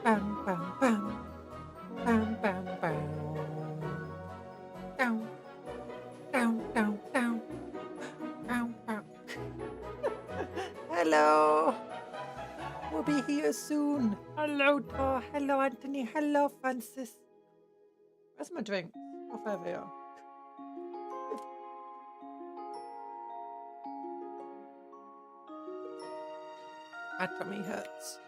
Bam, bam, bam. Bam, bam, bam. Down, down, down, down. Bam, bam. Hello. We'll be here soon. Hello, Tor. Hello, Anthony. Hello, Francis. Where's my drink? Oh, there they are. My tummy hurts.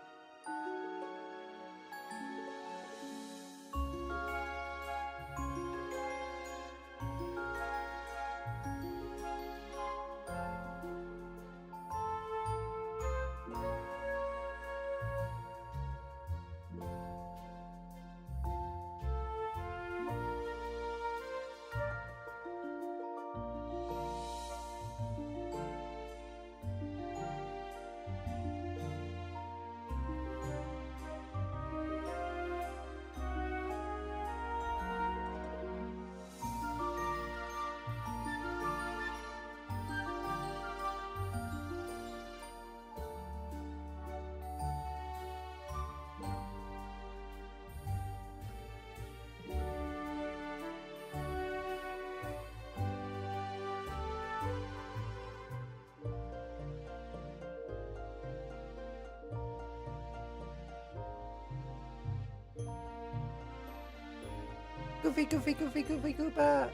vtuber.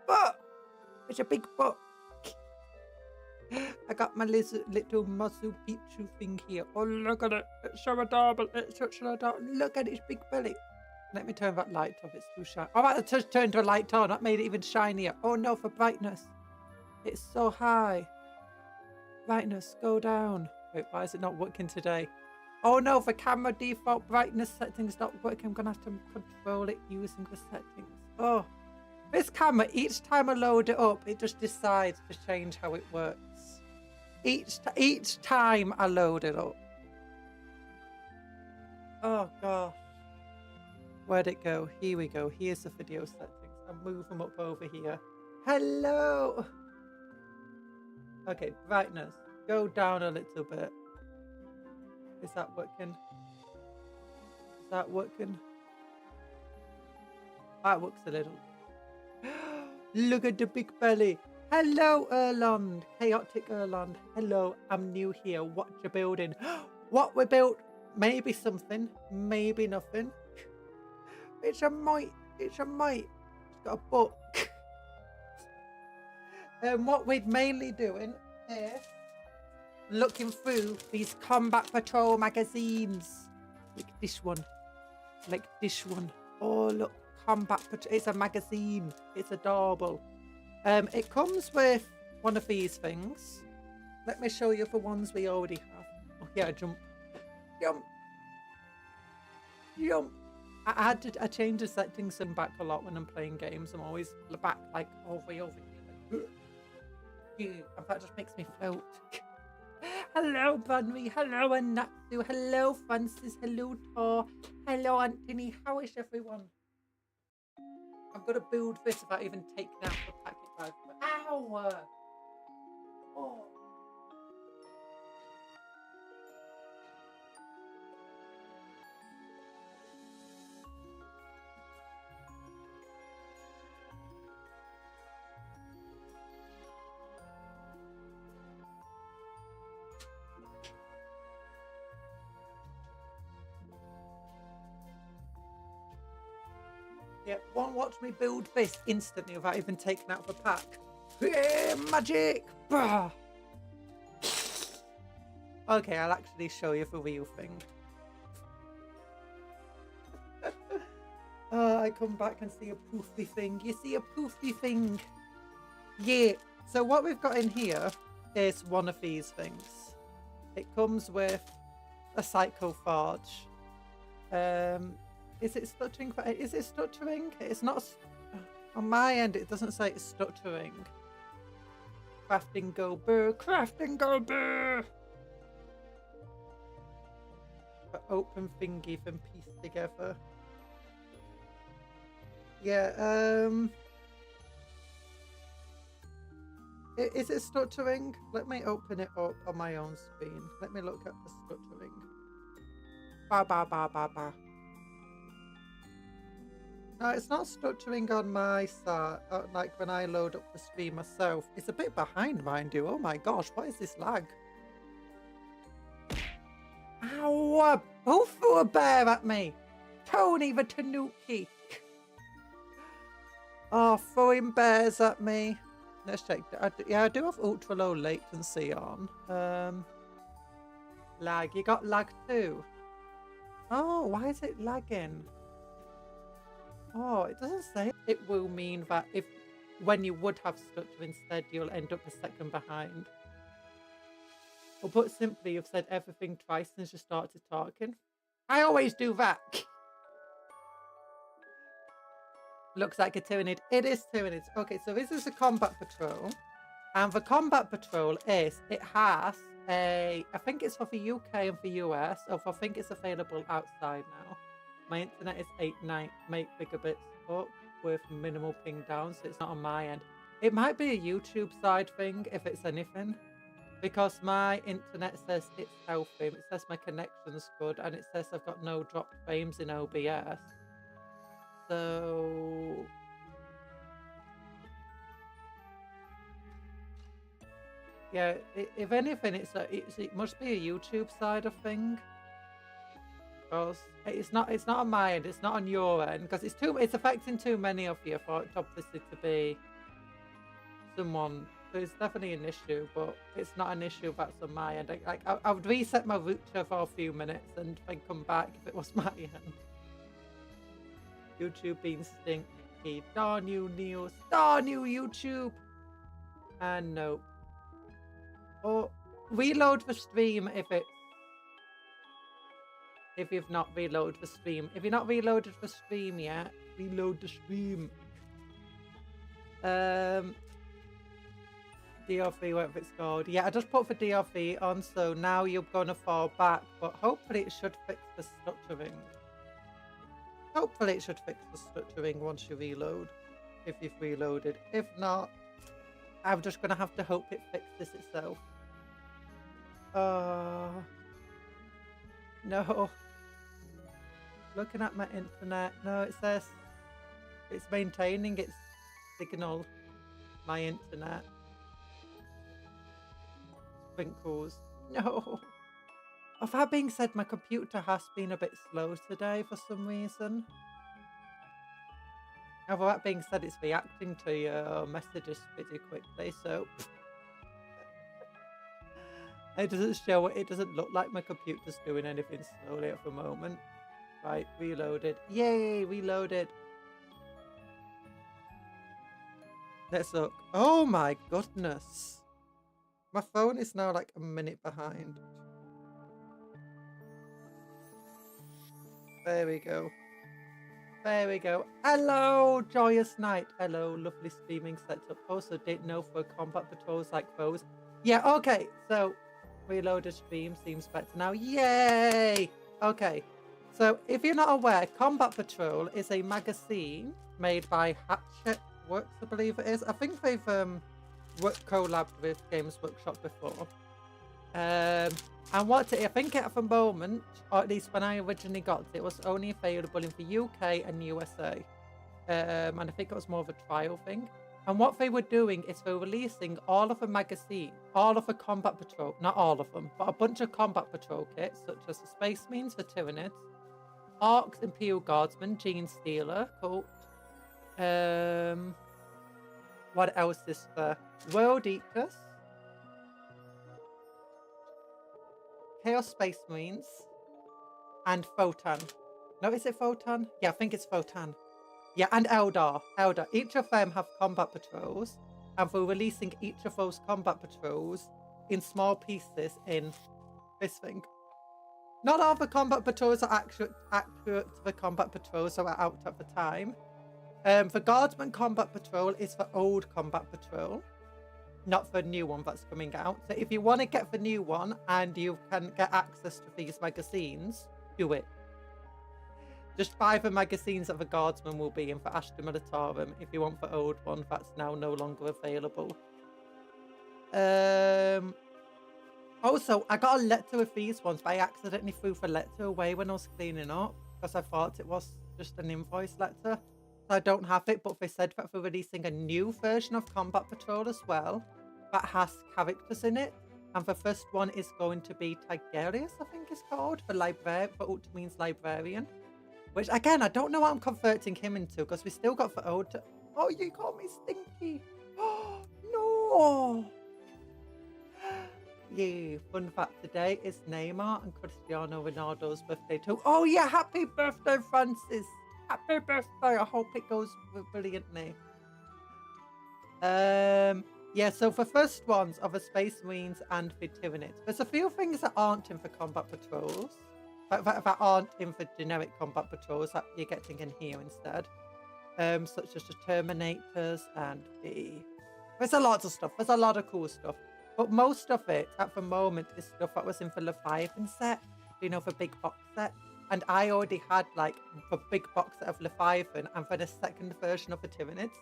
Oh, it's a big book. I got my little muscle Pichu thing here. Oh, look at it. It's so adorable. It's such an adorable. Look at its big belly. Let me turn that light off. It's too shiny. Oh, that just turned to a light on. That made it even shinier. Oh, no, for brightness. It's so high. Brightness, go down. Wait, why is it not working today? Oh, no, the camera default brightness settings not working. I'm going to have to control it using the settings. Oh, this camera, each time I load it up, it just decides to change how it works. Each time I load it up. Oh, gosh. Where'd it go? Here we go. Here's the video settings. I'll move them up over here. Hello. Okay, brightness. Go down a little bit. Is that working? Is that working? That works a little. Look at the big belly. Hello, Erland. Chaotic Erland. Hello, I'm new here. What you building? What we built? Maybe something. Maybe nothing. It's a mite. It's a mite. It's got a book. And what we're mainly doing is looking through these Combat Patrol magazines. Like this one. Like this one. Oh, look. Combat Patrol. It's a magazine. It's adorable. It comes with one of these things. Let me show you the ones we already have. Oh, yeah, jump. Jump. Jump. I change the settings and back a lot when I'm playing games. I'm always back like all the way over here. Like, and that just makes me float. Hello, Bunry. Hello, Anatsu. Hello, Francis. Hello, Tor. Hello, Anthony. How is everyone? I'm going to build this without even taking out the packet. Ow! Oh. Yeah, watch me build this instantly without even taking out the pack. Yeah, magic! Bah. Okay, I'll actually show you the real thing. I come back and see a poofy thing. You see a poofy thing? Yeah. So what we've got in here is one of these things. It comes with a Psychophage. Is it stuttering? Is it stuttering? It's not. On my end, it doesn't say it's stuttering. Crafting go burr. Crafting go burr. But open thingy and piece together. Yeah. Is it stuttering? Let me open it up on my own screen. Let me look at the stuttering. Ba ba ba ba ba. No, it's not stuttering on my side, like when I load up the stream myself. It's a bit behind, mind you. Oh my gosh, what is this lag? Ow! Both threw a bear at me! Tony the Tanuki! Oh, throwing bears at me. Let's check. Yeah, I do have ultra low latency on. Lag. You got lag too? Oh, why is it lagging? Oh, it doesn't say. It will mean that if when you would have stutter instead, you'll end up a second behind. Or put simply, you've said everything twice since you started talking. I always do that. Looks like a Tyranid. It is Tyranid. Okay, so this is a Combat Patrol. And the Combat Patrol is, it has a, I think it's for the UK and the US, or I think it's available outside now. My internet is 8 megabits up with minimal ping down, so it's not on my end. It might be a YouTube side thing, if it's anything. Because my internet says it's healthy. It says my connection's good, and it says I've got no dropped frames in OBS. So... Yeah, if anything, it must be a YouTube side of thing. Because it's not on my end, it's not on your end, because it's affecting too many of you for it obviously to be someone. So it's definitely an issue, but it's not an issue that's on my end. I would reset my router for a few minutes and then come back if it was my end. YouTube being stinky. Darn you, Neil. Darn you, YouTube. And no. Or reload the stream if you've not reloaded the stream. If you're not reloaded the stream yet, reload the stream. DRV, whatever it's called. Yeah, I just put the DRV on, so now you're gonna fall back, but hopefully it should fix the stuttering. Hopefully it should fix the stuttering once you reload, if you've reloaded. If not, I'm just gonna have to hope it fixes itself. No. Looking at my internet. No, it says it's maintaining its signal. My internet. Sprinkles. No. Of that being said, my computer has been a bit slow today for some reason. However, that being said, it's reacting to your messages pretty quickly, so it doesn't look like my computer's doing anything slowly at the moment. Right, reloaded. Yay, reloaded. Let's look. Oh my goodness. My phone is now like a minute behind. There we go. There we go. Hello, joyous night. Hello, lovely streaming setup. Also, didn't know for combat patrols like those. Yeah, okay. So, reloaded stream seems better now. Yay! Okay. So, if you're not aware, Combat Patrol is a magazine made by Hatchet Works, I believe it is. I think they've collabed with Games Workshop before. And I think at the moment, or at least when I originally got it, was only available in the UK and USA. And I think it was more of a trial thing. And what they were doing is they were releasing all of the magazine, all of the Combat Patrol, not all of them, but a bunch of Combat Patrol kits, such as the Space Marines, the Tyranids, Orcs, Imperial Guardsmen, Gene Stealer, Cult. What else is there? World Eaters, Chaos Space Marines, and Photon. No, is it Photon? Yeah, I think it's Photon. Yeah, and Eldar. Each of them have combat patrols, and we're releasing each of those combat patrols in small pieces in this thing. Not all the combat patrols are accurate to the combat patrols that were out at the time. The Guardsman Combat Patrol is the old Combat Patrol, not the new one that's coming out. So if you want to get the new one and you can get access to these magazines, do it. Just buy the magazines that the Guardsman will be in for Astra Militarum if you want the old one that's now no longer available. Also, I got a letter with these ones, but I accidentally threw the letter away when I was cleaning up because I thought it was just an invoice letter. So I don't have it, but they said that they're releasing a new version of Combat Patrol as well that has characters in it. And the first one is going to be Tigerius, I think it's called, for means librarian. Which, again, I don't know what I'm converting him into because we still got the old... Oh, you call me Stinky. Oh, no. Yeah, fun fact today is Neymar and Cristiano Ronaldo's birthday too. Oh, yeah, happy birthday, Francis. Happy birthday. I hope it goes brilliantly. Yeah, so the first ones are the Space Marines and the Tyranids. There's a few things that aren't in the Combat Patrols. That aren't in the generic Combat Patrols that you're getting in here instead. Such as the Terminators and the... There's a lot of stuff. There's a lot of cool stuff. But most of it, at the moment, is stuff that was in the Leviathan set. You know, the big box set. And I already had, like, the big box set of Leviathan and then a second version of the Tyranids.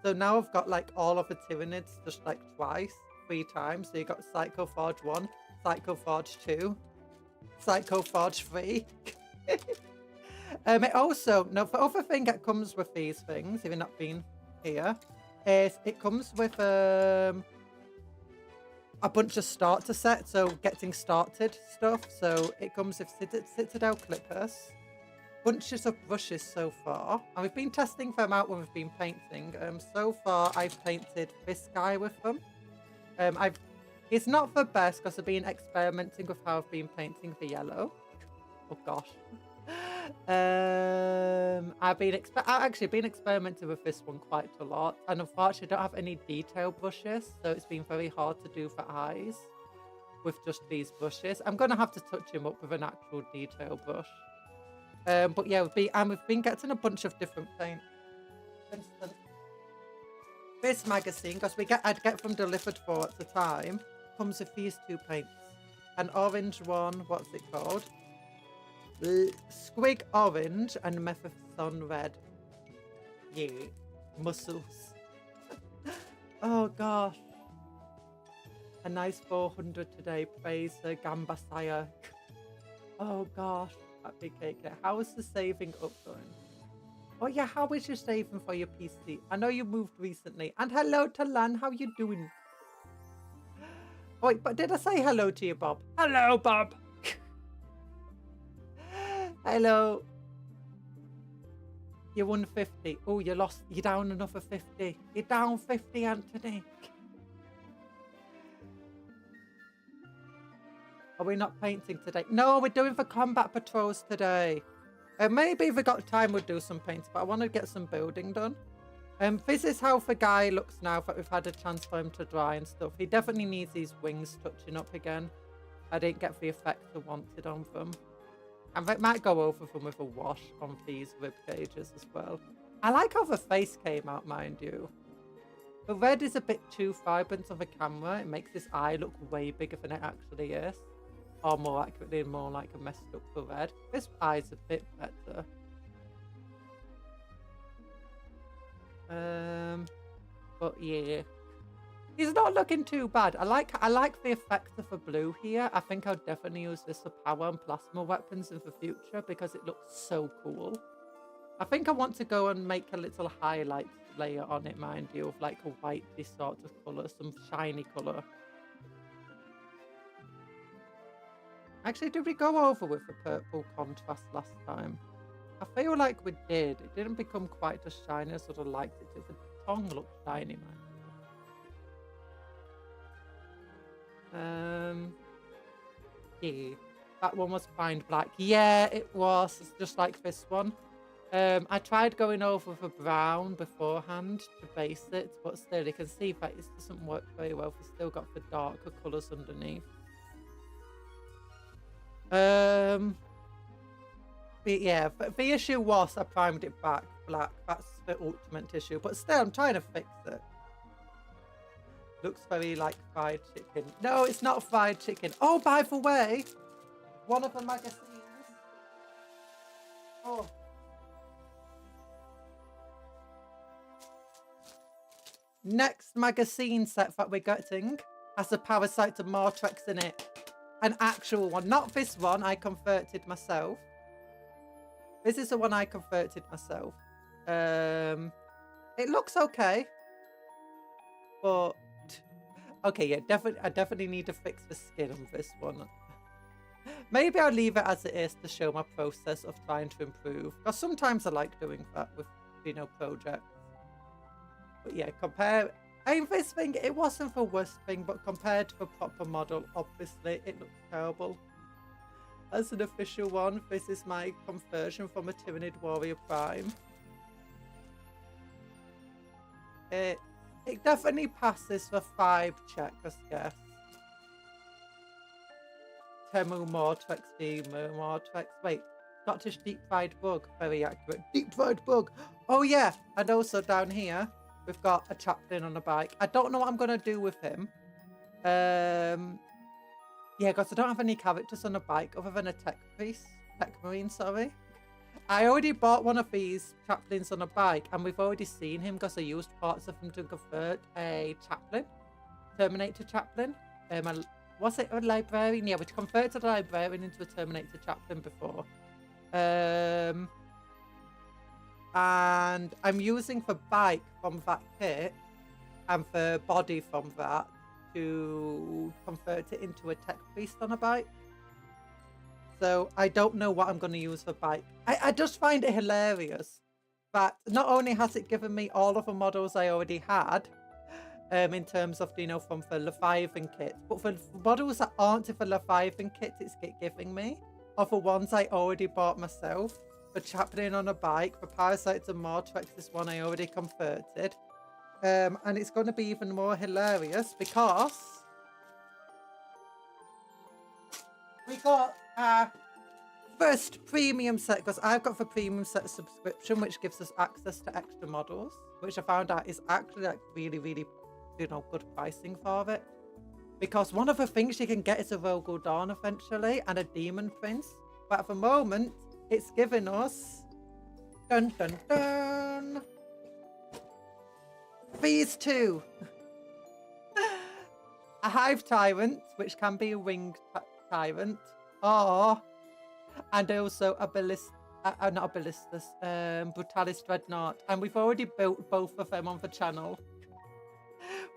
So now I've got, like, all of the Tyranids just, like, 3 times. So you got Psycho Forge 1, Psycho Forge 2, Psycho Forge 3. It also, no, the other thing that comes with these things, if you've not been here, is it comes with, a bunch of starter sets, so getting started stuff. So it comes with Citadel clippers, bunches of brushes so far, and we've been testing them out when we've been painting. So far I've painted this guy with them. It's not the best because I've been experimenting with how I've been painting the yellow. Oh gosh. I've actually been experimenting with this one quite a lot, and unfortunately I don't have any detail brushes, so it's been very hard to do for eyes with just these brushes. I'm gonna have to touch him up with an actual detail brush. But yeah, we've been getting a bunch of different paint. For instance, this magazine, because I'd get them delivered 4 at a time, comes with these 2 paints. An orange one, what's it called? Squig orange and Methison red. Yeah, muscles. Oh gosh. A nice 400 today, praise Gambasaya. Oh gosh, happy cake. How is the saving up going? Oh yeah, how is your saving for your PC? I know you moved recently. And hello to Lan, how you doing? Oh, wait, but did I say hello to you, Bob? Hello, Bob. Hello. You won 50. Oh, you lost. You're down another 50. You're down 50, Anthony. Are we not painting today? No, we're doing the combat patrols today. Maybe if we got time, we'll do some painting, but I want to get some building done. This is how the guy looks now that we've had a chance for him to dry and stuff. He definitely needs these wings touching up again. I didn't get the effect I wanted on them. And I might go over them with a wash on these rib cages as well. I like how the face came out, mind you. The red is a bit too vibrant on the camera. It makes this eye look way bigger than it actually is. Or more accurately, more like a messed up for red. This eye's a bit better. But yeah. He's not looking too bad. I like the effect of the blue here. I think I'll definitely use this for power and plasma weapons in the future because it looks so cool. I think I want to go and make a little highlight layer on it, mind you, of like a whitey sort of colour, some shiny colour. Actually, did we go over with the purple contrast last time? I feel like we did. It didn't become quite as shiny as I would have liked it to. The tongue looked shiny, man. Yeah, that one was fine black. Yeah, it was. It's just like this one. I tried going over with a brown beforehand to base it, but still you can see that it doesn't work very well. We've still got the darker colours underneath. But yeah, the issue was I primed it back black. That's the ultimate issue. But still, I'm trying to fix it. Looks very like fried chicken. No, it's not fried chicken. Oh, by the way, one of the magazines. Oh. Next magazine set that we're getting has a Parasite of Mortrex in it. An actual one. Not this one I converted myself. This is the one I converted myself. It looks okay. But okay, yeah, I definitely need to fix the skin on this one. Maybe I'll leave it as it is to show my process of trying to improve. Because sometimes I like doing that with, you know, projects. But yeah, I mean, this thing, it wasn't the worst thing, but compared to the proper model, obviously, it looks terrible. As an official one, this is my conversion from a Tyranid Warrior Prime. It definitely passes the 5 check, I guess. Temu Mortrex, Demu Mortrex. Wait, Scottish Deep Fried Bug. Very accurate. Deep Fried Bug. Oh yeah, and also down here, we've got a chaplain on a bike. I don't know what I'm going to do with him. Yeah, because I don't have any characters on a bike other than a tech marine, sorry. I already bought one of these chaplains on a bike, and we've already seen him because I used parts of him to convert a chaplain, Terminator chaplain. Was it a librarian? Yeah, we converted a librarian into a Terminator chaplain before. And I'm using the bike from that kit and the body from that to convert it into a tech priest on a bike. So I don't know what I'm going to use for bike. I just find it hilarious that not only has it given me all of the models I already had, in terms of, you know, from the Leviathan kits, but for models that aren't in the Leviathan kits, it's giving me are the ones I already bought myself. The Chaplain on a bike, the Parasites and Mortrex, this one I already converted. And it's going to be even more hilarious because we got our first premium set, because I've got the premium set subscription, which gives us access to extra models, which I found out is actually like really, really, you know, good pricing for it. Because one of the things you can get is a Rogal Dawn eventually and a Demon Prince. But at the moment, it's giving us dun dun dun these two. A Hive Tyrant, which can be a Winged Tyrant, or and also a not a Ballistus, Brutalis Dreadnought. And we've already built both of them on the channel.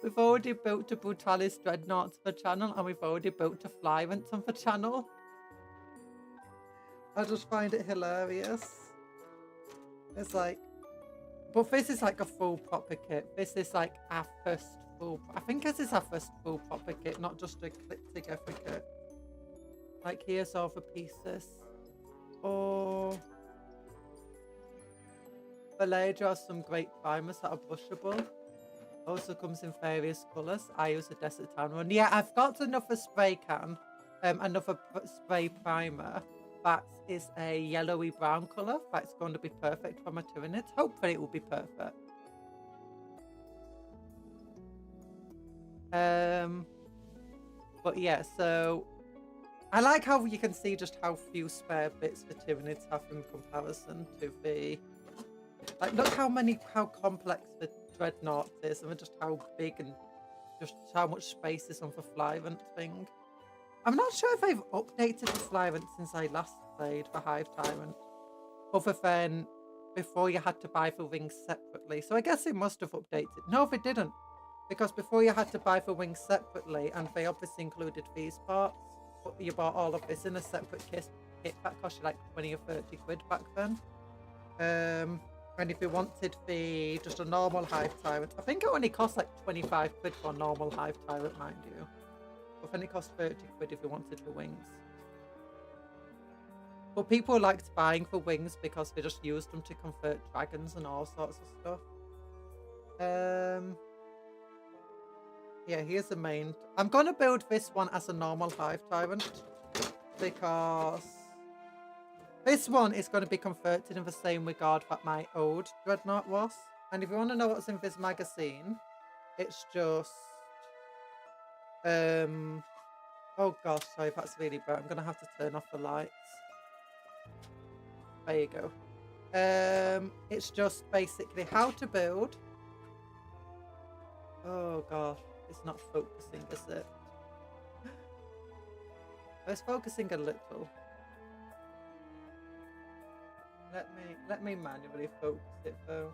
We've already built a Brutalis Dreadnought for the channel, and we've already built a Flyrant on the channel. I just find it hilarious. It's like, but this is like a full proper kit. This is like our first full, I think this is our first full proper kit, not just a clip together kit. Like, here's all the pieces. Oh, Valedra has some great primers that are brushable. Also comes in various colours. I use a Desert Town one. Yeah, I've got another spray can, another spray primer that is a yellowy brown colour. That's going to be perfect for my Tyranids. Hopefully it will be perfect. But yeah, so I like how you can see just how few spare bits the Tyranids have in comparison to the, like, look how complex the Dreadnought is, and just how big and just how much space is on the Flyrant thing. I'm not sure if I've updated the Flyrant since I last played the Hive Tyrant, other than before you had to buy the wings separately. So I guess it must have updated. No, they didn't, because before you had to buy the wings separately, and they obviously included these parts, but you bought all of this in a separate kit that cost you like 20 or 30 quid back then. And if you wanted just a normal Hive Tyrant, I think it only cost like 25 quid for a normal Hive Tyrant, mind you. But then it cost 30 quid if you wanted the wings. But people liked buying the wings because they just used them to convert dragons and all sorts of stuff. Yeah, here's the main. I'm going to build this one as a normal Hive Tyrant because this one is going to be converted in the same regard that my old Dreadnought was. And if you want to know what's in this magazine, it's just... oh gosh, sorry, that's really bright. I'm going to have to turn off the lights. There you go. It's just basically how to build... Oh gosh, it's not focusing, is it? It's focusing a little. Let me manually focus it though.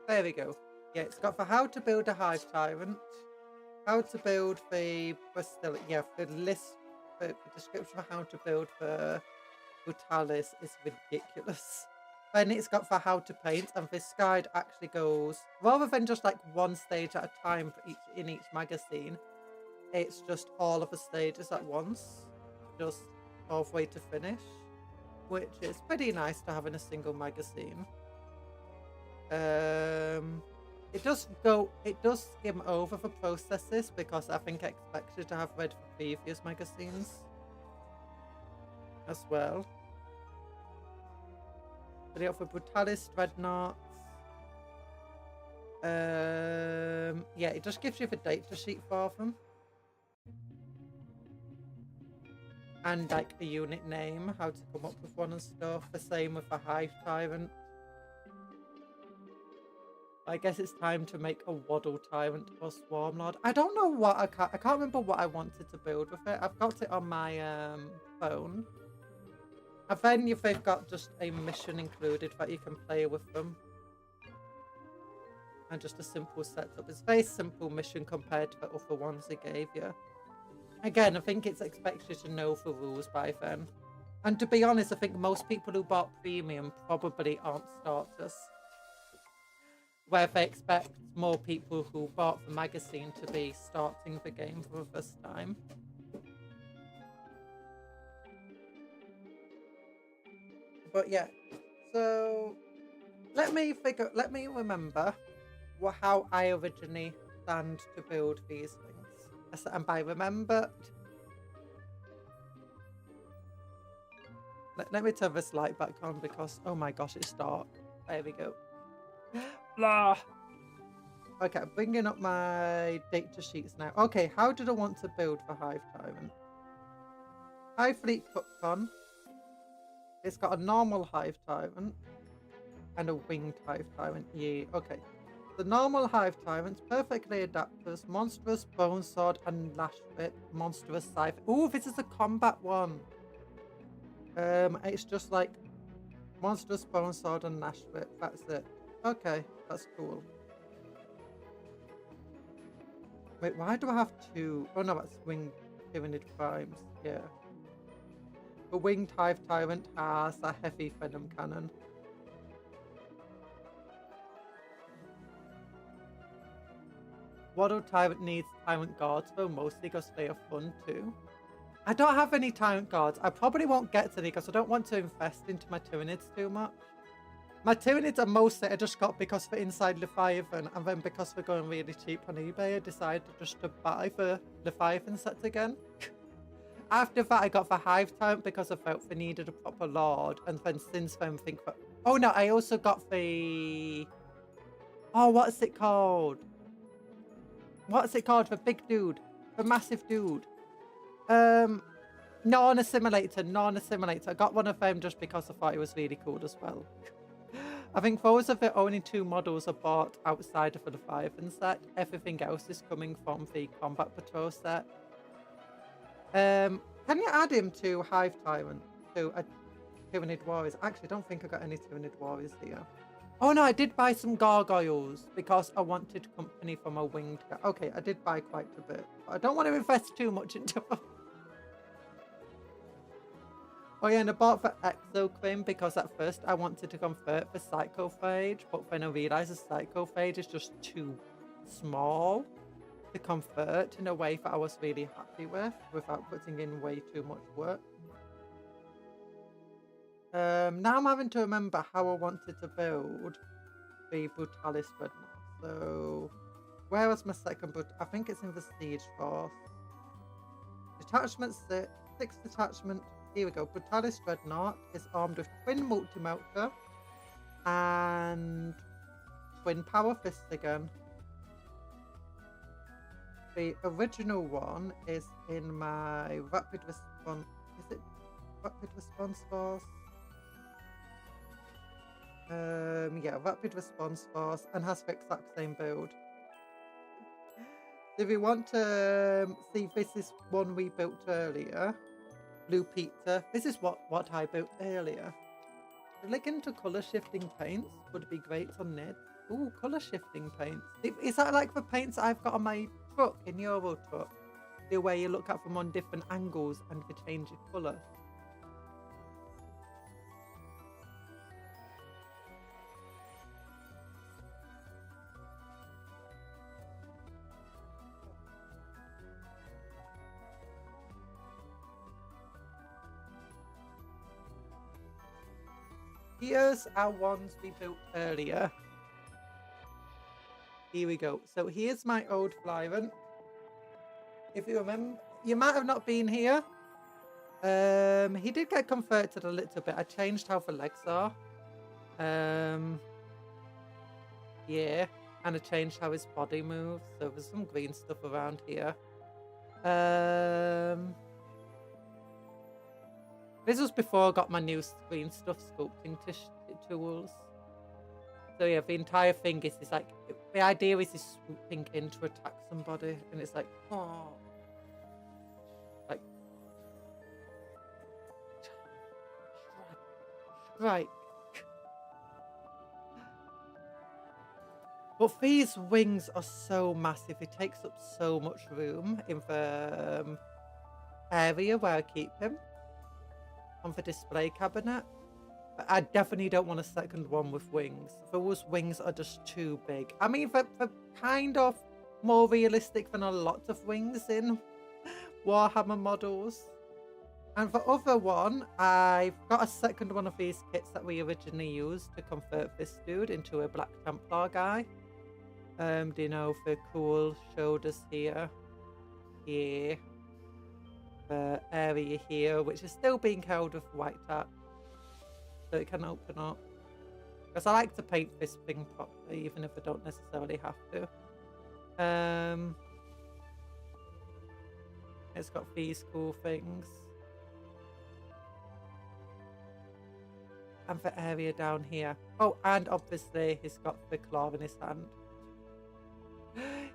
There we go. Yeah, it's got for how to build a Hive Tyrant, how to build the list, the description of how to build the Brutalis is ridiculous. Then it's got for how to paint, and this guide actually goes, rather than just like one stage at a time for in each magazine, it's just all of the stages at once, just all the way to finish, which is pretty nice to have in a single magazine. It does skim over the processes because I think I expect you to have read the previous magazines as well. So they offer Brutalis Dreadnoughts. Yeah, it just gives you the data sheet for them. And like the unit name, how to come up with one and stuff. The same with the Hive Tyrant. I guess it's time to make a Waddle Tyrant or Swarmlord. I don't know what I can't remember what I wanted to build with it. I've got it on my phone. And then they've got just a mission included that you can play with them. And just a simple setup. It's a very simple mission compared to the other ones they gave you. Again, I think it's expected to know the rules by then. And to be honest, I think most people who bought Premium probably aren't starters. Where they expect more people who bought the magazine to be starting the game for the first time. But yeah, so let me remember how I originally planned to build these things. And by remember, let me turn this light back on because, oh my gosh, it's dark. There we go. Blah. Okay, I'm bringing up my data sheets now. Okay, how did I want to build for Hive Tyrant? Hive Fleet Cupcon. It's got a normal Hive Tyrant and a winged Hive Tyrant. Yeah, okay. The normal Hive Tyrant's perfectly adapters, monstrous bone sword and lash whip, monstrous scythe. Ooh, this is a combat one. It's just like monstrous bone sword and lash whip. That's it. Okay, that's cool. Wait, why do I have two? Oh no, that's winged Tyranid primes. Yeah. The winged Hive Tyrant has a heavy venom cannon. Waddle Tyrant needs Tyrant Guards though, mostly because they are fun too. I don't have any Tyrant Guards. I probably won't get to any because I don't want to invest into my Tyranids too much. My Tyranids are mostly I just got because they're inside Leviathan, and then because they're going really cheap on eBay, I decided just to buy the Leviathan sets again. After that, I got the Hive Tyrant because I felt they needed a proper Lord, and then since then, think that... Oh no, I also got the... Oh, what's it called? What's it called? The big dude. The massive dude. Non-assimilator. I got one of them just because I thought it was really cool as well. I think those are the only two models I bought outside of the Leviathan set. Everything else is coming from the Combat Patrol set. Can you add him to Hive Tyrant? To a Tyranid Warriors? Actually, I don't think I got any Tyranid Warriors here. Oh no, I did buy some gargoyles because I wanted company for my winged guy. Okay, I did buy quite a bit. But I don't want to invest too much into them. Oh yeah, and I bought the Exocrine because at first I wanted to convert the Psychophage, but then I realised the Psychophage is just too small to convert in a way that I was really happy with without putting in way too much work. Now I'm having to remember how I wanted to build the Brutalis Dreadnought. So, where was my second boot? I think it's in the Siege Force. Detachment 6, 6th detachment. Here we go. Brutalis Dreadnought is armed with twin multi-melter and twin power fists again. The original one is in my rapid response. Is it rapid response force? Yeah, rapid response force, and has the exact same build. If you want to see, this is one we built earlier. Blue Pizza. This is what I built earlier. Looking into colour shifting paints would be great on Ned. Ooh, colour shifting paints. Is that like the paints I've got on my truck in Euro Truck? The way you look at them on different angles and they change your colour. Here's our ones we built earlier. Here we go. So here's my old Flyrant. If you remember, you might have not been here. He did get converted a little bit. I changed how the legs are. Yeah, and I changed how his body moves. So there's some green stuff around here. This was before I got my new screen stuff sculpting tools. So yeah, the entire thing is like, the idea is he's swooping in to attack somebody, and it's like, oh. Like, Right. But these wings are so massive. It takes up so much room in the area where I keep him. On the display cabinet. But I definitely don't want a second one with wings. Those wings are just too big. I mean, they're kind of more realistic than a lot of wings in Warhammer models. And the other one, I've got a second one of these kits that we originally used to convert this dude into a Black Templar guy. Do you know, the cool shoulders here, the area here, which is still being held with white tack, so it can open up. Because I like to paint this thing properly, even if I don't necessarily have to. It's got these cool things. And the area down here. Oh, and obviously he's got the claw in his hand.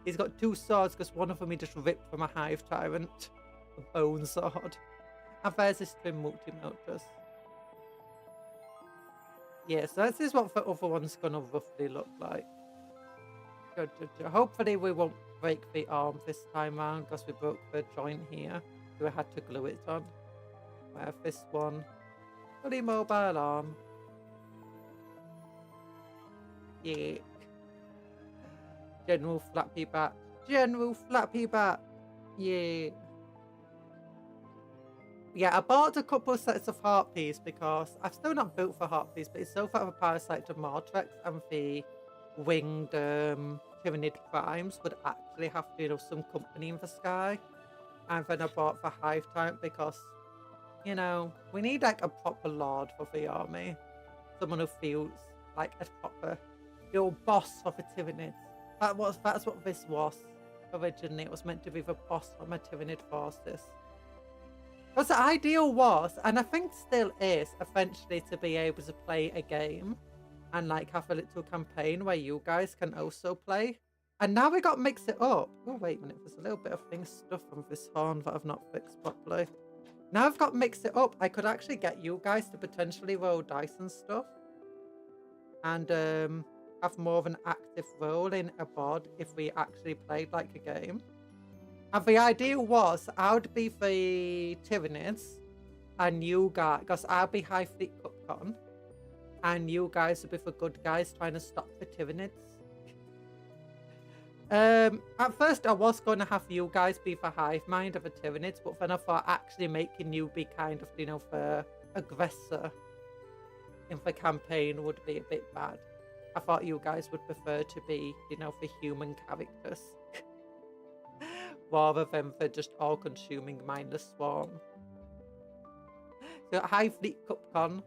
He's got two swords because one of them he just ripped from a hive tyrant. A bone sword. And there's his twin multi-motors. Yeah, so this is what the other one's gonna roughly look like. Hopefully we won't break the arm this time around because we broke the joint here. So we had to glue it on. Where this one, fully mobile arm. Yeah. General Flappy Bat. General Flappy Bat. Yeah. Yeah, I bought a couple of sets of Harpies because I've still not built for Harpies, but it's so far of a parasite to Mortrex and the winged Tyranid Primes would actually have to, you know, some company in the sky. And then I bought the Hive Tyrant because, you know, we need like a proper lord for the army. Someone who feels like a proper, your boss of the Tyranids. That's what this was originally. It was meant to be the boss of my Tyranid forces. Because the ideal was, and I think still is, eventually to be able to play a game and like have a little campaign where you guys can also play. And now we got to mix it up. Oh, wait a minute. There's a little bit of stuff on this horn that I've not fixed properly. Now I've got to mix it up. I could actually get you guys to potentially roll dice and stuff. And have more of an active role in a bod if we actually played like a game. And the idea was I would be the Tyranids and you guys, because I'll be High Fleet Cupcon, and you guys would be the good guys trying to stop the Tyranids. At first I was going to have you guys be the hive mind of the Tyranids, but then I thought actually making you be kind of, you know, the aggressor in the campaign would be a bit bad. I thought you guys would prefer to be, you know, the human characters rather than the just all-consuming mindless swarm. So High Fleet Cupcon.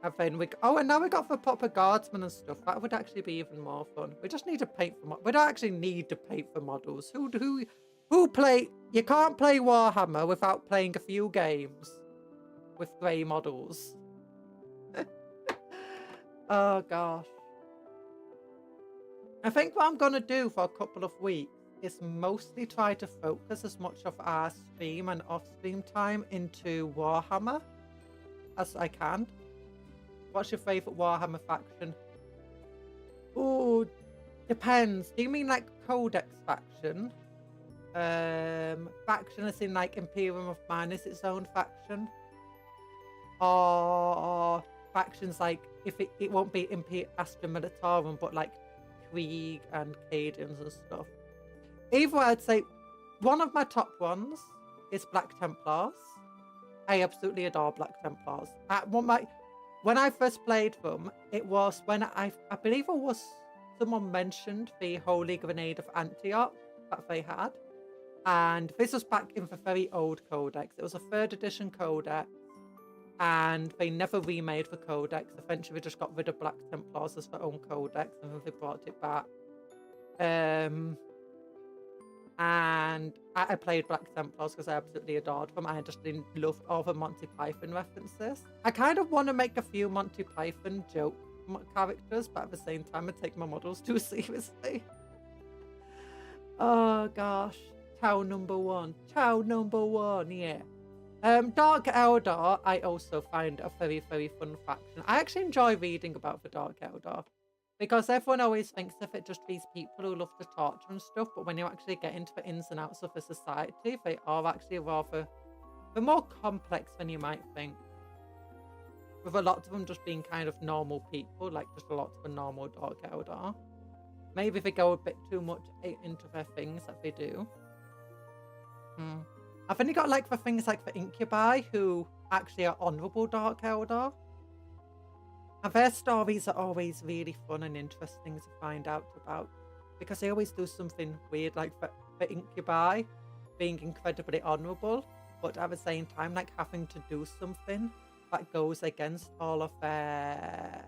And then and now we got the proper guardsmen and stuff. That would actually be even more fun. We just need to paint for we don't actually need to paint for models. Who play? You can't play Warhammer without playing a few games with grey models. Oh gosh. I think what I'm gonna do for a couple of weeks is mostly try to focus as much of our stream and off-stream time into Warhammer as I can. What's your favourite Warhammer faction? Oh, depends. Do you mean like Codex faction? Faction as in like Imperium of Man is its own faction? Or factions like, if it won't be Astra Militarum, but like Krieg and Cadians and stuff. Either way, I'd say one of my top ones is Black Templars. I absolutely adore Black Templars. When I first played them, it was when I believe it was someone mentioned the Holy Grenade of Antioch that they had. And this was back in the very old codex. It was a 3rd edition codex. And they never remade the codex. Eventually, they just got rid of Black Templars as their own codex, and then they brought it back. And I played Black Templars because I absolutely adored them. I just loved all the Monty Python references. I kind of want to make a few Monty Python joke characters, but at the same time, I take my models too seriously. Oh gosh, Chow number one, yeah. Dark Eldar, I also find a very, very fun faction. I actually enjoy reading about the Dark Eldar because everyone always thinks of it just these people who love to torture and stuff, but when you actually get into the ins and outs of the society, they are actually rather, they're more complex than you might think. With a lot of them just being kind of normal people, like just a lot of the normal Dark Eldar. Maybe they go a bit too much into their things that they do. I've only got like the things like the Incubi, who actually are honourable Dark Eldar. And their stories are always really fun and interesting to find out about. Because they always do something weird, like the Incubi being incredibly honourable, but at the same time like having to do something that goes against all of their...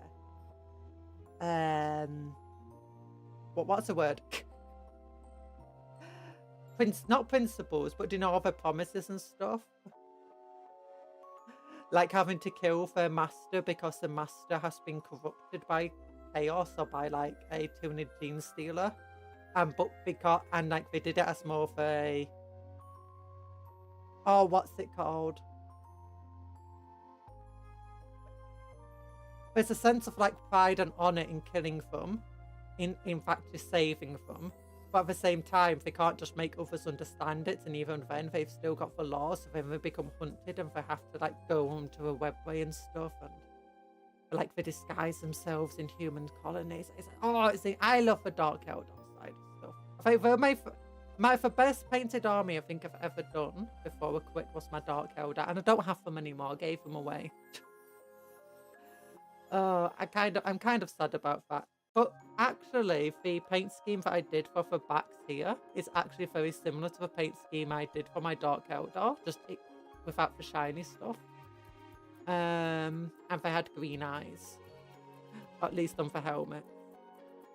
what's the word? Not principles, but you know, all their promises and stuff. Like having to kill their master because the master has been corrupted by chaos or by like a Tuna Gene Stealer. And like they did it as more of a... Oh, what's it called? There's a sense of like pride and honor in killing them. In fact, just saving them. But at the same time, they can't just make others understand it, and even then, they've still got the law, so then they become hunted, and they have to like go onto a webway and stuff, and like they disguise themselves in human colonies. It's like, I love the Dark Eldar side of stuff. I think the best painted army I think I've ever done before I quit was my Dark Eldar, and I don't have them anymore. I gave them away. I'm kind of sad about that. But actually, the paint scheme that I did for the backs here is actually very similar to the paint scheme I did for my Dark Eldar, just without the shiny stuff. And they had green eyes, at least on the helmet.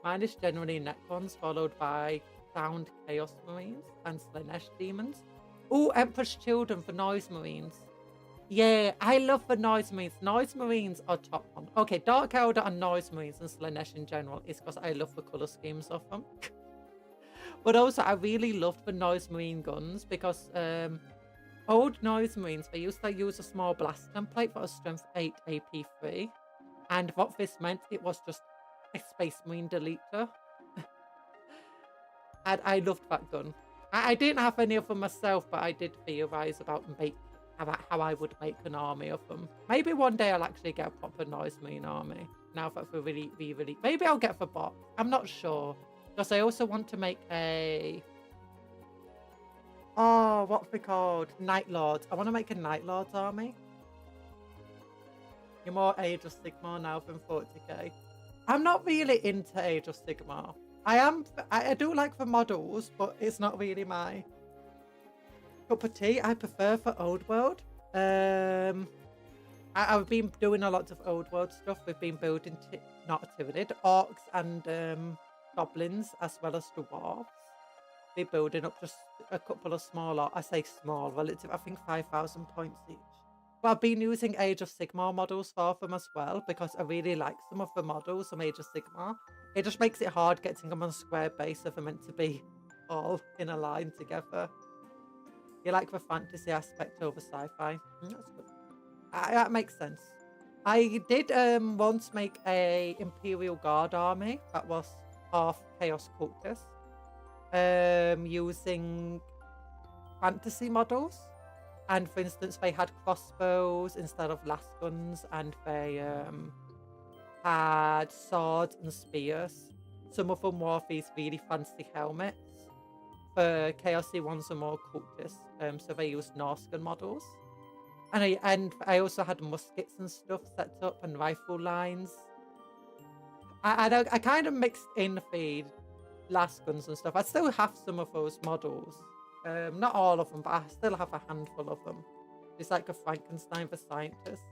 Mine is generally Necrons, followed by Sound Chaos Marines and Slanesh Demons. Oh, Emperor's Children for Noise Marines. Yeah, I love the Noise Marines. Noise Marines are top one. Okay, Dark Eldar and Noise Marines and Slanesh in general is because I love the colour schemes of them. But also, I really loved the Noise Marine guns because old Noise Marines, they used to use a small blast template that was strength 8 AP3. And what this meant, it was just a Space Marine deleter. And I loved that gun. I didn't have any of them myself, but I did theorise about how I would make an army of them. Maybe one day I'll actually get a proper Noise Marine army. Now that we're really... Maybe I'll get the bot. I'm not sure. Because I also want to make a... Oh, what's it called? Night Lords. I want to make a Night Lords army. You're more Age of Sigmar now than 40k. I'm not really into Age of Sigmar. I do like the models, but it's not really my cup of tea. I prefer for Old World. I've been doing a lot of Old World stuff. We've been building, not Tyranid, orcs and goblins, as well as the dwarves. We're building up just a couple of small, I say small, relative, I think 5,000 points each. But I've been using Age of Sigmar models for them as well, because I really like some of the models from Age of Sigmar. It just makes it hard getting them on a square base if they're meant to be all in a line together. You like the fantasy aspect over sci-fi? That's good. That makes sense. I did once make a Imperial Guard army that was half Chaos Cultist, using fantasy models. And for instance, they had crossbows instead of las guns, and they had swords and spears. Some of them wore these really fancy helmets. The Chaosy ones are more cultist, so they used Norse gun models. And I also had muskets and stuff set up and rifle lines. I kind of mixed in the las guns and stuff. I still have some of those models. Not all of them, but I still have a handful of them. It's like a Frankenstein for scientists.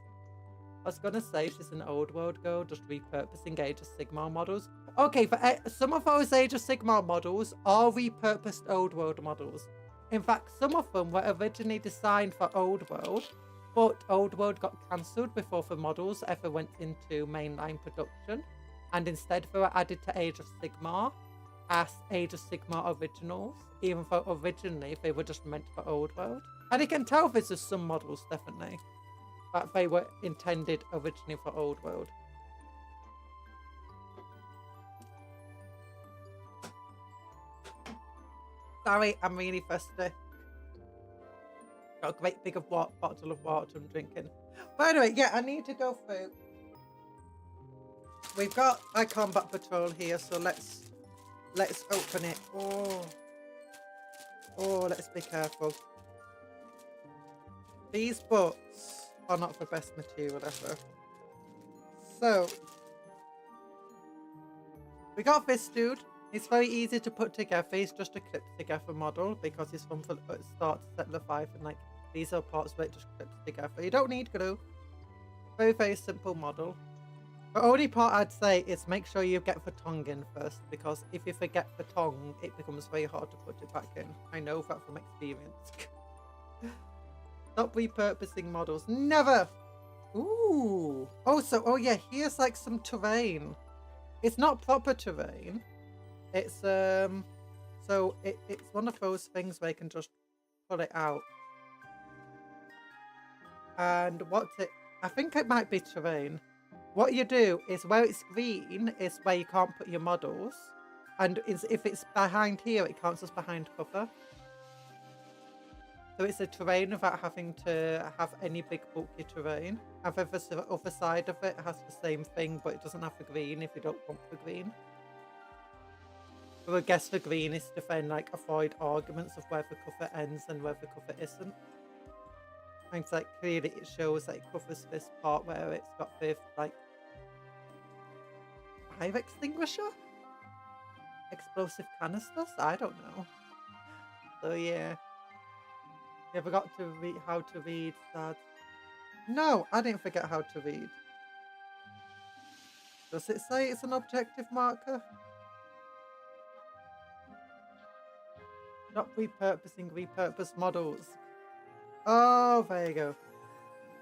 I was going to say she's an Old World girl, just repurposing Age of Sigmar models. Okay, for some of those Age of Sigmar models are repurposed Old World models. In fact, some of them were originally designed for Old World, but Old World got cancelled before the models ever went into mainline production. And instead they were added to Age of Sigmar as Age of Sigmar Originals, even though originally they were just meant for Old World. And you can tell this is some models, definitely. That they were intended originally for Old World. Sorry, I'm really thirsty. Got a great big bottle of water I'm drinking. But anyway, yeah, I need to go through. We've got a combat patrol here, so let's open it. Oh, let's be careful. These books are not the best material ever. So we got this dude. It's very easy to put together. He's just a clip together model because he's from the start to set level 5, and like these are parts where it just clips together. You don't need glue. Very, very simple model. The only part I'd say is make sure you get the tongue in first, because if you forget the tongue, it becomes very hard to put it back in. I know that from experience. Stop repurposing models. Never! Ooh. Oh yeah, here's like some terrain. It's not proper terrain. It's so it's one of those things where you can just pull it out. And I think it might be terrain. What you do is where it's green is where you can't put your models. And if it's behind here, it counts as behind cover. So it's a terrain without having to have any big bulky terrain. However, the other side of it has the same thing, but it doesn't have the green if you don't want the green. So I guess the green is to then like avoid arguments of where the cover ends and where the cover isn't. And it's like clearly it shows that it covers this part where it's got the like fire extinguisher? Explosive canisters? I don't know. So yeah. You forgot to read how to read that. No, I didn't forget how to read. Does it say it's an objective marker? Not repurpose models. Oh, there you go.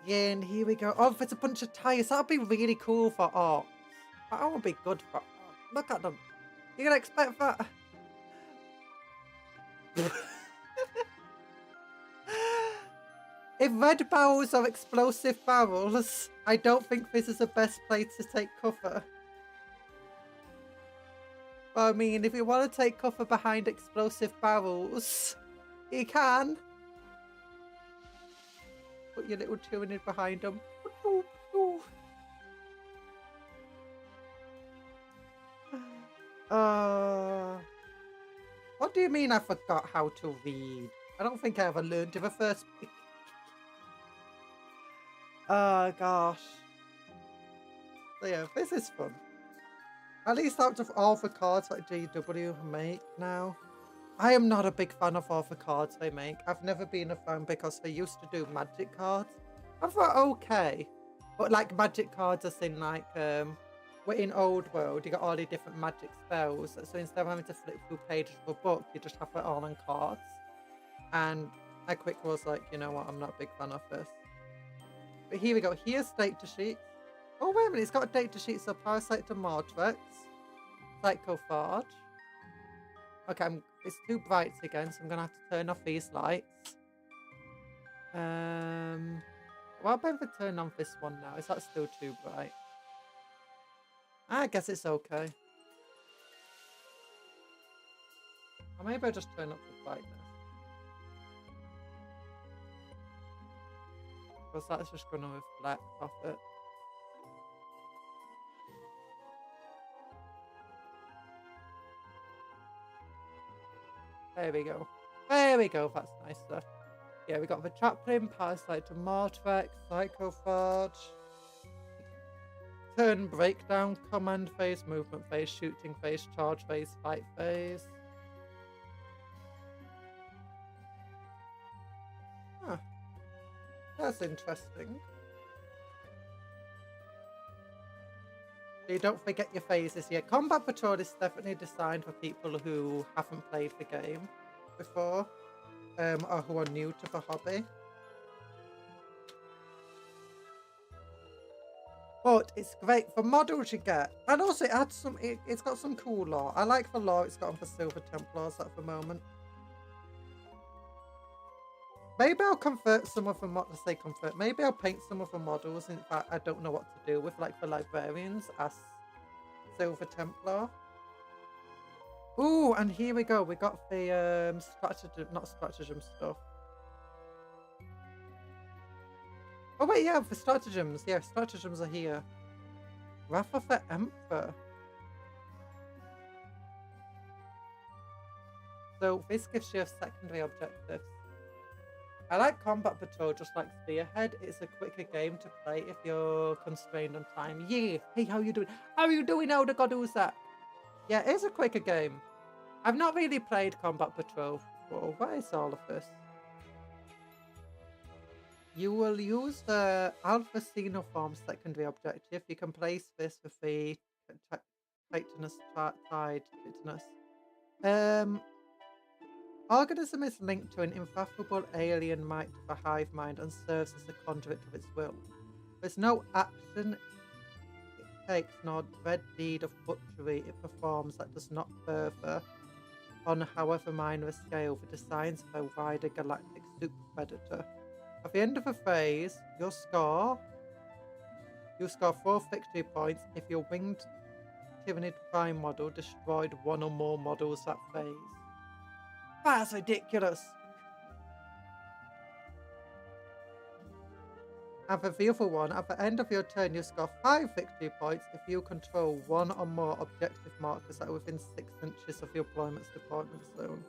Yeah, and here we go. Oh, there's a bunch of tires. That'll be really cool for art. That would be good for art. Look at them. You're gonna expect that. If red barrels are explosive barrels, I don't think this is the best place to take cover. But I mean, if you want to take cover behind explosive barrels, you can. Put your little tuning behind them. What do you mean I forgot how to read? I don't think I ever learned in the first place. Oh gosh. So yeah, this is fun. At least out of all the cards that GW make now. I am not a big fan of all the cards they make. I've never been a fan because they used to do magic cards. I thought okay. But like magic cards as in like we're in Old World, you got all the different magic spells. So instead of having to flip through pages of a book, you just have it all on cards. And I quickly was like, you know what, I'm not a big fan of this. But here we go. Here's data sheets. Oh, wait a minute. It's got a data sheet. So Parasite to Mordrex. Psychophage. Okay, it's too bright again, so I'm going to have to turn off these lights. What about if I turn on this one now? Is that still too bright? I guess it's okay. Or maybe I'll just turn up the brightness. Because that's just going to reflect off it. There we go. There we go. That's nicer. Yeah, we got the Chaplain, Parasite to Mordrex, Psychophage, Turn Breakdown, Command Phase, Movement Phase, Shooting Phase, Charge Phase, Fight Phase. Huh. That's interesting. So you don't forget your phases. Yeah, Combat Patrol is definitely designed for people who haven't played the game before, or who are new to the hobby. But it's great for models you get, and also it adds some. It's got some cool lore. I like the lore it's got on the Silver Templars at the moment. Maybe I'll convert some of them, what to say convert. Maybe I'll paint some of the models. In fact, I don't know what to do with, like, the librarians as Silver Templar. Ooh, and here we go. We got the stratagem, not stratagem stuff. Oh wait, yeah, the stratagems. Yeah, stratagems are here. Wrath of the Emperor. So this gives you secondary objectives. I like Combat Patrol just like Spearhead. It's a quicker game to play if you're constrained on time. Yeah. Hey, how you doing? How are you doing, Elder Godusak? Yeah, it is a quicker game. I've not really played Combat Patrol before. What is all of this? You will use the Alpha Xenoform secondary objective. You can place this with the Titanus Tide Titanus. Organism is linked to an insufferable alien might of the hive mind and serves as a conduit of its will. There's no action it takes nor dread deed of butchery it performs that does not further, on however minor a scale, the designs of a wider galactic super predator. At the end of a phase, you'll score 4 victory points if your winged Tyranid Prime model destroyed one or more models that phase. That's ridiculous! And for the other one, at the end of your turn, you score 5 victory points if you control one or more objective markers that are within 6 inches of your opponent's deployment zone.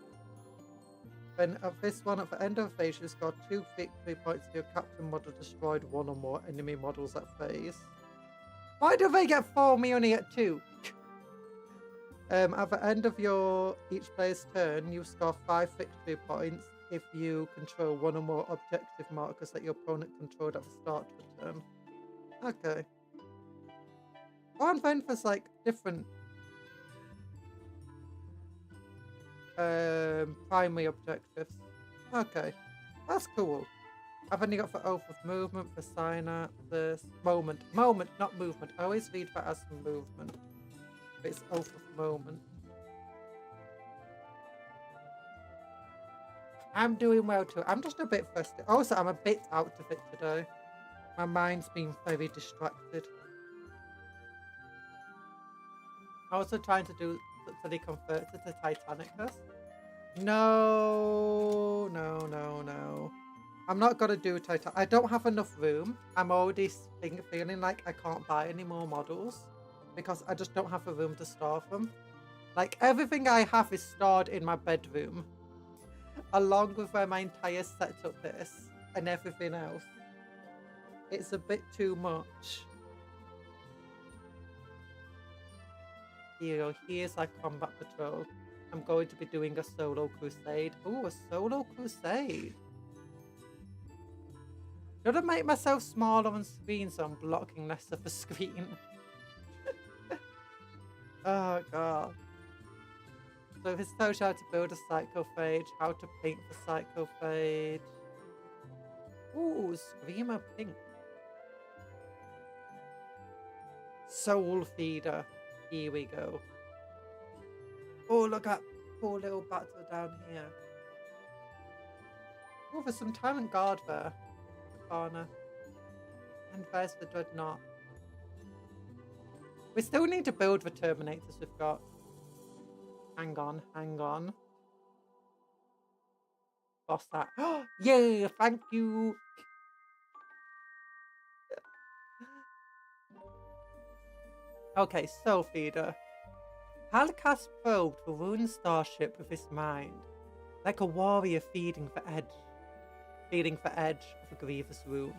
Then at this one, at the end of the phase, you score 2 victory points if your captain model destroyed one or more enemy models at phase. Why do they get 4, me only get 2? At the end of each player's turn, you score 5 victory points if you control one or more objective markers that your opponent controlled at the start of the turn. Okay. Oh, and then there's like different primary objectives. Okay, that's cool. I've only got for Oath of Movement, for Synapses, Moment, not Movement. I always read that as Movement. It's Oath of Moment. I'm doing well too. I'm just a bit frustrated. Also, I'm a bit out of it today. My mind's been very distracted. I'm also trying to do the converter to Titanicus. No. I'm not gonna do Titan. I don't have enough room. I'm already feeling like I can't buy any more models because I just don't have the room to store them. Like, everything I have is stored in my bedroom, along with where my entire setup is and everything else. It's a bit too much. Here's our Combat Patrol. I'm going to be doing a solo crusade. Ooh, a solo crusade. Should I make myself smaller on screen so I'm blocking less of the screen? Oh god. So this tells you how to build a psychophage, how to paint the psychophage. Ooh, Screamer Pink. Soul Feeder. Here we go. Oh, look at poor little battle down here. Oh, there's some Tyrant Guard there. The corner. And there's the Dreadnought. We still need to build the Terminators we've got. Hang on. Boss that. Yeah, thank you. Okay, Soul Feeder. Halkas probed the ruined starship with his mind, like a warrior feeding for edge of a grievous wound.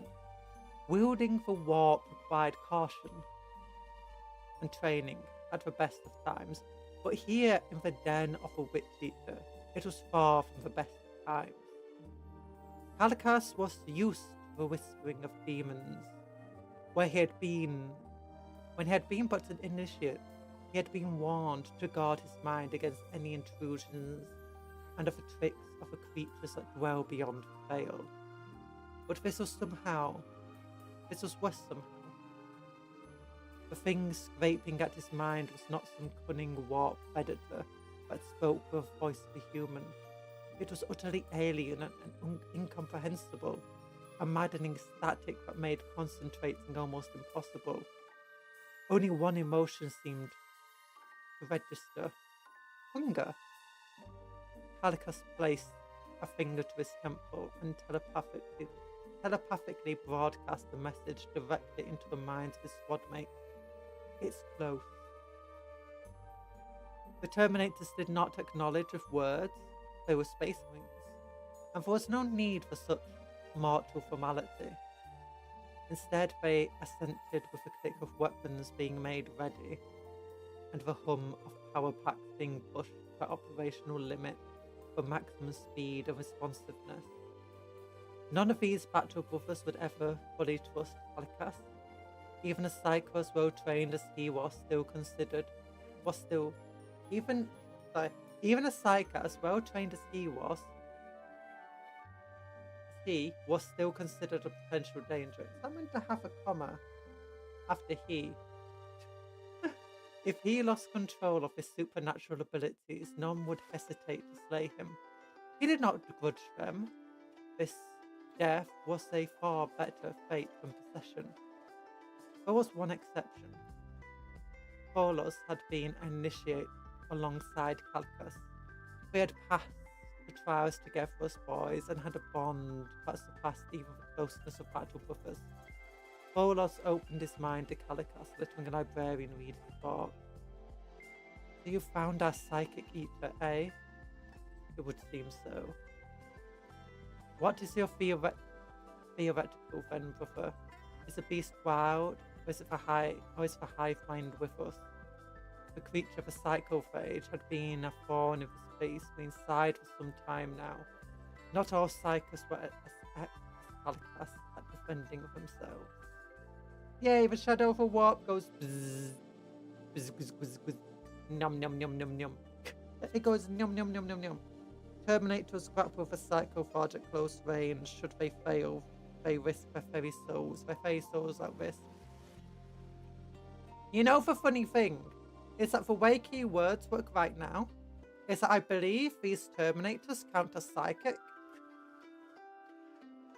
Wielding the warp required caution and training at the best of times, but here in the den of a witch eater, it was far from the best of times. Halkas was used to the whispering of demons. When he had been but an initiate, he had been warned to guard his mind against any intrusions and of the tricks of the creatures that dwell beyond the veil. But this was worse somehow. The thing scraping at his mind was not some cunning warp predator that spoke with the voice of a human. It was utterly alien and incomprehensible, a maddening static that made concentrating almost impossible. Only one emotion seemed to register: hunger. Calicus placed a finger to his temple and telepathically broadcast the message directly into the minds of his squad mates. It's close. The Terminators did not acknowledge with words. They were space marines, and there was no need for such mortal formality. Instead, they assented with a click of weapons being made ready, and the hum of power packs being pushed to their operational limit for maximum speed and responsiveness. None of these battle brothers would ever fully trust Calicus. Even a psycho as well trained as he was still considered even a psycho as well trained as he was still considered a potential danger. Is that meant to have a comma after he? If he lost control of his supernatural abilities, none would hesitate to slay him. He did not begrudge them. This death was a far better fate than possession. There was one exception. Paulos had been initiated alongside Calicus. They had passed the trials together as boys and had a bond that surpassed even the closeness of battle brothers. Paulos opened his mind to Calicus, letting a librarian read his thought. So you found our psychic eater, eh? It would seem so. What is your theoretical then, brother? Is the beast wild, or is the hive mind with us? The creature of a psychophage had been a thorn of his face inside for some time now. Not all psychos were as Calicus at defending themselves. Yay, the shadow of a warp goes bzzz, bzz, bzz, bzz, bzz, num num num num num. It goes num num num num num. Terminators grapple with a psychophage at close range. Should they fail, they risk their very souls. Their very souls at risk. You know, the funny thing is that the way keywords work right now is that I believe these Terminators count as psychic.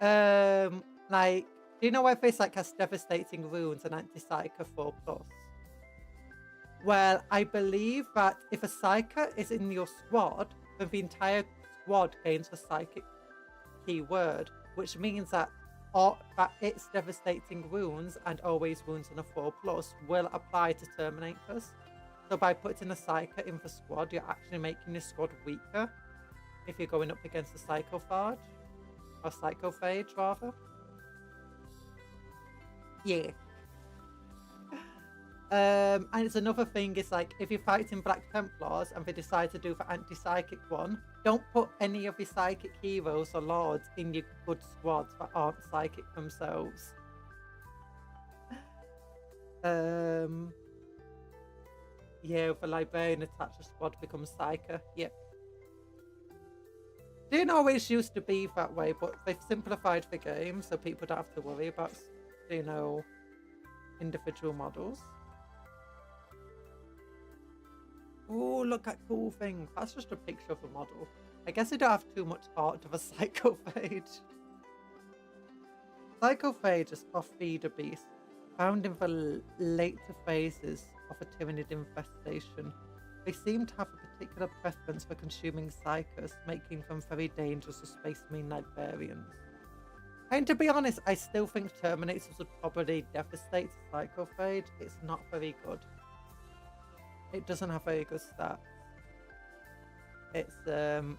Like, do you know where this like has devastating wounds and anti-psycho 4+? Well, I believe that if a psycho is in your squad, then the entire squad gains a psychic keyword, which means that its devastating wounds and always wounds on a 4+ will apply to Terminators. So by putting a psycho in the squad, you're actually making your squad weaker if you're going up against a psychophage. Or psychophage, rather. Yeah. And it's another thing is like, if you're fighting Black Templars and they decide to do the anti-psychic one, don't put any of your psychic heroes or lords in your good squads that aren't psychic themselves. Yeah, if a librarian attached squad becomes psycho. Yep. Didn't always used to be that way, but they've simplified the game so people don't have to worry about, you know, individual models. Oh, look at cool things. That's just a picture of a model. I guess I don't have too much heart of a psychophage. Psychophage are feeder beasts found in the later phases of a tyrannid infestation. They seem to have a particular preference for consuming psychos, making them very dangerous to space marine librarians. And to be honest, I still think Terminators would probably devastate a psychophage. It's not very good. It doesn't have very good stats. It's and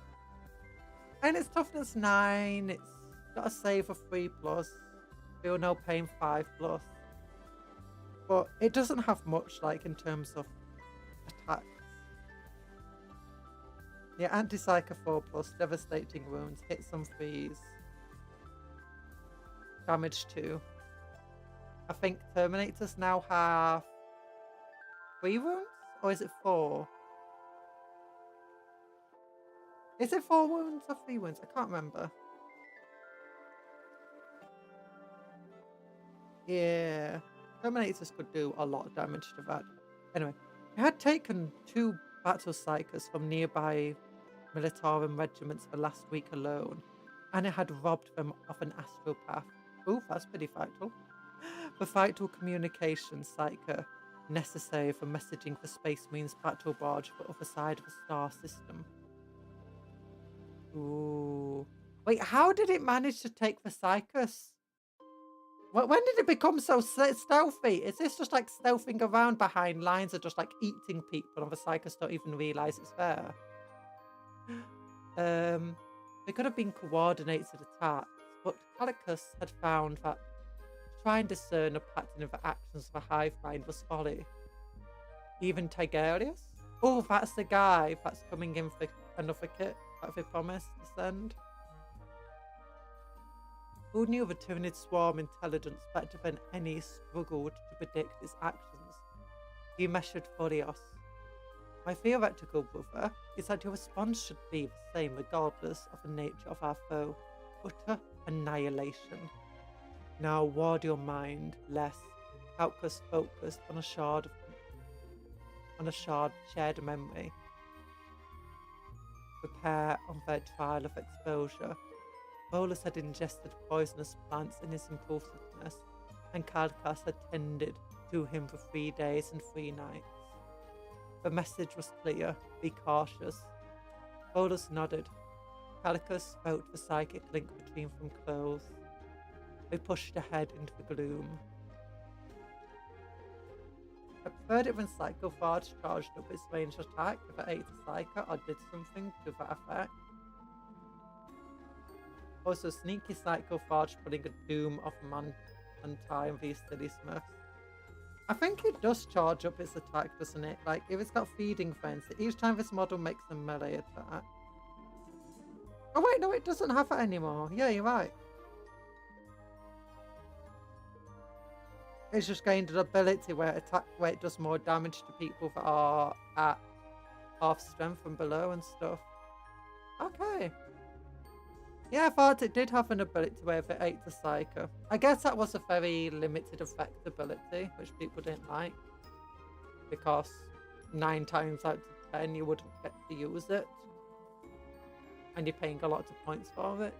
it's toughness 9. It's got a save of 3+. Feel no pain 5+. But it doesn't have much like in terms of attacks. Yeah, anti-psycho 4+, devastating wounds, hits on 3s. Damage 2. I think Terminators now have 3 wounds? Or is it 4? Is it 4 wounds or 3 wounds? I can't remember. Yeah. Terminators could do a lot of damage to that. Anyway, I had taken 2 battle psychos from nearby Militarum regiments for last week alone, and it had robbed them of an astropath. Ooh, that's pretty vital. The vital communication psyker necessary for messaging for Space Marines battle barge for other side of the star system. Ooh. Wait, how did it manage to take the psychers? When did it become so stealthy? Is this just like stealthing around behind lines or just like eating people and the psychers don't even realise it's there? They could have been coordinated attacks, but Calicus had found that to try and discern a pattern of the actions of a hive mind was folly. Even Tigerius? Oh, that's the guy that's coming in for another kit that they promised to send. Who knew the Tyranid swarm intelligence better than any struggled to predict its actions? He measured Furios. My theoretical brother is that your response should be the same regardless of the nature of our foe. Utter annihilation. Now ward your mind less. Calcus focused on a shard shared memory. Prepare on their trial of exposure. Bolus had ingested poisonous plants in his impulsiveness, and Calcas had tended to him for 3 days and 3 nights. The message was clear: be cautious. Bolus nodded. Calcas felt the psychic link between them close. They pushed ahead into the gloom. I preferred it when Psychophage charged up its ranged attack if it ate a Psycho or did something to that effect. Also, sneaky Psychophage putting a doom of man and time these silly smiths. I think it does charge up its attack, doesn't it? Like, if it's got feeding fence, each time this model makes a melee attack. Oh wait, no, it doesn't have it anymore. Yeah, you're right. It's just gained an ability where it does more damage to people that are at half strength and below and stuff. Okay. Yeah, I thought it did have an ability where if it ate the Psycho. I guess that was a very limited effect ability, which people didn't like. Because 9 times out of 10 you wouldn't get to use it. And you're paying a lot of points for it.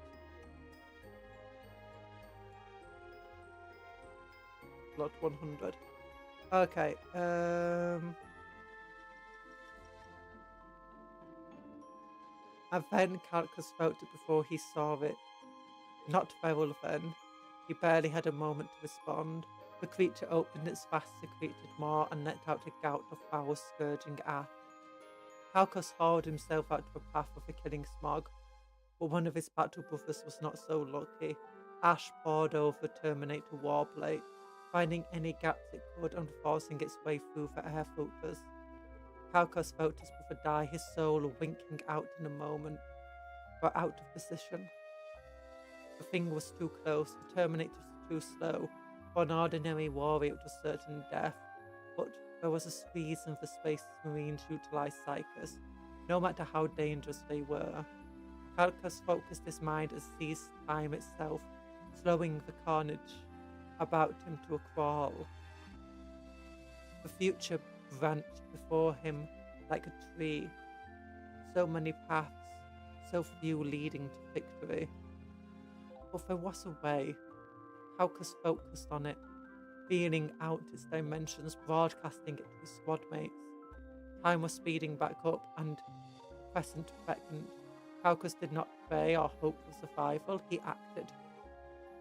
Blood 100. Okay, and then Calcus felt it before he saw it. Not feral then. He barely had a moment to respond. The creature opened its vast secreted maw and let out a gout of foul scourging ash. Calcus hauled himself out to a path of the killing smog, but one of his battle brothers was not so lucky. Ash poured over the Terminator warblade, finding any gaps it could and forcing its way through the air filters. Calcus felt his brother die, his soul winking out in a moment, but out of position. The thing was too close, the Terminator was too slow. For an ordinary warrior it was certain death, but there was a reason for Space Marines utilized psychers, no matter how dangerous they were. Calcus focused his mind and seized time itself, slowing the carnage about him to a crawl. The future branched before him like a tree. So many paths, so few leading to victory. But there was a way. Calcus focused on it, feeling out its dimensions, broadcasting it to his squad mates. Time was speeding back up, and Crescent beckoned. Calcus did not pray or hope for survival, he acted.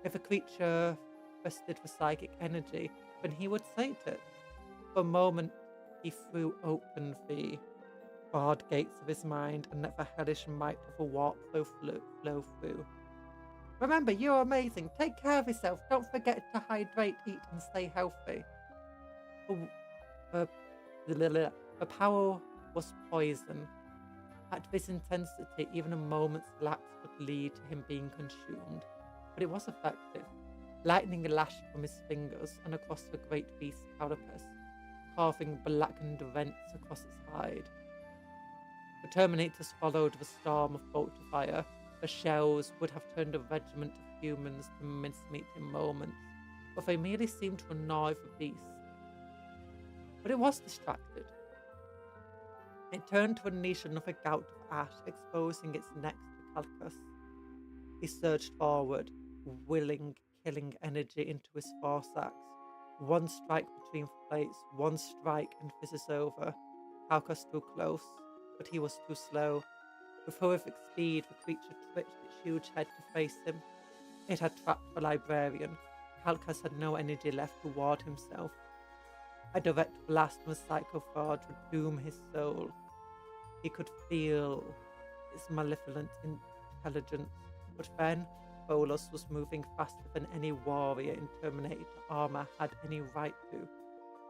If a creature requested for psychic energy, then he would sate it. For a moment, he threw open the barred gates of his mind and let the hellish might of a warp flow through. Remember, you're amazing. Take care of yourself. Don't forget to hydrate, eat, and stay healthy. The power was poison. At this intensity, even a moment's lapse would lead to him being consumed. But it was effective. Lightning lashed from his fingers and across the great beast's carapace, carving blackened rents across its hide. The Terminators followed the storm of bolter fire. The shells would have turned a regiment of humans to mincemeat in moments, but they merely seemed to annoy the beast. But it was distracted. It turned to unleash another gout of ash, exposing its neck to Calcus. He surged forward, killing energy into his forceps. One strike between plates, one strike and Fizz is over. Calcus too close, but he was too slow. With horrific speed, the creature twitched its huge head to face him. It had trapped the librarian. Calcus had no energy left to ward himself. A direct blast from the psychophage would doom his soul. He could feel its malevolent intelligence, but then Bolas was moving faster than any warrior in Terminator armor had any right to.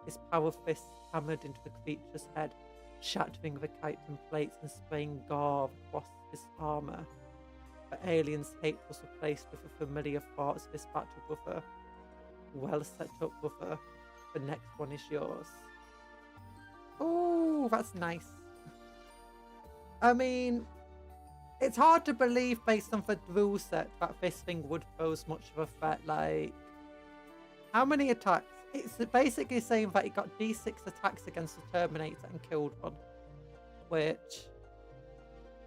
His power fists hammered into the creature's head, shattering the chitin plates and spraying gore across his armor. The alien's hate was replaced with the familiar thoughts of his battle brother. Well set up, brother. The next one is yours. Oh, that's nice. I mean, it's hard to believe based on the rule set that this thing would pose much of a threat. Like, how many attacks? It's basically saying that it got D6 attacks against the Terminator and killed one. Which,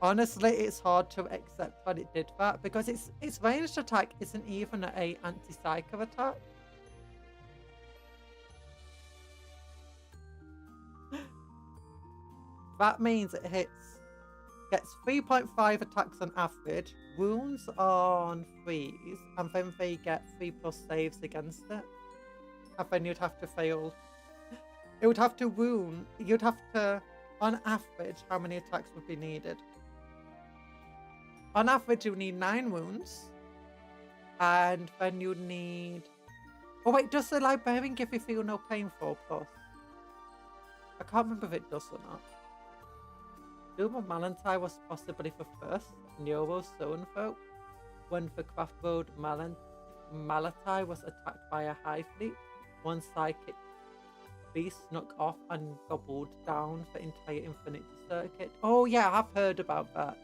honestly, it's hard to accept that it did that because its ranged attack isn't even an anti-psycho attack. That means it gets 3.5 attacks on average, wounds on 3s, and then they get 3+ saves against it. And then you'd have to fail. It would have to wound. You'd have to, on average, how many attacks would be needed? On average, you need 9 wounds. And then you need... Oh wait, does the librarian give you feel no pain 4+? I can't remember if it does or not. Doom of Malantai was possibly the first Neuro's Zone folk, when the Craft Road Malatai was attacked by a high fleet. One psychic beast snuck off and gobbled down the entire Infinity Circuit. Oh yeah, I've heard about that.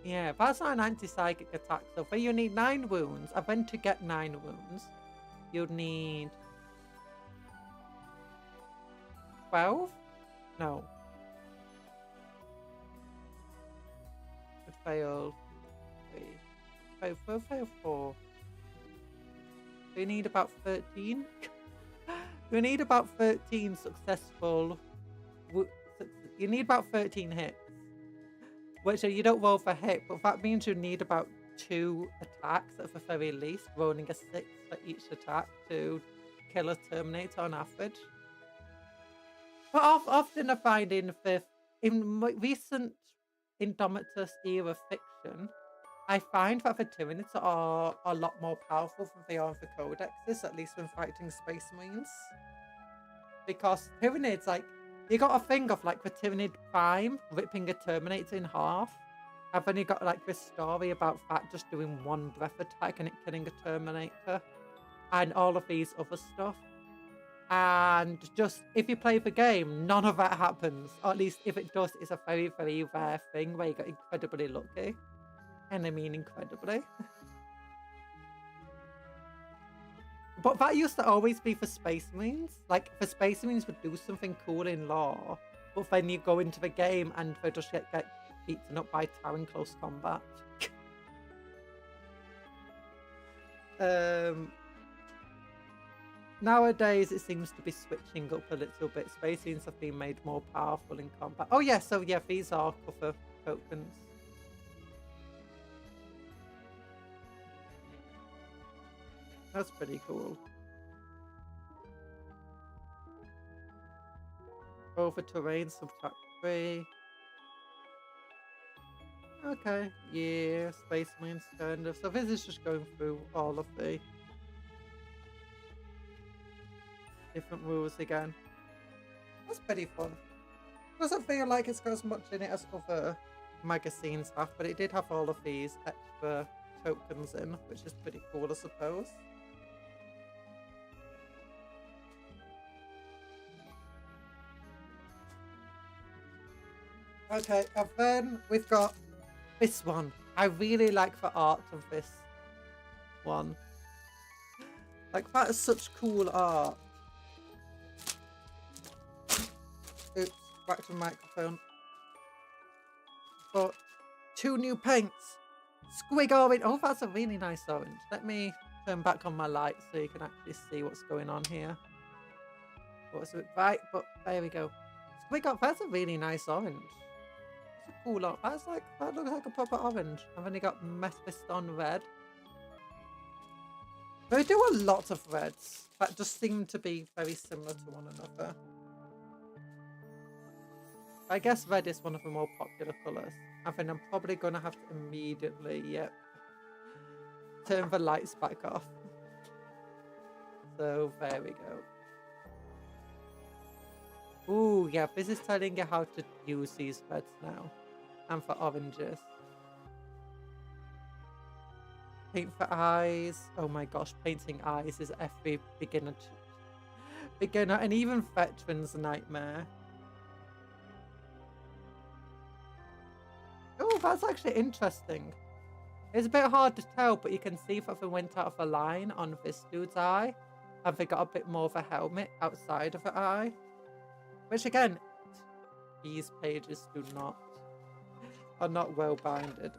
Yeah, that's not an anti-psychic attack, so for you need 9 wounds, and then to get 9 wounds, you'd need 12? No. It failed 3. Failed 4. We need about 13. We need about 13 successful. You need about 13 hits. Which you don't roll for hit, but that means you need about 2 attacks at the very least, rolling a 6 for each attack to kill a Terminator on average. But often I find in recent Indomitus era fiction, I find that the Tyranids are a lot more powerful than they are in the codexes, at least when fighting Space Marines. Because Tyranids, like, you got a thing of like the Tyranid Prime ripping a Terminator in half, and then you got like this story about that just doing 1 breath attack and it killing a Terminator, and all of these other stuff. And just, if you play the game, none of that happens. Or at least if it does, it's a very, very rare thing where you got incredibly lucky. And I mean incredibly. But that used to always be for Space Marines. Like, the Space Marines would do something cool in lore, but then you go into the game and they just get beaten up by Tau in close combat. Nowadays, it seems to be switching up a little bit. Space Marines have been made more powerful in combat. Oh yeah, so yeah, these are cover tokens. That's pretty cool. Over terrain, subtract 3. Okay, yeah, Space Marines kind of. So this is just going through all of the different rules again. That's pretty fun. Doesn't feel like it's got as much in it as other magazines have, but it did have all of these extra tokens in, which is pretty cool, I suppose. Okay, and then we've got this one. I really like the art of this one. Like, that is such cool art. Oops. back to the microphone. But 2 new paints. Squig orange. Oh, that's a really nice orange. Let me turn back on my light so you can actually see what's going on here. Oh, it's a bit bright, but there we go. Squig orange. That's a really nice orange. That's a cool orange. That looks like a proper orange. I've only got Mephiston red. They do a lot of reds that just seem to be very similar to one another. I guess red is one of the more popular colours. I think I'm probably going to have to immediately, turn the lights back off. So, there we go. Ooh, yeah, this is telling you how to use these reds now. And for oranges. Paint for eyes. Oh my gosh, painting eyes is every beginner and even veteran's nightmare. Oh, that's actually interesting. It's a bit hard to tell, but you can see that they went out of a line on this dude's eye, and they got a bit more of a helmet outside of the eye. Which again, these pages are not well binded.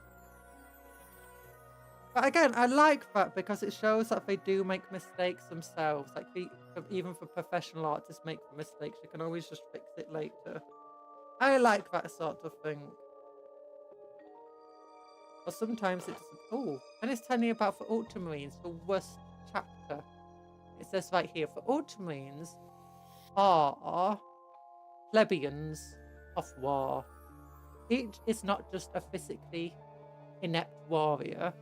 But again, I like that because it shows that they do make mistakes themselves. Like even for professional artists make mistakes, you can always just fix it later. I like that sort of thing. But sometimes it doesn't. Oh, and it's telling you about for Ultramarines, the worst chapter. It says right here, for Ultramarines are plebeians of war. Each is not just a physically inept warrior,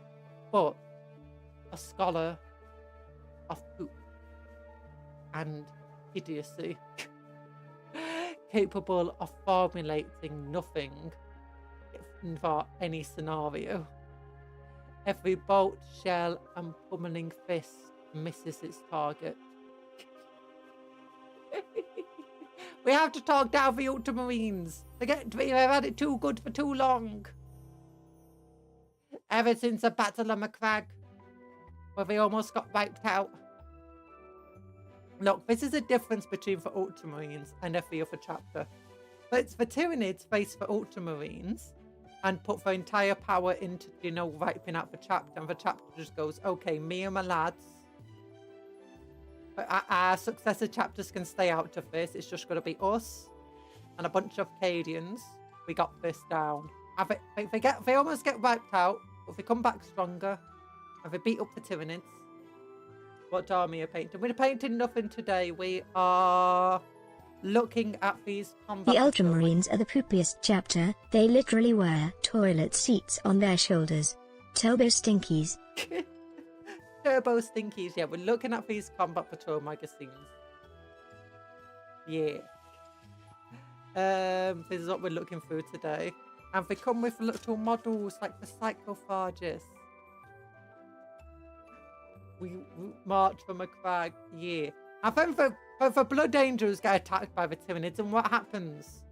but a scholar of poop and idiocy, capable of formulating nothing for any scenario. Every bolt, shell, and pummeling fist misses its target. We have to talk down the Ultramarines. They've had it too good for too long. Ever since the Battle of McCrag, where they almost got wiped out. Look, this is the difference between the Ultramarines and every other chapter. But it's the Tyranids face the Ultramarines and put their entire power into, wiping out the chapter. And the chapter just goes, okay, me and my lads. But our successor chapters can stay out of this. It's just going to be us and a bunch of Cadians. We got this down. They almost get wiped out, but they come back stronger. And they beat up the Tyranids. What army are painting? We're painting nothing today. We are looking at these combat. The Ultramarines are the poopiest chapter. They literally wear toilet seats on their shoulders. Turbo Stinkies. Turbo Stinkies, yeah. We're looking at these combat patrol magazines. Yeah. This is what we're looking through today. And they come with little models like the Cyclophages. We march from a crag, yeah. And then the Blood Angels get attacked by the Tyranids, and what happens?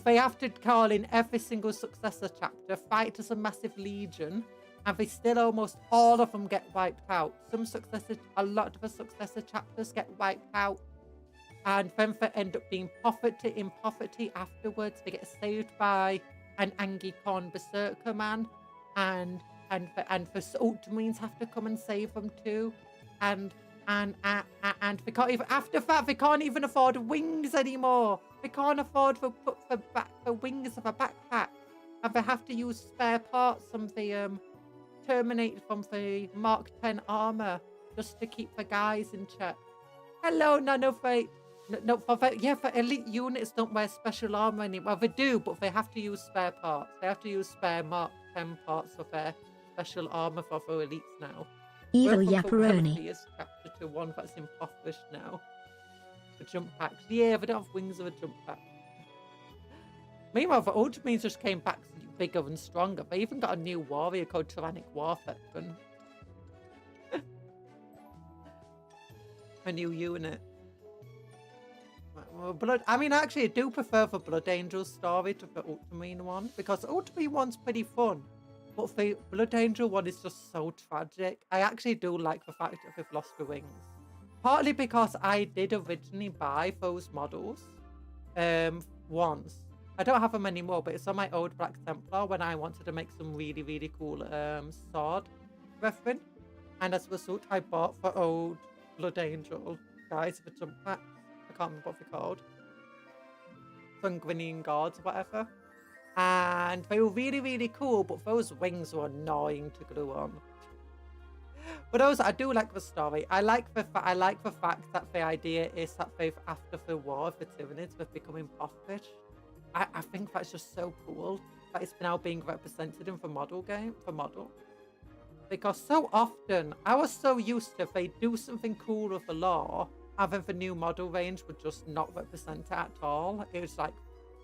They have to call in every single successor chapter, fight as a massive legion, and they still almost all of them get wiped out. A lot of the successor chapters get wiped out, and then they end up being in poverty afterwards. They get saved by an Angie Corn Berserker man, and the Ultramarines have to come and save them too, and they can't even, after that they can't even afford wings anymore. They can't afford the wings of a backpack, and they have to use spare parts from the Terminated from the Mark 10 armor just to keep the guys in check. Hello, Nanofate. No, for elite units don't wear special armor anymore. Well, they do, but they have to use spare parts. They have to use spare Mark 10 parts of their special armor for elites now. Evil Yapperoni. Is chapter to one that's impoverished now. The jump packs. Yeah, they don't have wings of a jump pack. Meanwhile, the Ultramarines just came back bigger and stronger. They even got a new warrior called Tyrannic Warfare. A new unit. Actually, I do prefer the Blood Angel story to the Ultramarine one, because the Ultramarine one's pretty fun, but the Blood Angel one is just so tragic. I actually do like the fact that they've lost the wings. Partly because I did originally buy those models once. I don't have them anymore, but it's on my old Black Templar when I wanted to make some really, really cool sword reference. And as a result, I bought for old Blood Angel guys for jump packs. I can't remember what they're called. Sanguinian Gods, whatever. And they were really, really cool, but those wings were annoying to glue on. But also, I do like the story. I like the fact that the idea is that they've, after the war of the Tyranids, they're becoming profit. I think that's just so cool that it's now being represented in the model game, because so often I was so used to if they do something cool with the lore, and then the new model range would just not represent it at all. It was like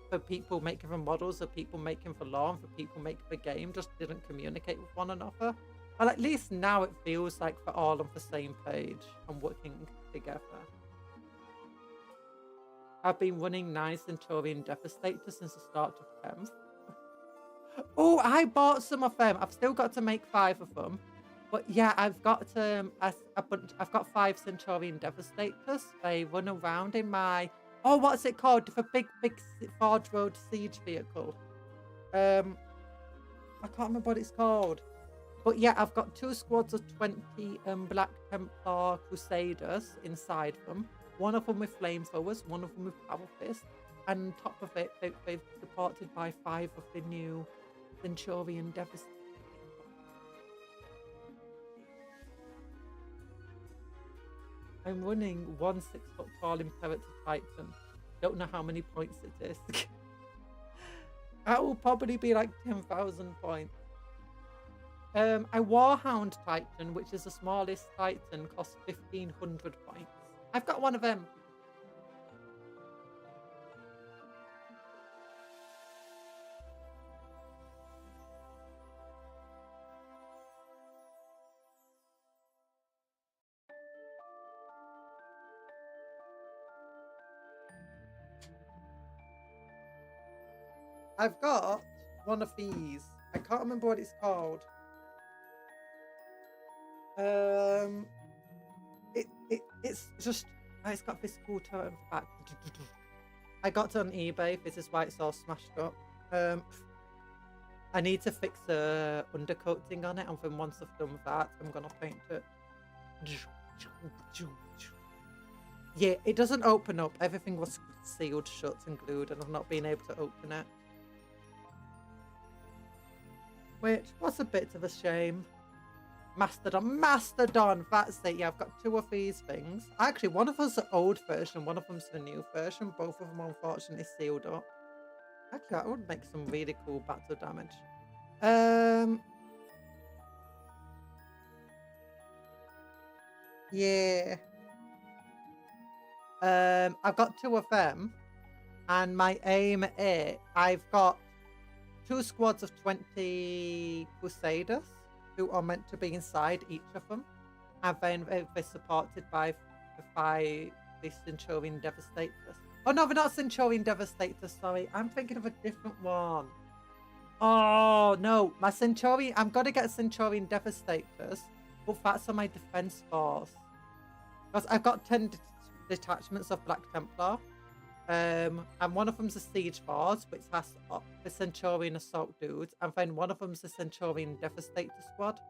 for people making the models, the people making the lore, and for people making the game just didn't communicate with one another. But at least now it feels like they're all on the same page and working together. I've been running 9 Centurion Devastator since the start of 10th. Oh, I bought some of them. I've still got to make 5 of them. But yeah, I've got I've got 5 Centurion Devastators. They run around in my... Oh, what's it called? The big Ford Road siege vehicle. I can't remember what it's called. But yeah, I've got 2 squads of 20 Black Templar Crusaders inside them. One of them with flamethrowers, one of them with power fist. And on top of it, they've supported by 5 of the new Centurion Devastators. I'm running 1 6-foot tall Imperator Titan. Don't know how many points it is. That will probably be like 10,000 points. A Warhound Titan, which is the smallest Titan, costs 1,500 points. I've got one of them. I've got one of these. I can't remember what it's called. It's just... Oh, it's got this cool turret on the back. I got it on eBay. This is why it's all smashed up. I need to fix the undercoating on it, and then once I've done that, I'm gonna paint it. Yeah, it doesn't open up. Everything was sealed shut and glued, and I've not been able to open it. Which was a bit of a shame. Mastodon, that's it. Yeah, I've got 2 of these things. Actually, one of them's the old version, one of them's the new version. Both of them, unfortunately, sealed up. Actually, that would make some really cool battle damage. Yeah. I've got 2 of them. And my aim is, I've got 2 squads of 20 Crusaders who are meant to be inside each of them. And then they're supported by the Centurion Devastators. Oh no, they're not Centurion Devastators, sorry. I'm thinking of a different one. Oh no, my Centurion, I'm gonna get Centurion Devastators, but that's on my defense force. Because I've got 10 detachments of Black Templar. And one of them's a siege force, which has the Centurion assault dudes, and then one of them's the Centurion Devastator squad.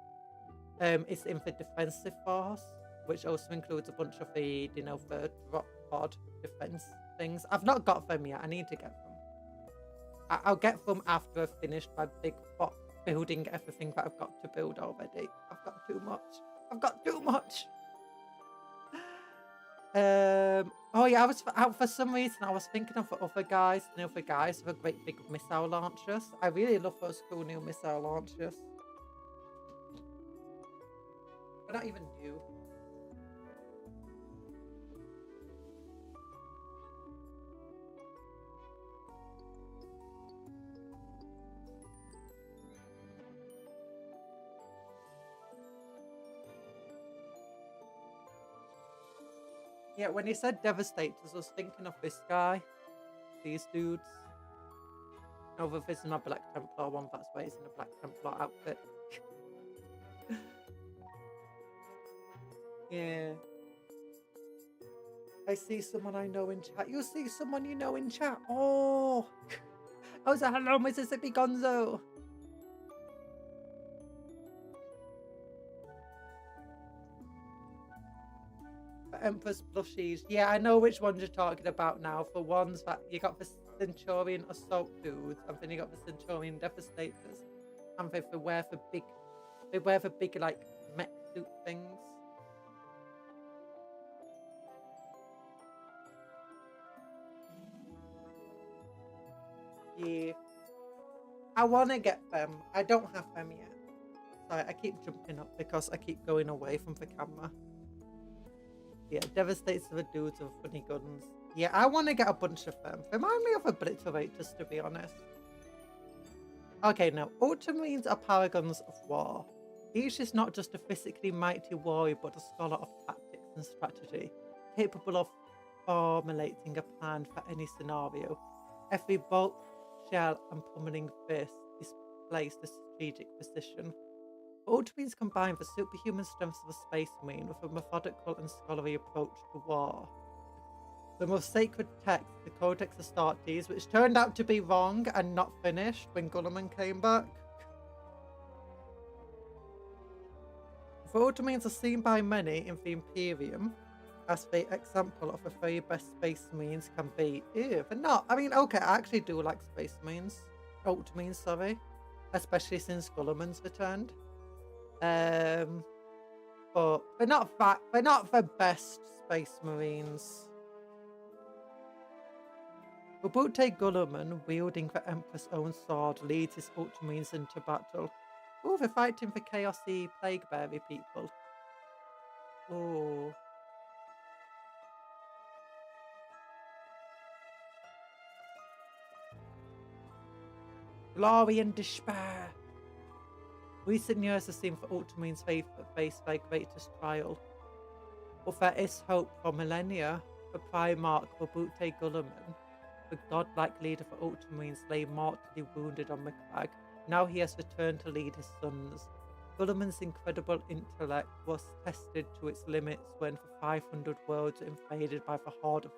It's in the defensive force, which also includes a bunch of the, the drop pod defense things. I've not got them yet. I need to get them. I'll get them after I've finished my big building everything that I've got to build already. I've got too much. I've got too much. Oh yeah, I was for some reason I was thinking of the other guys, the guys with a great big missile launchers. I really love those cool new missile launchers. They're not even new. Yeah, when you said Devastators, I was thinking of this guy. These dudes. Over this is my Black Templar one, that's why he's in a Black Templar outfit. Yeah. I see someone I know in chat. You see someone you know in chat. Oh. Oh, so hello, Mississippi Gonzo. Empress plushies. Yeah, I know which ones you're talking about now. For ones that you got the Centurion assault dudes, and then you got the Centurion devastators, and they wear the big like mech suit things. Yeah, I want to get them. I don't have them yet. Sorry, I keep jumping up because I keep going away from the camera. Yeah, devastators are the dudes with funny guns. Yeah, I want to get a bunch of them. Remind me of obliterators, to be honest. Okay, now, Ultramarines are paragons of war. Each is not just a physically mighty warrior, but a scholar of tactics and strategy, capable of formulating a plan for any scenario. Every bolt, shell, and pummeling fist displays the strategic position. Ultramarines combine the superhuman strengths of a space marine with a methodical and scholarly approach to war. The most sacred text, the Codex Astartes, which turned out to be wrong and not finished when Gulliman came back. The Ultramarines are seen by many in the Imperium as the example of the very best space marines can be. Ew, they're not. I mean, okay, I actually do like space marines. Ultramarines, sorry. Especially since Gulliman's returned. But they're not the best space marines. Ubute Gulliman, wielding the Emperor's own sword, leads his Ultramarines into battle. Oh, they're fighting the chaosy plague-bearing people. Oh. Glory and despair. Recent years have seen the Ultramarines face their greatest trial. But there is hope for millennia. The Primarch Ubute Gulliman, the godlike leader for Ultramarines, lay mortally wounded on the crag. Now he has returned to lead his sons. Gulliman's incredible intellect was tested to its limits when the 500 worlds were invaded by the horde of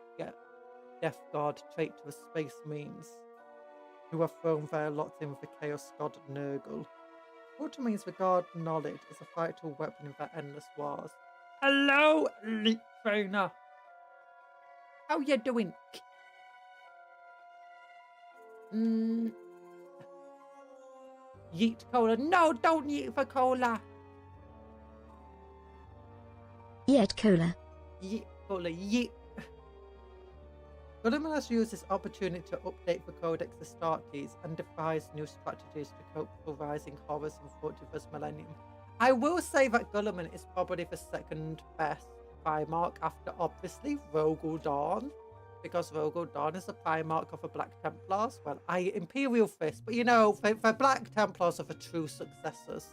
Death God traitorous space marines, who have thrown their lot in with the chaos god Nurgle. Ultramarines regard knowledge as a vital weapon in their endless wars. Hello, elite trainer. How you doing? Yeet cola. No, don't yeet for cola. Yeet cola. Yeet cola. Yeet. Gulliman has used this opportunity to update the Codex Astartes and devise new strategies to cope with the rising horrors in 41st millennium. I will say that Gulliman is probably the second best Primarch after, obviously, Rogel Dawn. Because Rogel Dawn is the Primarch of the Black Templars. Well, Imperial Fist, but you know, the Black Templars are the true successors.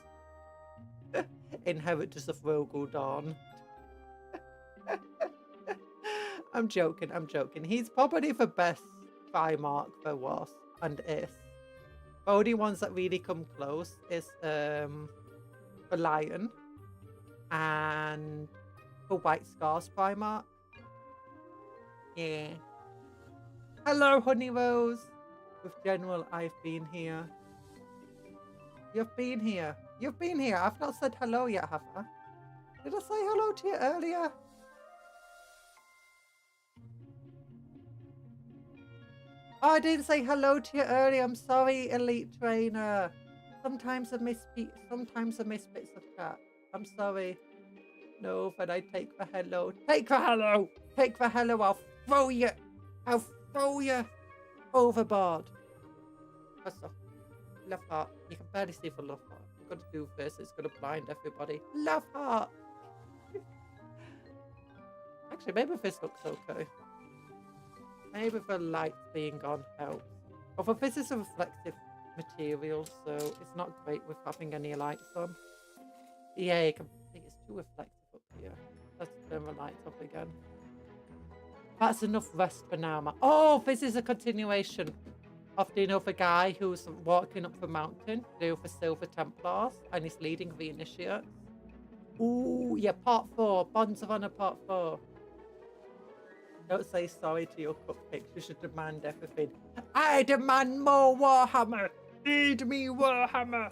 Inheritors of Rogel Dawn. I'm joking. He's probably the best Primarch there was and is. The only ones that really come close is the Lion and the White Scars Primarch. Yeah. Hello, Honey Rose. With General, I've been here. You've been here. I've not said hello yet, have I? Did I say hello to you earlier? Oh, I didn't say hello to you earlier. I'm sorry, elite trainer. Sometimes I miss bits of chat. I'm sorry. No, but I take the hello. Take the hello. I'll throw you overboard. That's off. Love heart. You can barely see for love heart. I've got to do this. It's going to blind everybody. Love heart. Actually, maybe this looks okay. Maybe the light being on helps. Although this is a reflective material, so it's not great with having any lights on. Yeah, you can see it's too reflective up here. Let's turn the lights off again. That's enough rest for now, man. Oh, this is a continuation of the guy who's walking up the mountain to do for Silver Templars, and he's leading the initiates. Ooh, yeah, part 4. Bonds of Honor part 4. Don't say sorry to your cupcakes. You should demand everything. I demand more Warhammer. Feed me Warhammer.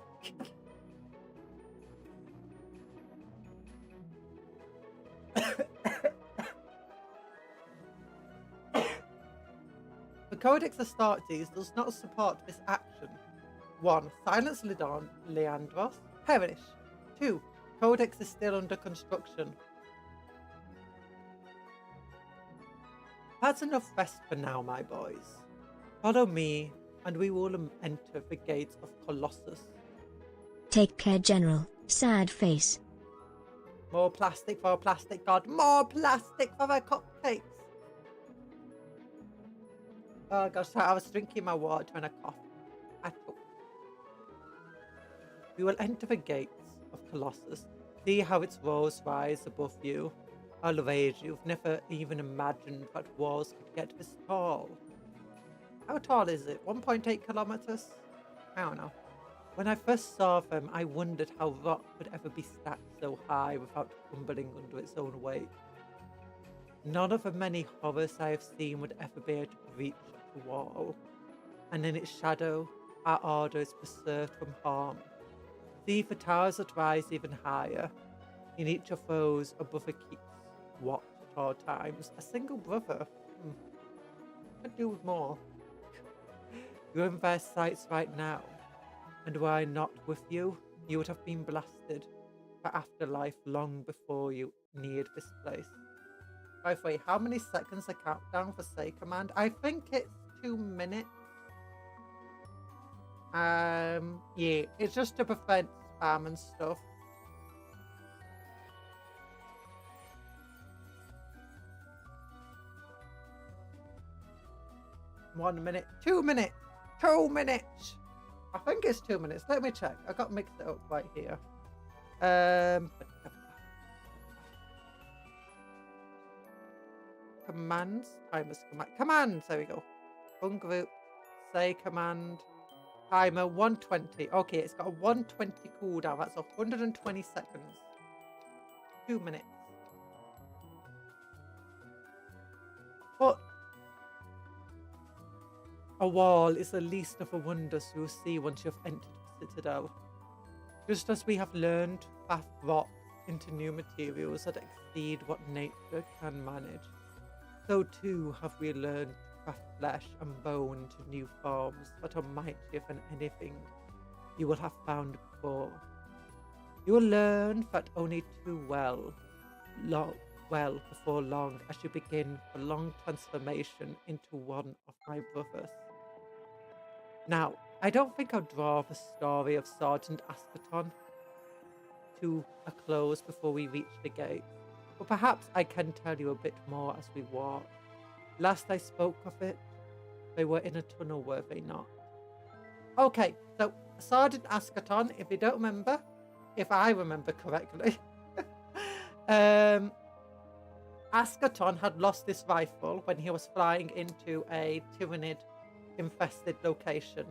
The Codex Astartes does not support this action. 1. Silence Leandros. Perish. 2. Codex is still under construction. That's enough rest for now, my boys. Follow me, and we will enter the gates of Colossus. Take care, General. Sad face. More plastic for a plastic god. More plastic for the cupcakes. Oh gosh, sorry, I was drinking my water and I coughed. We will enter the gates of Colossus. See how its walls rise above you. I'll rage, you've never even imagined that walls could get this tall. How tall is it? 1.8 kilometers? I don't know. When I first saw them, I wondered how rock could ever be stacked so high without crumbling under its own weight. None of the many horrors I have seen would ever be able to reach the wall. And in its shadow, our order is preserved from harm. See the towers that rise even higher. In each of those, a brother keeps watch at all times. A single brother. Could do with more. You're in their sights right now. And were I not with you, you would have been blasted for afterlife long before you neared this place. By the way, how many seconds a countdown for say command? I think it's 2 minutes. Yeah, it's just to prevent spam and stuff. One minute, 2 minutes, 2 minutes. I think it's 2 minutes. Let me check. I got mixed it up right here. Commands. Timers. Commands. There we go. Ungroup. Say command. Timer 120. Okay, it's got a 120 cooldown. That's 120 seconds. 2 minutes. But a wall is the least of the wonders you'll see once you've entered the Citadel. Just as we have learned to craft rock into new materials that exceed what nature can manage, so too have we learned to craft flesh and bone into new forms that are mightier than anything you will have found before. You will learn that only too well before long as you begin the long transformation into one of my brothers. Now, I don't think I'll draw the story of Sergeant Askerton to a close before we reach the gate, but perhaps I can tell you a bit more as we walk. Last I spoke of it, they were in a tunnel, were they not? Okay, so Sergeant Askerton, if you don't remember, if I remember correctly, Askerton had lost this rifle when he was flying into a Tyranid-infested location.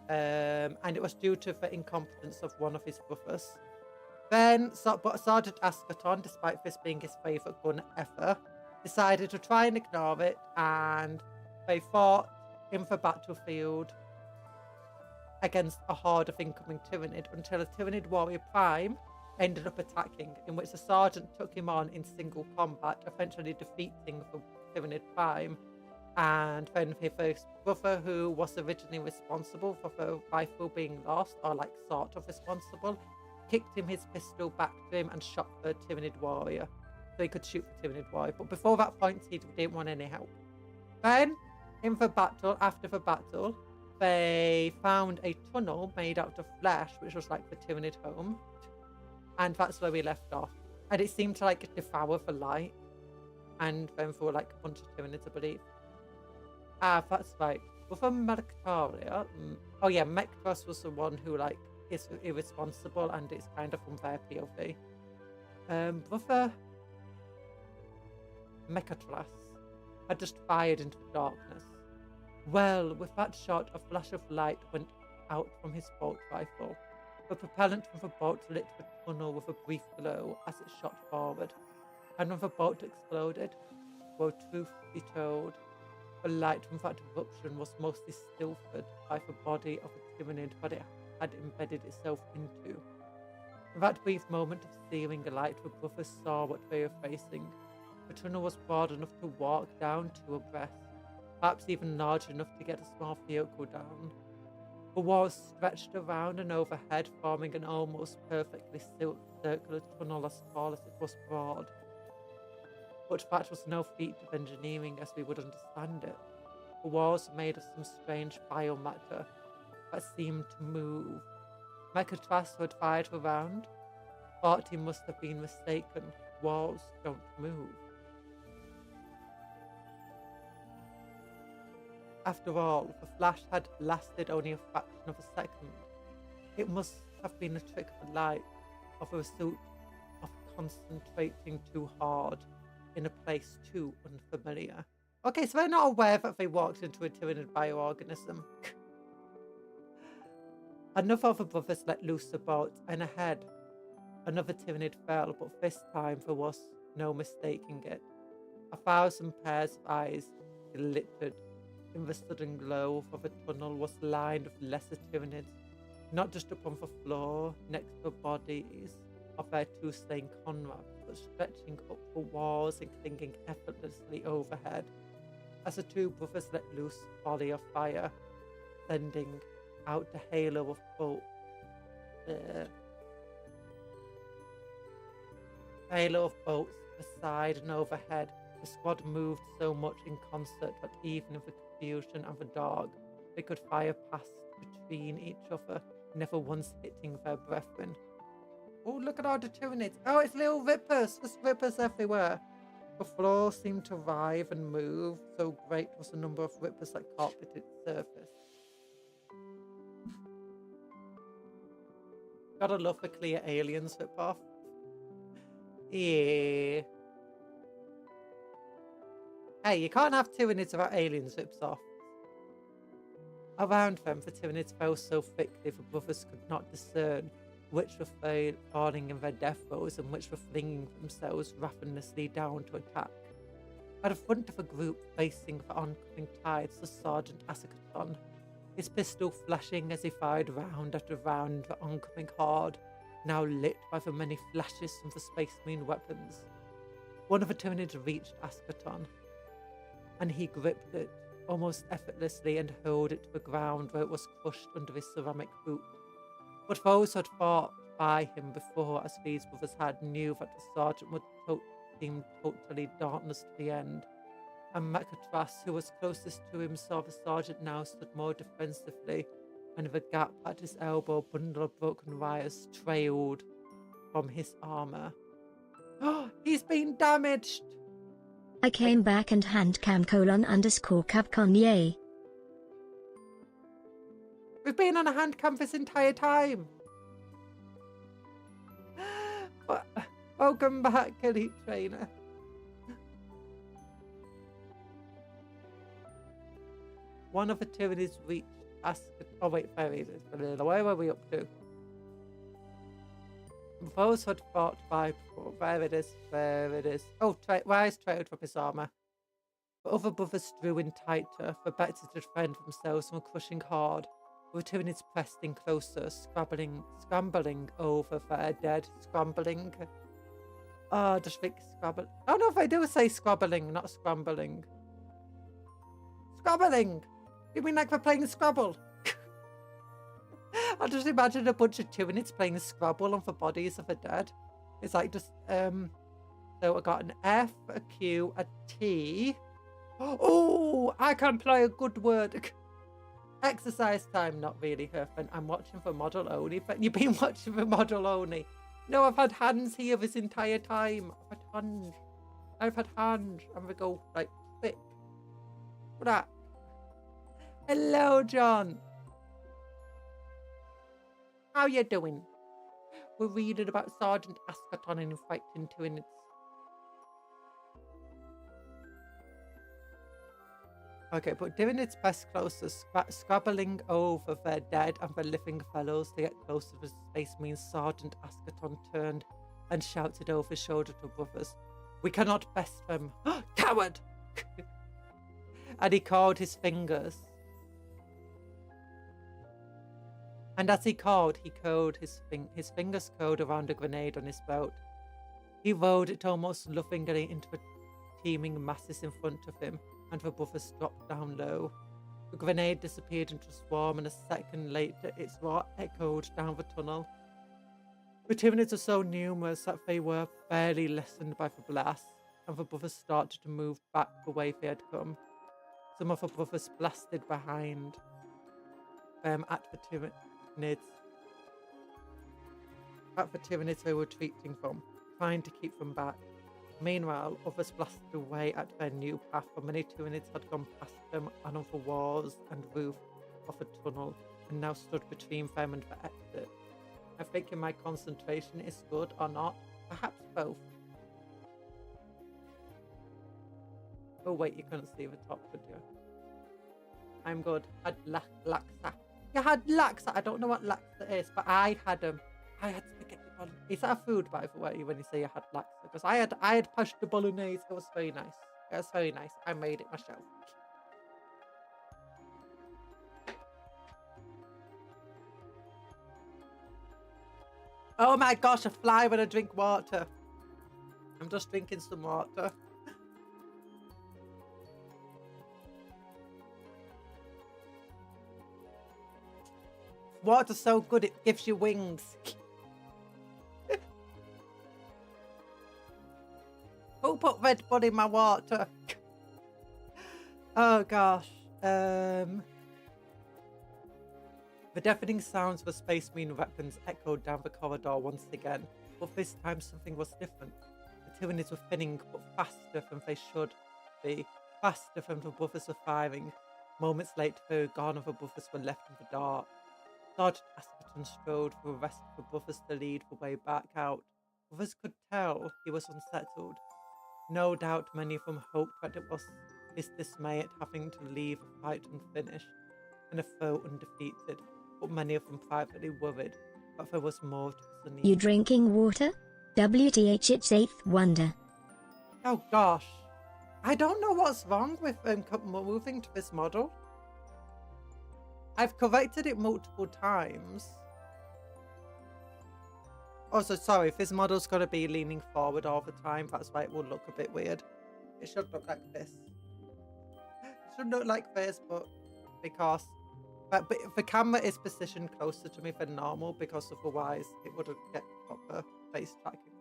And it was due to the incompetence of one of his brothers. Then, but Sergeant Askerton, despite this being his favourite gun ever, decided to try and ignore it, and they fought in the battlefield against a horde of incoming Tyranid until a Tyranid warrior Prime ended up attacking, in which the sergeant took him on in single combat, eventually defeating the Tyranid Prime. And then his brother, who was originally responsible for the rifle being lost, or like sort of responsible, kicked him his pistol back to him and shot the Tyranid warrior, so he could shoot the Tyranid warrior. But before that point, he didn't want any help. Then, in the battle, after the battle, they found a tunnel made out of flesh, which was like the Tyranid home. And that's where we left off. And it seemed to like devour the light. And then for like a bunch of Tyranids, I believe. Ah, that's right. Brother Mectoria. Oh yeah, Mectros was the one who like is irresponsible, and it's kind of from their POV. Brother Mechatras had just fired into the darkness. Well, with that shot, a flash of light went out from his bolt rifle. The propellant from the bolt lit the tunnel with a brief glow as it shot forward, and when the bolt exploded, Well, truth be told, the light from that eruption was mostly stifled by the body of a Tyranid that it had embedded itself into. In that brief moment of searing light, the brothers saw what they were facing. The tunnel was broad enough to walk down to abreast, perhaps even large enough to get a small vehicle down. The walls stretched around and overhead, forming an almost perfectly circular tunnel as tall as it was broad. But that was no feat of engineering as we would understand it. The walls were made of some strange biomatter that seemed to move. Mechatras, who had fired the round, thought he must have been mistaken. Walls don't move. After all, the flash had lasted only a fraction of a second. It must have been a trick of the light, of a result of concentrating too hard in a place too unfamiliar. Okay, so they're not aware that they walked into a Tyranid bioorganism. Another of the brothers let loose the bolt, and ahead, another Tyranid fell, but this time there was no mistaking it. 1,000 pairs of eyes glittered in the sudden glow, for the tunnel was lined with lesser Tyranids, not just upon the floor next to the bodies of their two slain comrades, but stretching up the walls and clinging effortlessly overhead, as the two brothers let loose a volley of fire, sending out a halo of bolts. Halo of bolts beside and overhead. The squad moved so much in concert that even in the confusion and the dark, they could fire past between each other, never once hitting their brethren. Oh, look at all the Tyranids. Oh, it's little rippers. There's rippers everywhere. The floor seemed to writhe and move, so great was the number of rippers that carpeted its surface. Gotta love the clear aliens rip-off. Yeah. Hey, you can't have Tyranids without aliens rips off. Around them, the Tyranids fell so thickly the brothers could not discern which were falling in their death throes and which were flinging themselves ravenously down to attack. At the front of the group, facing the oncoming tides, was Sergeant Asakaton, his pistol flashing as he fired round after round the oncoming horde, now lit by the many flashes from the Space Marine weapons. One of the Tyranids reached Asakaton, and he gripped it almost effortlessly and hurled it to the ground where it was crushed under his ceramic boot. But those who had fought by him before, as these brothers had, knew that the sergeant would seem totally dauntless to the end. And Mechatras, who was closest to him, saw the sergeant now stood more defensively, and with a gap at his elbow, a bundle of broken wires trailed from his armor. Oh, he's been damaged! I came back and handcam _Cupcon. We've been on a handcam this entire time. Welcome back, Elite Trainer. One of the Tyranids reached oh wait, where were we up to? Those who had fought by before. There it is. Oh, wires trailed from his armor. The other brothers drew in tighter, for better to defend themselves from a crushing horde. The Tyranids pressed in closer, scrambling over their dead. Scrambling. Oh, just think scrabble. Oh no, if I do say scrabbling, not scrambling. Scrabbling! You mean like we're playing Scrabble? I just imagine a bunch of Tyranids playing Scrabble on the bodies of the dead. It's like just, so I got an F, a Q, a T. Oh, I can play a good word. Exercise time, not really, Herfin. I'm watching for model only. But you've been watching for model only. No, I've had hands here this entire time. I've had hands. I'm gonna go like thick. That. Hello, John. How you doing? We're reading about Sergeant Asakaton and fighting Tyranids. Okay, but Tyranids pressed closer, scrabbling over their dead and their living fellows to get closer to the Space Marine. Sergeant Asakaton turned and shouted over his shoulder to brothers. We cannot best them. Coward! And he called his fingers. And as he called his fingers curled around a grenade on his belt. He rolled it almost lovingly into the teeming masses in front of him, and the buffers dropped down low. The grenade disappeared into a swarm, and a second later its roar echoed down the tunnel. The Tyranids were so numerous that they were barely lessened by the blast, and the buffers started to move back the way they had come. Some of the buffers blasted behind them at the Tyranids they were retreating from, trying to keep them back. Meanwhile, others blasted away at their new path, for many Tyranids had gone past them and on the walls and roof of the tunnel, and now stood between them and the exit. I'm thinking my concentration is good or not. Perhaps both. Oh wait, you couldn't see the top, could you? I'm good. Had laksa. You had laksa. I don't know what laksa is, but I had spaghetti bolognese. Is that a food, by the way, when you say you had laksa? Because I had pasta bolognese. It was very nice. It was very nice. I made it myself. Oh my gosh, a fly when I drink water. I'm just drinking some water. Water's so good, it gives you wings. Who put Red Bull in my water? Oh gosh. The deafening sounds of Space Marine weapons echoed down the corridor once again, but this time something was different. The Tyranids were thinning, but faster than they should be, faster than the buffers were firing. Moments later, they were gone and the buffers were left in the dark. Sergeant Asperton strode for the rest of the buffers to lead the way back out. Others could tell he was unsettled. No doubt many of them hoped that it was his dismay at having to leave a fight unfinished and a foe undefeated, but many of them privately worried that there was more to the need. You drinking water? WTH, it's 8th wonder. Oh gosh. I don't know what's wrong with moving to this model. I've corrected it multiple times. Also, sorry, if this model's going to be leaning forward all the time, that's why it will look a bit weird. It should look like this. It should look like this, but because... But the camera is positioned closer to me than normal, because otherwise it wouldn't get proper face tracking.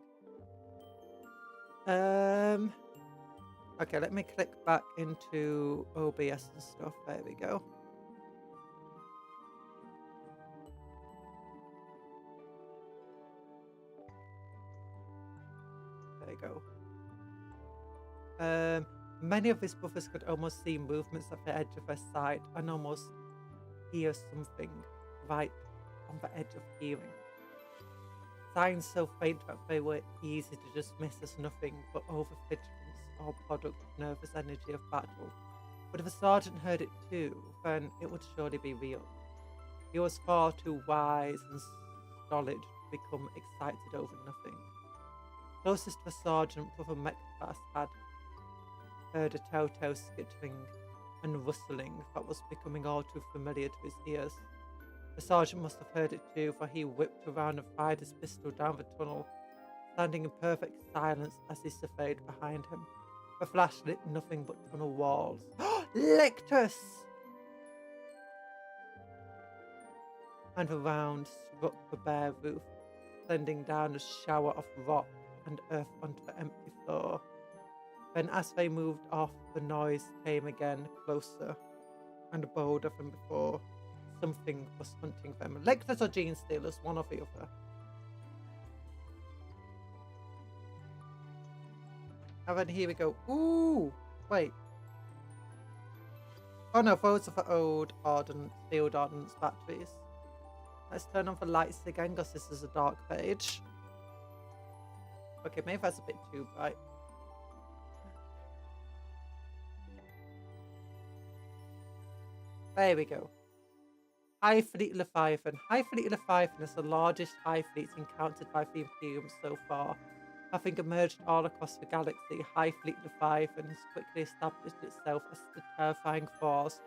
Okay, let me click back into OBS and stuff. There we go. There you go. Many of his buffers could almost see movements at the edge of their sight and almost hear something right on the edge of hearing. Signs so faint that they were easy to dismiss as nothing but overvigilance or product of nervous energy of battle. But if a sergeant heard it too, then it would surely be real. He was far too wise and stolid to become excited over nothing. Closest to the sergeant, Brother Mectas had heard a telltale skittering and rustling that was becoming all too familiar to his ears. The sergeant must have heard it too, for he whipped around and fired his pistol down the tunnel, standing in perfect silence as he surveyed behind him. The flash lit nothing but tunnel walls. Lictus! And the round struck the bare roof, sending down a shower of rock and earth onto the empty floor. Then as they moved off, the noise came again, closer and bolder than before. Something was hunting them. Lictus or Gene Stealers, one or the other. And then here we go. Ooh! Wait. Oh no, those are the old sealed ordnance batteries. Let's turn on the lights again, because this is a dark page. Okay, maybe that's a bit too bright. There we go. High Fleet Leviathan. High Fleet Leviathan is the largest High Fleet encountered by the Imperium so far, Having emerged all across the galaxy, Hive Fleet Leviathan has quickly established itself as the terrifying force,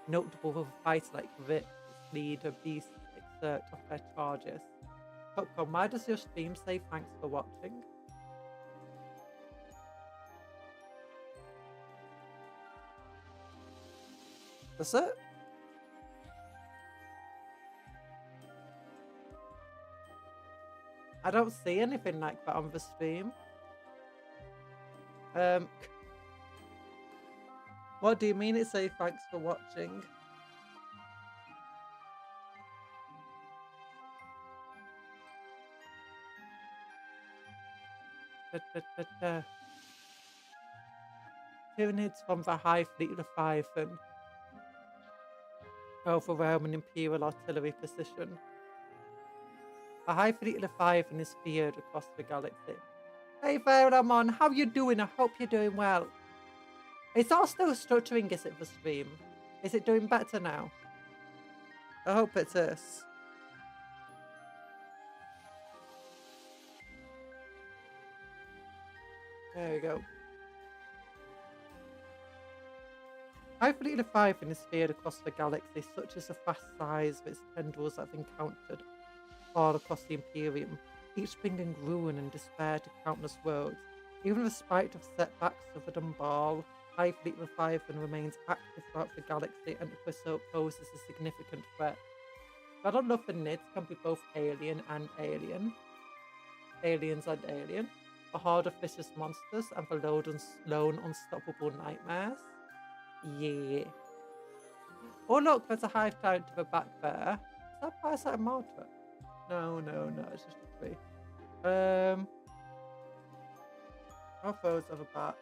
notable for a fighter like Rick, its leader, beasts exert of their charges. Popcorn, why does your stream say thanks for watching? Does it? I don't see anything like that on the stream. What do you mean it say thanks for watching? Tyranids from the Hive Fleet Leviathan overwhelm an Imperial artillery position. The Hive Fleet Leviathan is feared across the galaxy. Hey there, Ramon, how you doing? I hope you're doing well. It's all still stuttering, is it, the stream? Is it doing better now? I hope it is. There we go. Hive Fleet Leviathan is feared across the galaxy, such as the vast size of its tendrils that have encountered all across the Imperium, each bringing ruin and despair to countless worlds. Even despite of setbacks suffered on Baal, Hive Fleet Leviathan remains active throughout the galaxy and poses a significant threat. God of Love for Nids can be both alien and alien. Aliens and alien. A horde of vicious monsters and the lone unstoppable nightmares. Yeah. Oh look, there's a hive giant to the back there. Is that Parasite Malta? No, it's just a tree. How far is the back?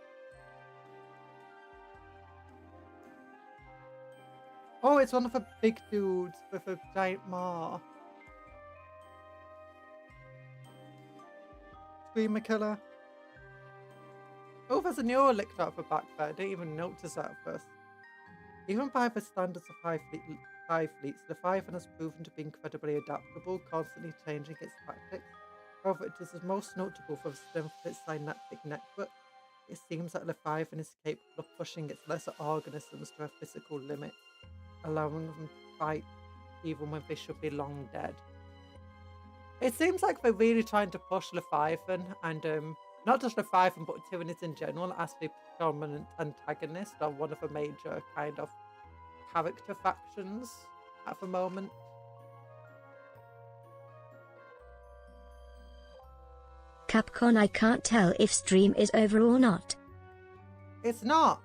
Oh, it's one of the big dudes with a giant maw. Screamer killer. Oh, there's a Neuralink out of the back there. I didn't even notice that at first. Even by the standards of hive fleets, the Leviathan has proven to be incredibly adaptable, constantly changing its tactics. However, it is most notable for the strength of its synaptic network. It seems that Leviathan is capable of pushing its lesser organisms to a physical limit, allowing them to fight even when they should be long dead. It seems like they're really trying to push Leviathan, and not just Leviathan, but Tyranids in general, as the dominant antagonist or one of the major kind of character factions at the moment. Capcom, I can't tell if stream is over or not. It's not.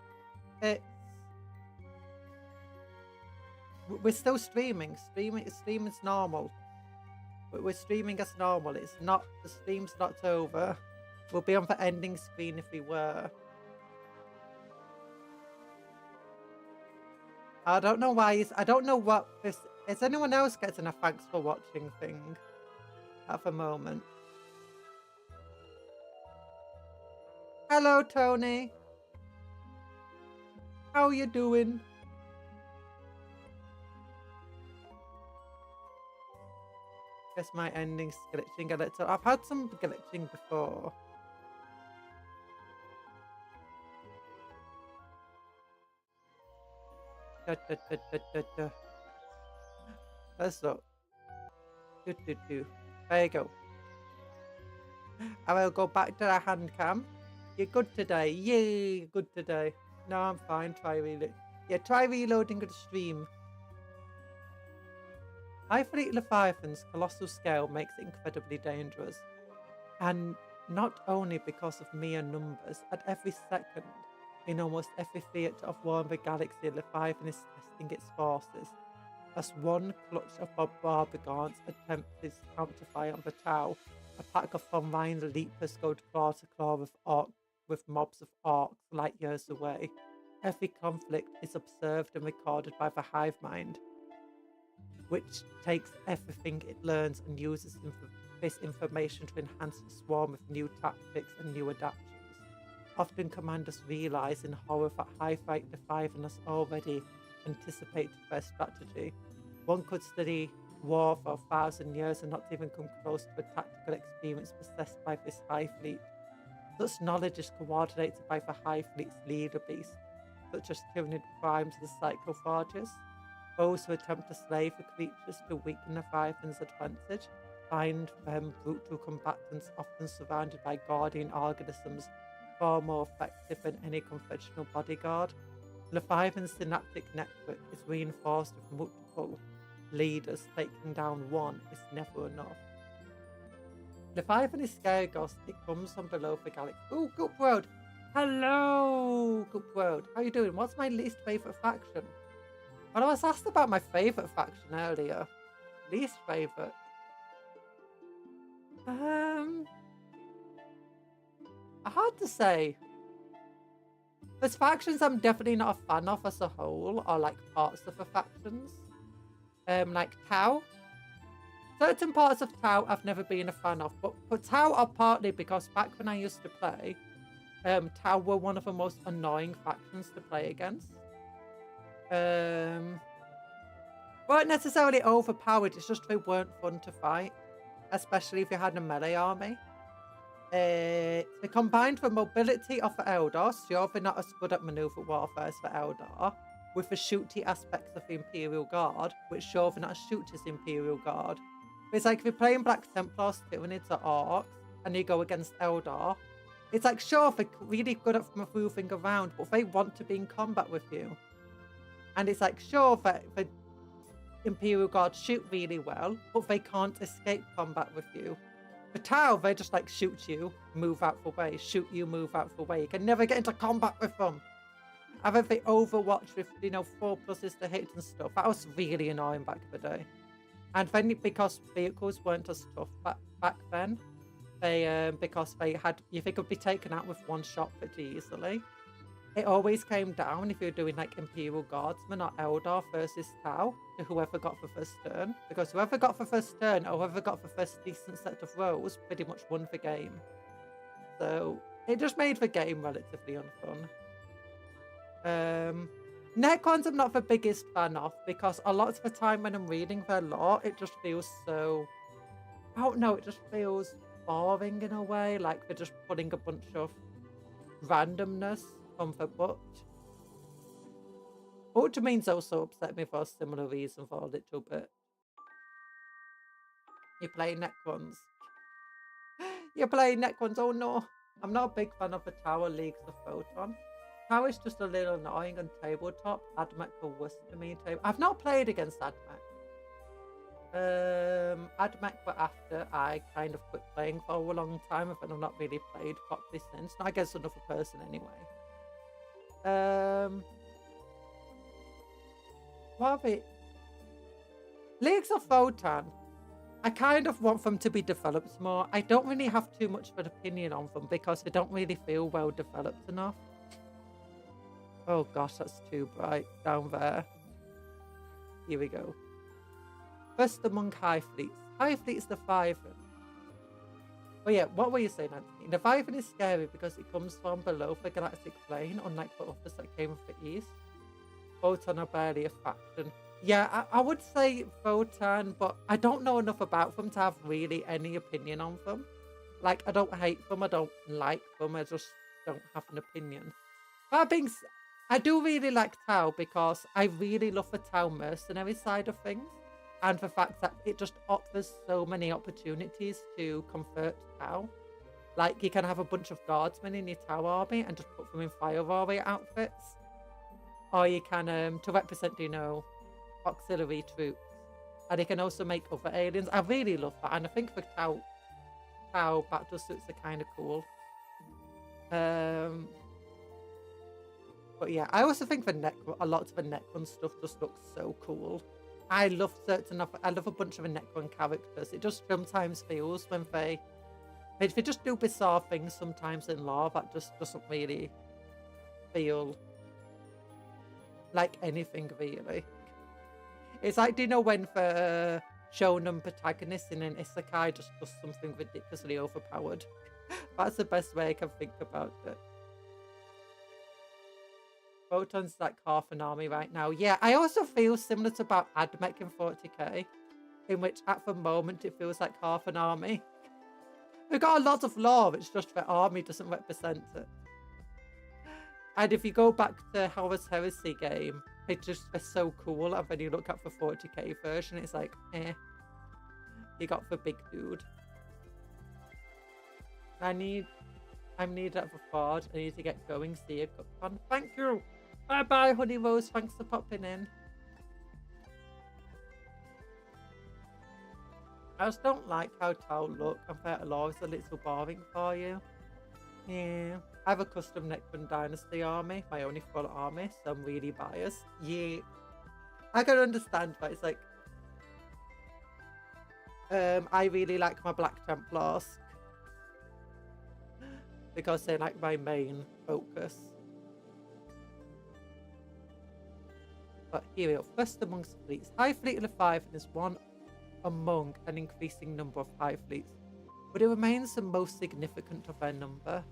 We're still streaming. Streaming is normal. We're streaming as normal. It's not. The stream's not over. We'll be on the ending screen if we were. I don't know why. I don't know what this. Is anyone else getting a thanks for watching thing at the moment? Hello, Tony. How you doing? Guess my ending's glitching a little. I've had some glitching before. Let's look. There you go. I will go back to the hand cam. You're good today. Yay, you're good today. No, I'm fine. Try reloading. Yeah, try reloading the stream. Hive Fleet Leviathan's colossal scale makes it incredibly dangerous. And not only because of mere numbers, at every second, in almost every theatre of war in the galaxy, Leviathan is testing its forces. As one clutch of Bombardment attempts its counterfire on the Tau, a pack of von Ryan's leapers go claw to claw with mobs of orcs light years away. Every conflict is observed and recorded by the hive mind, which takes everything it learns and uses this information to enhance the swarm with new tactics and new adaptations. Often commanders realise in horror that Hive Fleet Leviathan has already anticipated their strategy. One could study war for 1,000 years and not even come close to the tactical experience possessed by this Hive Fleet. Such knowledge is coordinated by the High Fleet's leader beasts, such as Tyranid Primes and Psychophages. Those who attempt to slay the creatures to weaken the Leviathan's advantage find them brutal combatants often surrounded by guardian organisms far more effective than any conventional bodyguard. Leviathan's synaptic network is reinforced with multiple leaders. Taking down one is never enough. Leviathan is scary ghost. It comes from below the galaxy. Oh, Goop World! Hello, Goop World. How you doing? What's my least favourite faction? Well, I was asked about my favourite faction earlier. Least favourite? Hard to say. There's factions I'm definitely not a fan of as a whole, or like parts of the factions. Like Tau. Certain parts of Tau I've never been a fan of, but Tau are partly because back when I used to play, Tau were one of the most annoying factions to play against. Weren't necessarily overpowered, it's just they weren't fun to fight, especially if you had a melee army. They combined the mobility of the Eldar, sure they're not as good at maneuver warfare as the Eldar, with the shooty aspects of the Imperial Guard, which sure they're not as shoot as the Imperial Guard. But it's like if you're playing Black Templars, Tyranids or Orcs, and you go against Eldar, it's like sure they're really good at moving around, but they want to be in combat with you. And it's like sure that the Imperial Guard shoot really well, but they can't escape combat with you. The Tau, they just like shoot you, move out the way, shoot you, move out the way. You can never get into combat with them. I think they Overwatch with, 4+ to hit and stuff. That was really annoying back in the day. And then because vehicles weren't as tough back then, they because they had, they could be taken out with one shot pretty easily. It always came down if you're doing like Imperial Guardsmen or Eldar versus Tau to whoever got the first turn. Because whoever got the first turn or whoever got the first decent set of rolls pretty much won the game. So it just made the game relatively unfun. Necrons I'm not the biggest fan of because a lot of the time when I'm reading their lore, it just feels so... I don't know, it just feels boring in a way. Like they're just putting a bunch of randomness on the book. Ultramarines also upset me for a similar reason for a little bit. You play Necrons. You play Necrons, oh no. I'm not a big fan of the Tower Leagues of Photon. Tower is just a little annoying on tabletop. Admech are worse to me. I've not played against Admech. Admech were after I kind of quit playing for a long time, and I've not really played properly since. Not against another person anyway. What are they? Leagues of Photon. I kind of want them to be developed more. I don't really have too much of an opinion on them because they don't really feel well developed enough. Oh gosh, that's too bright down there. Here we go. First among High Fleets. High Fleet's the Leviathan. Oh yeah, what were you saying, Anthony? The Leviathan is scary because it comes from below the galactic plane, unlike the others that came from the east. Photon are barely a faction. Yeah, I would say Photon, but I don't know enough about them to have really any opinion on them. Like, I don't hate them, I don't like them, I just don't have an opinion. That being said, I do really like Tau because I really love the Tau mercenary side of things. And the fact that it just offers so many opportunities to convert Tau. Like, you can have a bunch of guardsmen in your Tau army and just put them in fire warrior outfits. Or you can, to represent, auxiliary troops. And you can also make other aliens. I really love that. And I think the Tau battle suits are kind of cool. But yeah, I also think a lot of the Necron stuff just looks so cool. I love a bunch of the Necron characters. It just sometimes feels when they just do bizarre things sometimes in lore that just doesn't really feel like anything really. It's like, when the shonen protagonist in an isekai just does something ridiculously overpowered. That's the best way I can think about it. Photon's like half an army right now. Yeah, I also feel similar to about Admech in 40k, in which at the moment it feels like half an army. We've got a lot of lore, it's just the army doesn't represent it. And if you go back to Howard's Heresy game, it just is so cool. And when you look at the 40k version, it's like, eh. You got the big dude. I'm needed at the Ford. I need to get going. See you, Cupcake. Thank you. Bye bye, Honey Rose. Thanks for popping in. I just don't like how Tau look. I bet a lot is a little boring for you. Yeah. I have a custom Necron Dynasty army, my only full army, so I'm really biased. Yeah. I can understand, but it's like... I really like my Black Templars. Because they're like my main focus. But here we go. First amongst fleets. High Fleet of the Five is one among an increasing number of high fleets, but it remains the most significant of their number,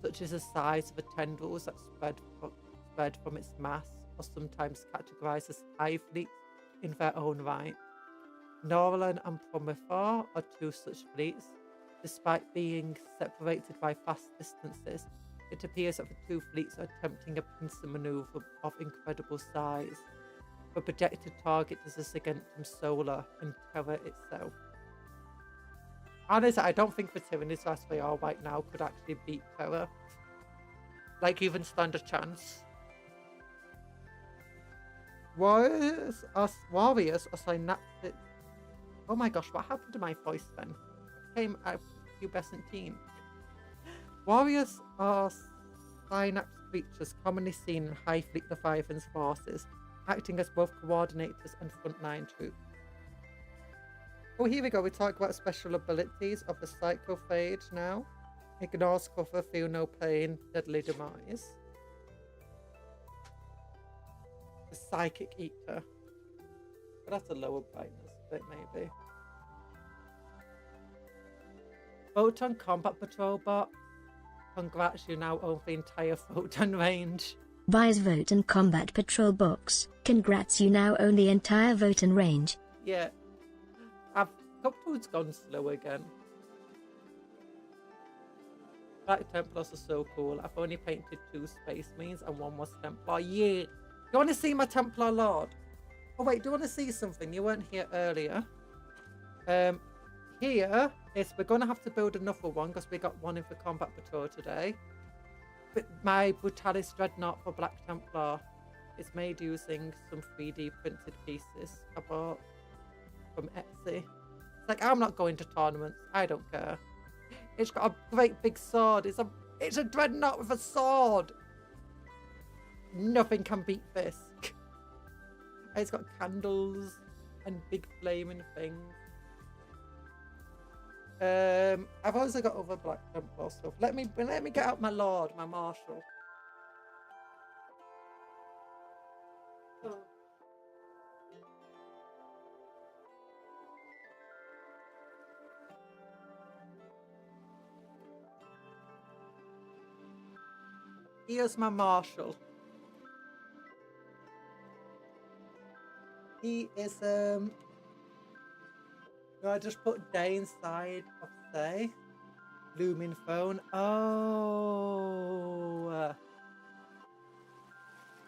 such as the size of the tendrils that spread from its mass, or sometimes categorized as high fleets in their own right. Norlan and Promethor are two such fleets. Despite being separated by vast distances, it appears that the two fleets are attempting a pincer maneuver of incredible size. The projected target is the Sagentum Solar and Terra itself. Honestly, I don't think the Tyrannies as they are right now could actually beat Terra. Like, even stand a chance. Warriors are synaptic. Oh my gosh, what happened to my voice then? It came out pubescent teen. Warriors are synapse creatures commonly seen in High Fleet Leviathan's forces, acting as both coordinators and frontline troops. Oh, here we go. We talk about special abilities of the Psychophage now. Ignores cover, feel no pain, deadly demise. The Psychic Eater. But that's a lower brightness bit, maybe. Photon Combat Patrol Bot. Congrats, you now own the entire Photon range. Buys Votan Combat Patrol Box. Congrats, you now own the entire Votan range. Yeah. Cupto's gone slow again. Black Templars are so cool. I've only painted 2 Space Marines and 1 was Templar. Yeah. You want to see my Templar Lord? Oh wait, do you want to see something? You weren't here earlier. Here is, we're going to have to build another one because we got one in for Combat Patrol today. But my Brutalis Dreadnought for Black Templar is made using some 3D printed pieces I bought from Etsy. It's like, I'm not going to tournaments. I don't care. It's got a great big sword. It's a Dreadnought with a sword. Nothing can beat this. It's got candles and big flaming things. I've also got other Black Templar stuff. Let me get out my Lord, my Marshal. Oh. Here's my Marshal. He is I just put day inside of say. Looming phone. Oh.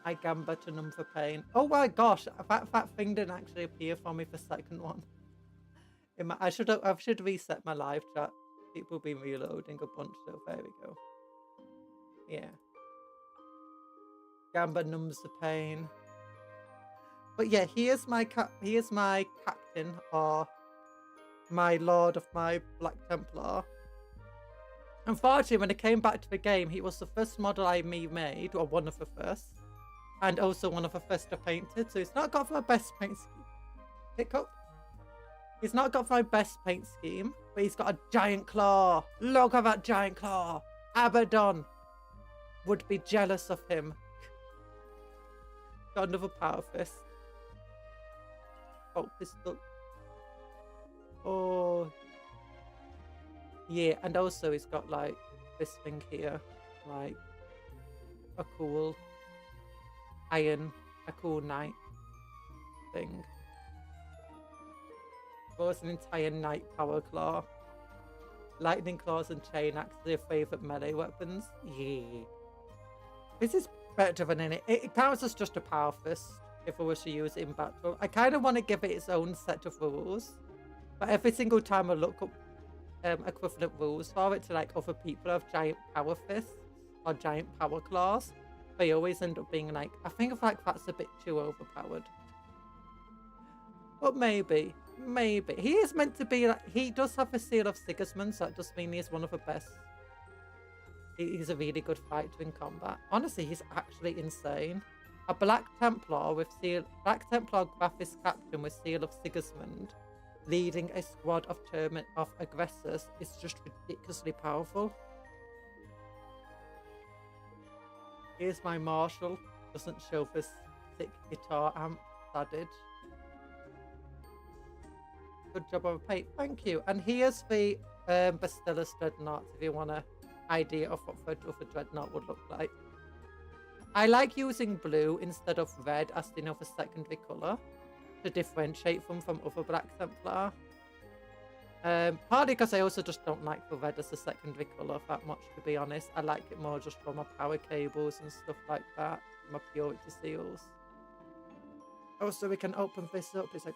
I gamba to numb for pain. Oh my gosh, that thing didn't actually appear for me for second one. I should reset my live chat. People been reloading a bunch, so there we go. Yeah. Gamba numbs the pain. But yeah, here's my captain, or my Lord of my Black Templar. Unfortunately, when it came back to the game, he was the first model I made, or one of the first, and also one of the first I painted. So he's not got my best paint scheme. Hiccup. He's not got my best paint scheme, but he's got a giant claw. Look at that giant claw. Abaddon would be jealous of him. Got another power fist. Oh, pistol. Oh. Yeah, and also he's got like this thing here, like a cool knight thing. Well, it's an entire knight power claw. Lightning claws and chain axe are your favourite melee weapons. Yeah. This is better than any. It counts as just a power fist if I was to use it in battle. I kind of want to give it its own set of rules. But every single time I look up equivalent rules for it to like other people have giant power fists or giant power claws, they always end up being like, I think like that's a bit too overpowered. But maybe. He is meant to be like, he does have a seal of Sigismund, so that does mean he's one of the best. He's a really good fighter in combat. Honestly, he's actually insane. A Black Templar Graphist Captain with seal of Sigismund leading a squad of aggressors is just ridiculously powerful. Here's my marshal. Doesn't show this sick guitar amp added. Good job on the paint. Thank you. And here's the Bastillus Dreadnought if you want an idea of what the other Dreadnought would look like. I like using blue instead of red as the secondary colour to differentiate them from other Black Templar. Partly because I also just don't like the red as a secondary colour that much, to be honest. I like it more just for my power cables and stuff like that, my purity seals. Oh, so we can open this up. It's like...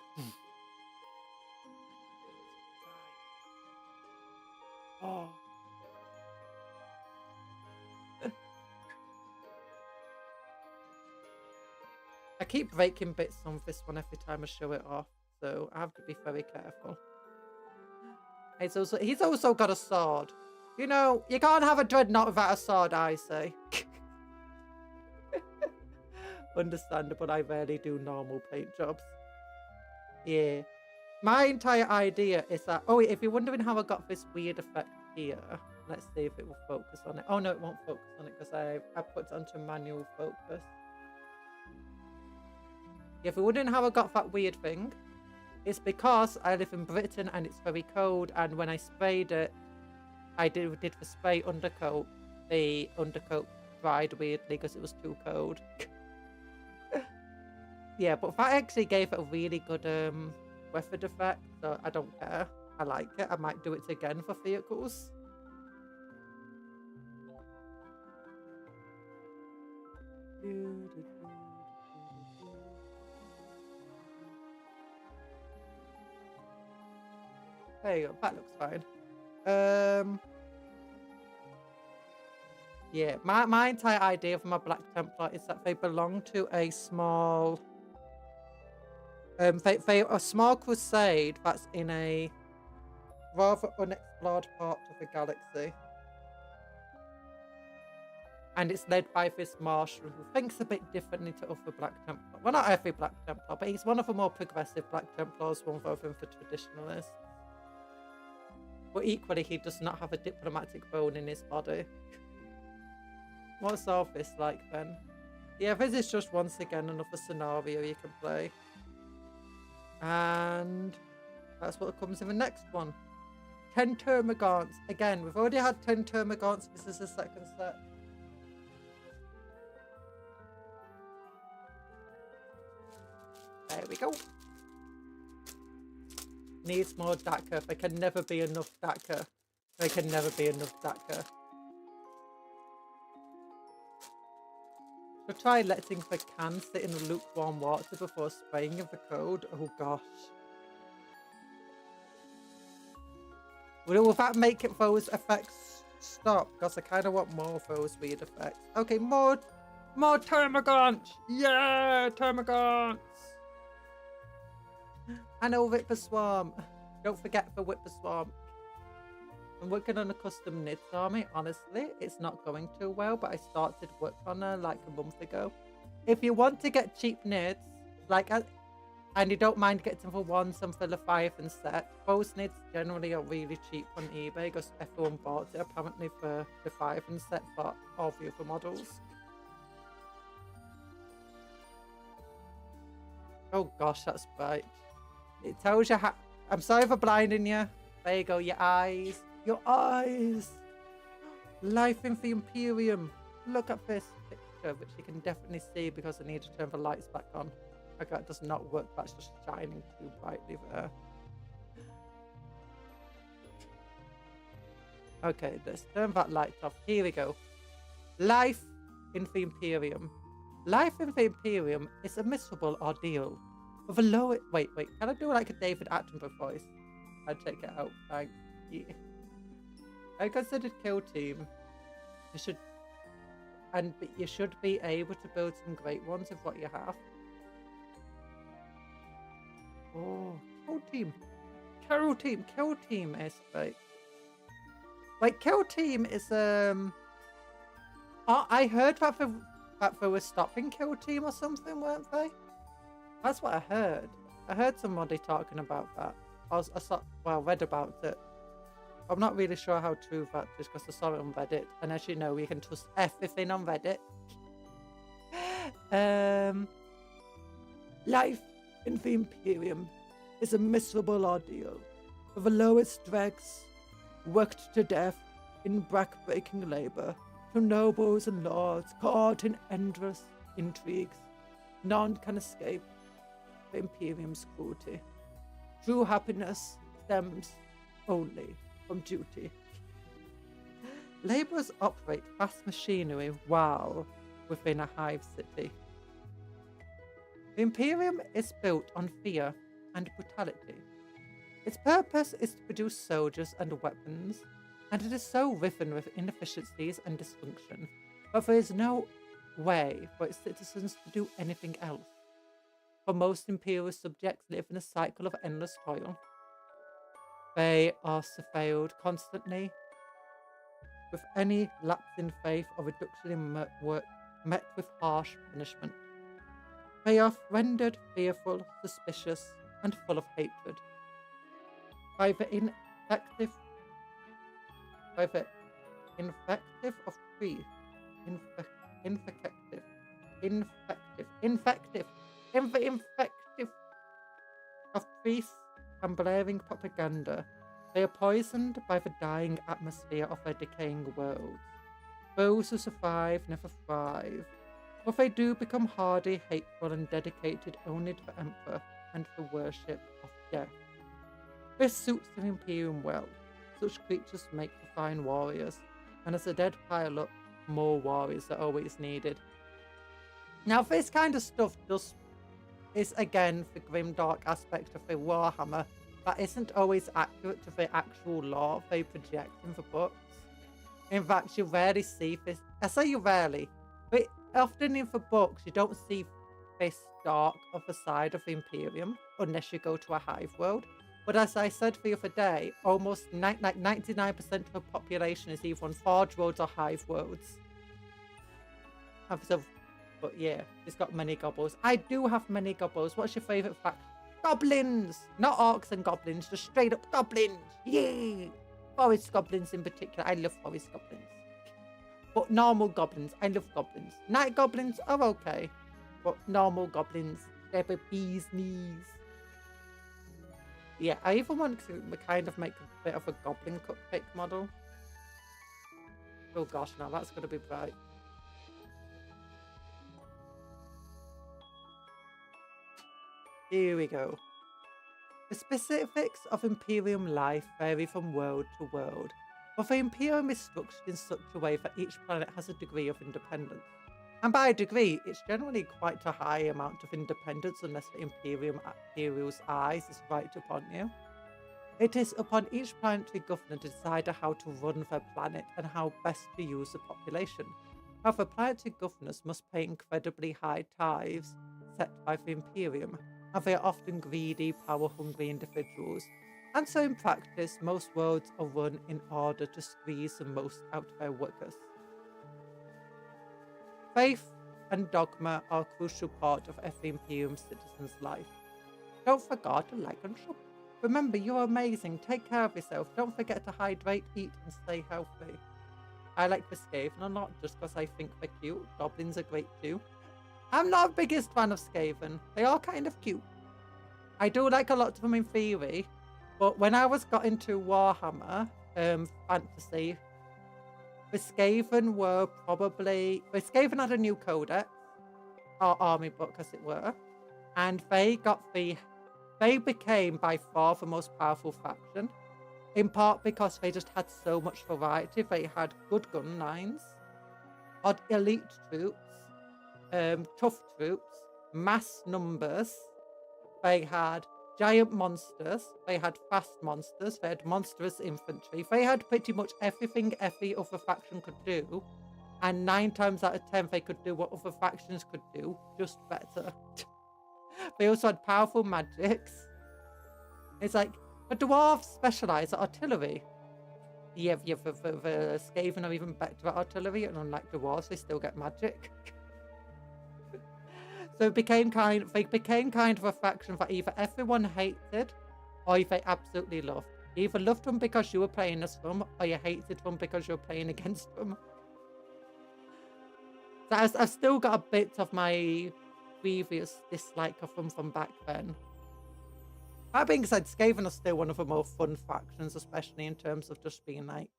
Oh. I keep breaking bits on this one every time I show it off, so I have to be very careful. He's also got a sword. You know, you can't have a Dreadnought without a sword, I say. Understandable, I rarely do normal paint jobs. Yeah. My entire idea is that... Oh, if you're wondering how I got this weird effect here, let's see if it will focus on it. Oh, no, it won't focus on it because I put it onto manual focus. If you're wondering how I got that weird thing, it's because I live in Britain and it's very cold, and when I sprayed it, I did the spray undercoat. The undercoat dried weirdly because it was too cold. Yeah, but that actually gave it a really good weapon effect, so I don't care. I like it. I might do it again for vehicles. There you go. That looks fine. Yeah, my entire idea for my Black Templar is that they belong to a small... they are a small crusade that's in a rather unexplored part of the galaxy. And it's led by this marshal who thinks a bit differently to other Black Templar. Well, not every Black Templar, but he's one of the more progressive Black Templars, one of them for traditionalists. But equally, he does not have a diplomatic bone in his body. What's all this like then? Yeah, this is just once again another scenario you can play. And that's what comes in the next one. 10 Termagants. Again, we've already had 10 Termagants. This is the second set. There we go. Needs more DACA. There can never be enough DACA. There can never be enough DACA. So try letting the can sit in lukewarm water before spraying in the code. Oh gosh. Will that make it those effects stop? Because I kind of want more of those weird effects. Okay, more Termagants! Yeah, Termagants! And I'll whip the swarm. Don't forget to whip the swarm. I'm working on a custom Nids army. Honestly, it's not going too well, but I started work on her like a month ago. If you want to get cheap Nids, and you don't mind getting for one some for the Leviathan set, those Nids generally are really cheap on eBay because everyone bought it apparently for the Leviathan set for all the other models. Oh gosh, that's bright. It tells you how... I'm sorry for blinding you. There you go, your eyes. Your eyes! Life in the Imperium. Look at this picture, which you can definitely see because I need to turn the lights back on. Okay, that does not work. That's just shining too brightly there. Okay, let's turn that light off. Here we go. Life in the Imperium. Life in the Imperium is a miserable ordeal. With a low... Wait. Can I do like a David Attenborough voice? I'd take it out. Thank you. I considered Kill Team. You should... but you should be able to build some great ones with what you have. Oh, Kill Team is right. Like Kill Team is oh, I heard that they were stopping Kill Team or something, weren't they? That's what I heard. I heard somebody talking about that. I read about it. I'm not really sure how true that is because I saw it on Reddit, and as you know, you can trust everything on Reddit. Life in the Imperium is a miserable ordeal. For the lowest dregs, worked to death in back-breaking labour, to nobles and lords caught in endless intrigues. None can escape the Imperium's cruelty. True happiness stems only from duty. Labourers operate vast machinery while within a hive city. The Imperium is built on fear and brutality. Its purpose is to produce soldiers and weapons, and it is so riven with inefficiencies and dysfunction that there is no way for its citizens to do anything else. For most Imperial subjects live in a cycle of endless toil. They are surveilled constantly, with any lapse in faith or reduction in work met with harsh punishment. They are rendered fearful, suspicious, and full of hatred. By the infective of priests and blaring propaganda, they are poisoned by the dying atmosphere of their decaying worlds. Those who survive never thrive, but they do become hardy, hateful, and dedicated only to the Emperor and the worship of death. This suits the Imperium well. Such creatures make for fine warriors, and as the dead pile up, more warriors are always needed. Now, this kind of stuff is again the grimdark aspect of the Warhammer that isn't always accurate to the actual lore they project in the books. In fact, you rarely see this. I say you rarely, but often in the books you don't see this dark of the side of the Imperium unless you go to a hive world. But as I said the other day, almost 99% of the population is either on Forge Worlds or Hive Worlds. But yeah, it's got many gobbles. I do have many gobbles. What's your favourite fact? Goblins! Not orcs and goblins, just straight up goblins! Yay! Forest goblins in particular. I love forest goblins. But normal goblins, I love goblins. Night goblins are okay. But normal goblins, they're the bee's knees. Yeah, I even want to kind of make a bit of a goblin cupcake model. Oh gosh, now that's going to be bright. Here we go. The specifics of Imperium life vary from world to world, but the Imperium is structured in such a way that each planet has a degree of independence. And by a degree, it's generally quite a high amount of independence unless the Imperial's eyes is right upon you. It is upon each planetary governor to decide how to run their planet and how best to use the population. However, planetary governors must pay incredibly high tithes set by the Imperium, and they are often greedy, power-hungry individuals. And so in practice, most worlds are run in order to squeeze the most out of their workers. Faith and dogma are a crucial part of every Imperium citizen's life. Don't forget to like and sub. Remember, you're amazing. Take care of yourself. Don't forget to hydrate, eat, and stay healthy. I like the Skaven a lot just because I think they're cute. Goblins are great too. I'm not the biggest fan of Skaven. They are kind of cute. I do like a lot of them in theory, but when I got into Warhammer Fantasy, the Skaven were probably... The Skaven had a new codex, or army book as it were, and they became by far the most powerful faction. in part because they just had so much variety. They had good gun lines, odd elite troops, tough troops, mass numbers. They had giant monsters, they had fast monsters, they had monstrous infantry. They had pretty much everything every other faction could do. And 9 times out of 10, they could do what other factions could do, just better. They also had powerful magics. It's like, the dwarves specialise at artillery. Yeah, the Skaven are even better at artillery, and unlike dwarves, they still get magic. So they became kind of a faction that either everyone hated or they absolutely loved. You either loved them because you were playing as them, or you hated them because you were playing against them. So I've still got a bit of my previous dislike of them from back then. That being said, Skaven are still one of the more fun factions, especially in terms of just being like,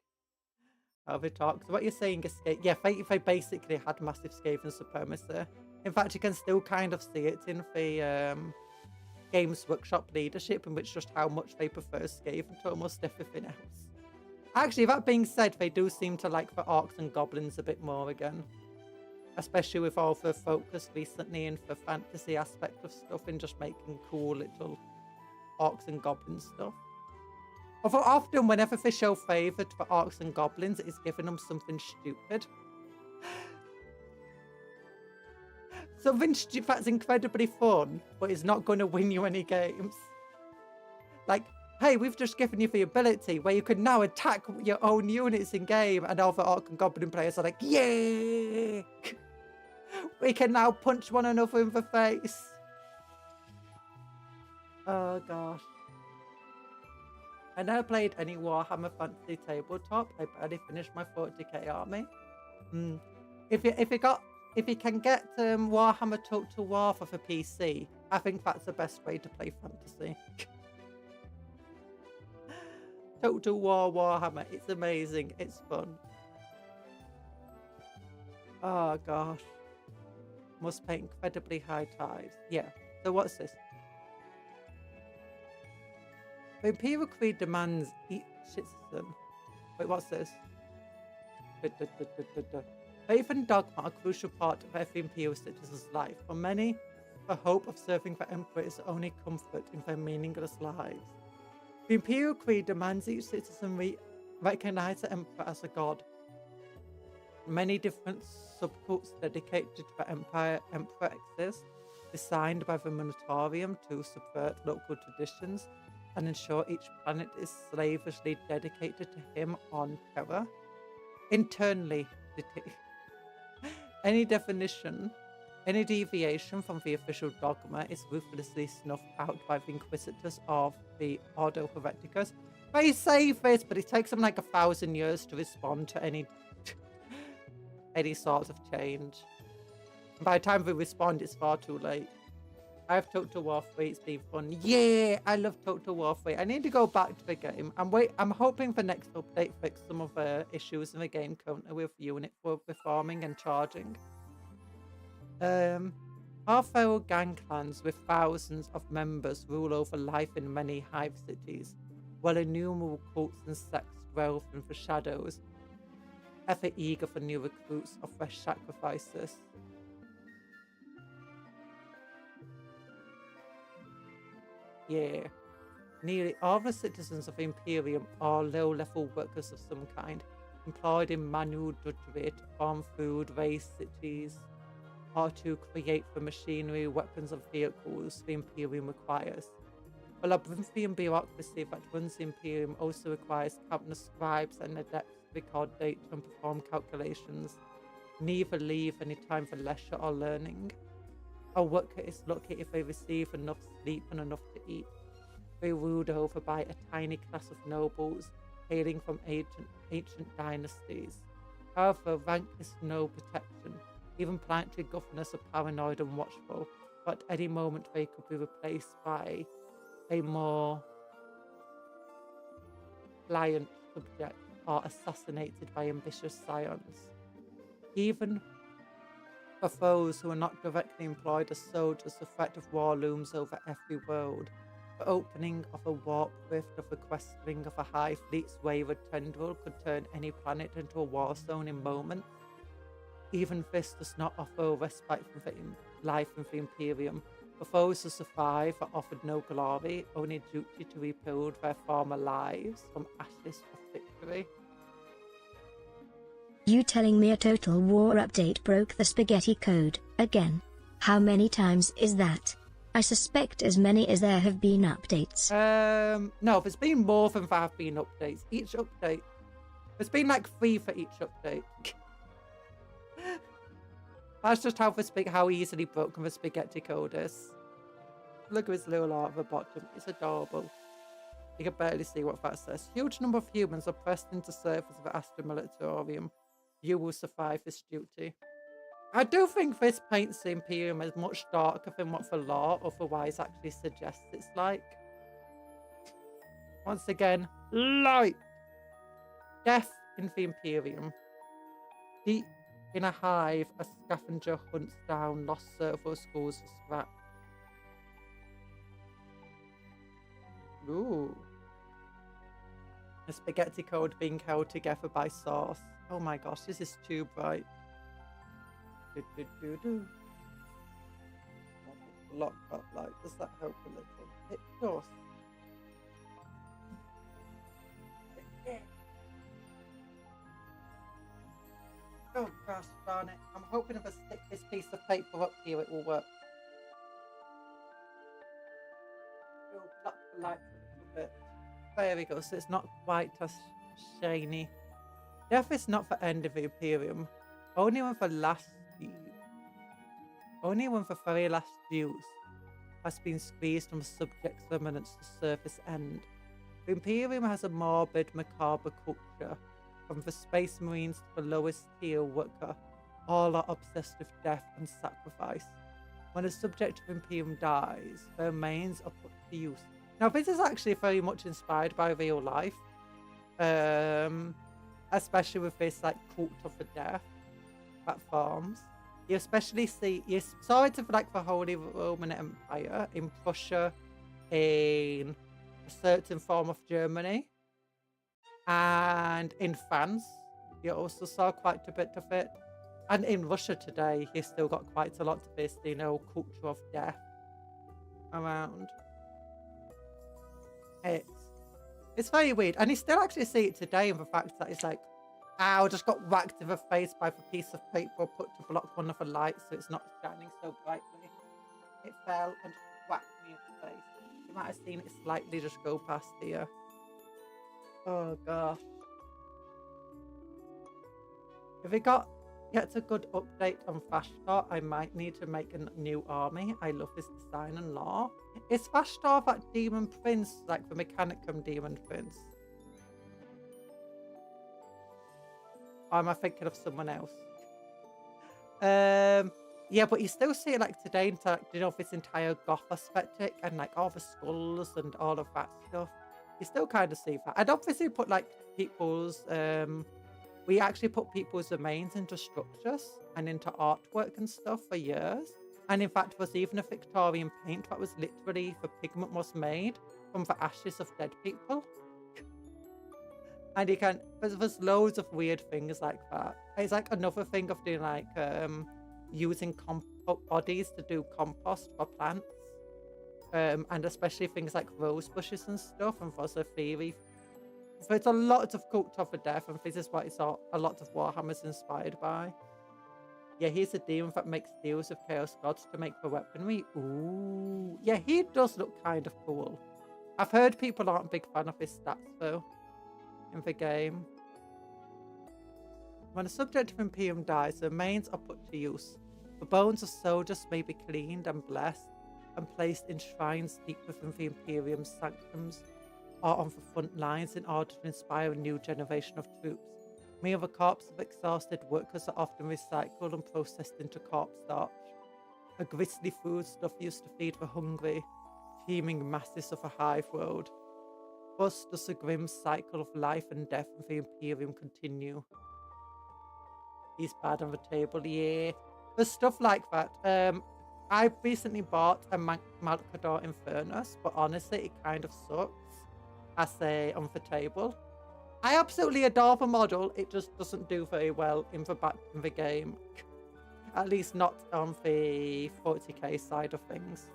how they talk. So what you're saying is, yeah, they basically had massive Skaven supremacy. In fact, you can still kind of see it in the Games Workshop leadership, in which just how much they prefer Skaven to almost everything else. Actually, that being said, they do seem to like the orcs and goblins a bit more again. Especially with all the focus recently in the fantasy aspect of stuff and just making cool little orcs and goblin stuff. Although often, whenever they show favour to the orcs and goblins, it's giving them something stupid. Something that's incredibly fun, but is not going to win you any games. Like, hey, we've just given you the ability where you can now attack your own units in game, and all the orc and goblin players are like, yay! We can now punch one another in the face. Oh gosh. I never played any Warhammer Fantasy Tabletop. I barely finished my 40k army. If you can get Warhammer Total War for the PC, I think that's the best way to play fantasy. Total War Warhammer, it's amazing, it's fun. Oh gosh. Must pay incredibly high tithes. Yeah, so what's this? The Imperial Creed demands each citizen. Wait, what's this? Faith and dogma are a crucial part of every Imperial citizen's life. For many, the hope of serving the Emperor is the only comfort in their meaningless lives. The Imperial Creed demands each citizen recognize the Emperor as a god. Many different subcults dedicated to the Emperor exist, designed by the Minotaurium to subvert local traditions and ensure each planet is slavishly dedicated to him on Terra. Internally, any deviation from the official dogma is ruthlessly snuffed out by the Inquisitors of the Ordo Hereticus. They say this, but it takes them like 1,000 years to respond to any sort of change. And by the time we respond, it's far too late. I have Total War 3, it's been fun. Yeah, I love Total War 3. I need to go back to the game. I'm hoping the next update fix some of the issues in the game currently with unit reforming and charging. Our feral gang clans with thousands of members rule over life in many hive cities, while innumerable cults and sects dwell in the shadows, ever eager for new recruits of fresh sacrifices. Yeah. Nearly all the citizens of Imperium are low-level workers of some kind, employed in manual drudgery to farm food, raise cities, or to create the machinery, weapons, and vehicles the Imperium requires. The labyrinthian bureaucracy that runs the Imperium also requires countless scribes and adepts to record data and perform calculations. Neither leave any time for leisure or learning. A worker is lucky if they receive enough sleep and enough to eat. They are ruled over by a tiny class of nobles hailing from ancient dynasties. However, rank is no protection. Even planetary governors are paranoid and watchful, but at any moment they could be replaced by a more pliant subject or assassinated by ambitious scions. Even for those who are not directly employed as soldiers, the threat of war looms over every world. The opening of a warp rift, of the questing of a high fleet's wayward tendril could turn any planet into a war zone in moments. Even this does not offer a respite from life in the Imperium. For those who survive are offered no glory, only duty to rebuild their former lives from ashes of victory. You telling me a Total War update broke the spaghetti code, again? How many times is that? I suspect as many as there have been updates. No, there's been more than there have been updates. Each update, there's been like 3 for each update. That's just how easily broken the spaghetti code is. Look at his little art at the bottom. It's adorable. You can barely see what that says. Huge number of humans are pressed into service of the Astra Militatorium. You will survive this duty. I do think this paints the Imperium as much darker than what the lore otherwise actually suggests it's like. Once again, light. Death in the Imperium. Deep in a hive, a scavenger hunts down lost servo schools of scrap. Ooh. A spaghetti code being held together by sauce. Oh my gosh, this is too bright. Lock that light. Does that help a little? It does. Oh gosh, darn it. I'm hoping if I stick this piece of paper up here, it will work. We'll block the light a little bit. There we go, so it's not quite as shiny. Death is not the end of the Imperium. Only when the very last fuse has been squeezed from the subject's remnants to surface end. The Imperium has a morbid, macabre culture. From the space marines to the lowest tier worker, all are obsessed with death and sacrifice. When a subject of Imperium dies, their remains are put to use. Now, this is actually very much inspired by real life, especially with this like cult of the death that forms. You especially see, you saw it of like the Holy Roman Empire in Prussia, in a certain form of Germany, and in France, you also saw quite a bit of it. And in Russia today, you still got quite a lot of this, you know, culture of death around. It's very weird. And you still actually see it today in the fact that it's like, ow, just got whacked in the face by the piece of paper put to block one of the lights so it's not shining so brightly. It fell and whacked me in the face. You might have seen it slightly just go past here. Oh gosh. If we gets a good update on Fashtar, I might need to make a new army. I love this design and lore. Is Fashtar that demon prince, like the Mechanicum demon prince? Or am I thinking of someone else? Yeah, but you still see it like today, into, like, you know, this entire goth aesthetic and like all the skulls and all of that stuff. You still kind of see that. I'd obviously put like people's, we actually put people's remains into structures and into artwork and stuff for years. And in fact, there was even a Victorian paint that was literally, the pigment was made from the ashes of dead people. And you can, there's loads of weird things like that. It's like another thing of doing like, using bodies to do compost for plants. And especially things like rose bushes and stuff, and there's a theory. So it's a lot of cult of the death, and this is what it's all, a lot of Warhammer's inspired by. Yeah, he's a demon that makes deals with Chaos Gods to make the weaponry. Ooh. Yeah, he does look kind of cool. I've heard people aren't a big fan of his stats, though, in the game. When a subject of Imperium dies, the remains are put to use. The bones of soldiers may be cleaned and blessed, and placed in shrines deep within the Imperium's sanctums, or on the front lines in order to inspire a new generation of troops. Many of the corpses of exhausted workers are often recycled and processed into corpse starch, a grisly foodstuff used to feed the hungry, teeming masses of a hive world. Thus does the grim cycle of life and death of the Imperium continue. He's bad on the table, yeah. There's stuff like that. I recently bought a Malcador Infernus, but honestly, it kind of sucks as on the table. I absolutely adore the model. It just doesn't do very well in the game. At least not on the 40k side of things.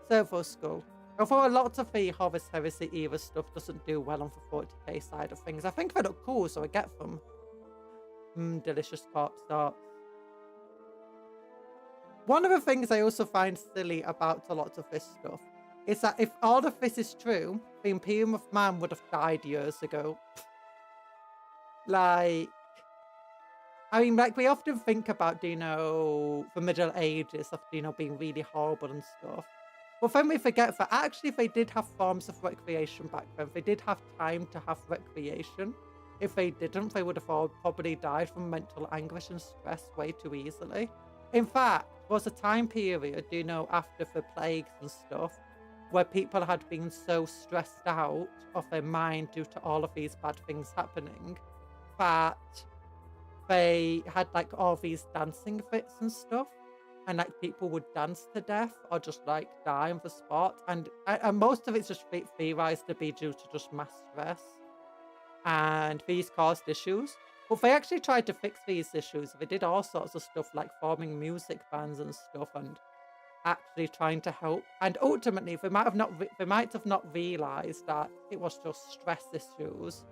Servo Skull. Although a lot of the Horus Heresy era stuff doesn't do well on the 40k side of things. I think they look cool, so I get them. Delicious corpse darts. One of the things I also find silly about a lot of this stuff is that if all of this is true, the Imperium of Man would have died years ago. Like, I mean, like, we often think about, you know, the Middle Ages of, you know, being really horrible and stuff. But then we forget that actually they did have forms of recreation back then. They did have time to have recreation. If they didn't, they would have all probably died from mental anguish and stress way too easily. In fact, there was a time period, you know, after the plagues and stuff, where people had been so stressed out of their mind due to all of these bad things happening, that they had like all these dancing fits and stuff, and like people would dance to death or just like die on the spot, and most of it's just theorized to be due to just mass stress, and these caused issues. But they actually tried to fix these issues. They did all sorts of stuff like forming music bands and stuff, and actually trying to help. And ultimately, they might have not realized that it was just stress issues.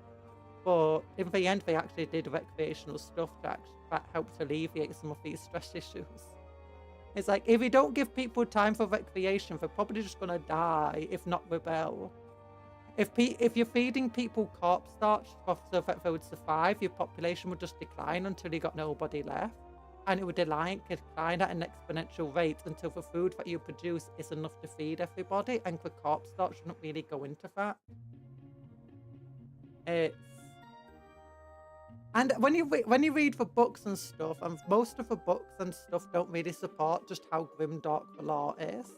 But in the end, they actually did recreational stuff that helped alleviate some of these stress issues. It's like, if you don't give people time for recreation, they're probably just going to die, if not rebel. If you're feeding people corpse starch so that they would survive, your population would just decline until you got nobody left. And it would decline at an exponential rate until the food that you produce is enough to feed everybody, and the corpse starch shouldn't really go into that. And when you read the books and stuff, and most of the books and stuff don't really support just how grimdark the lore is.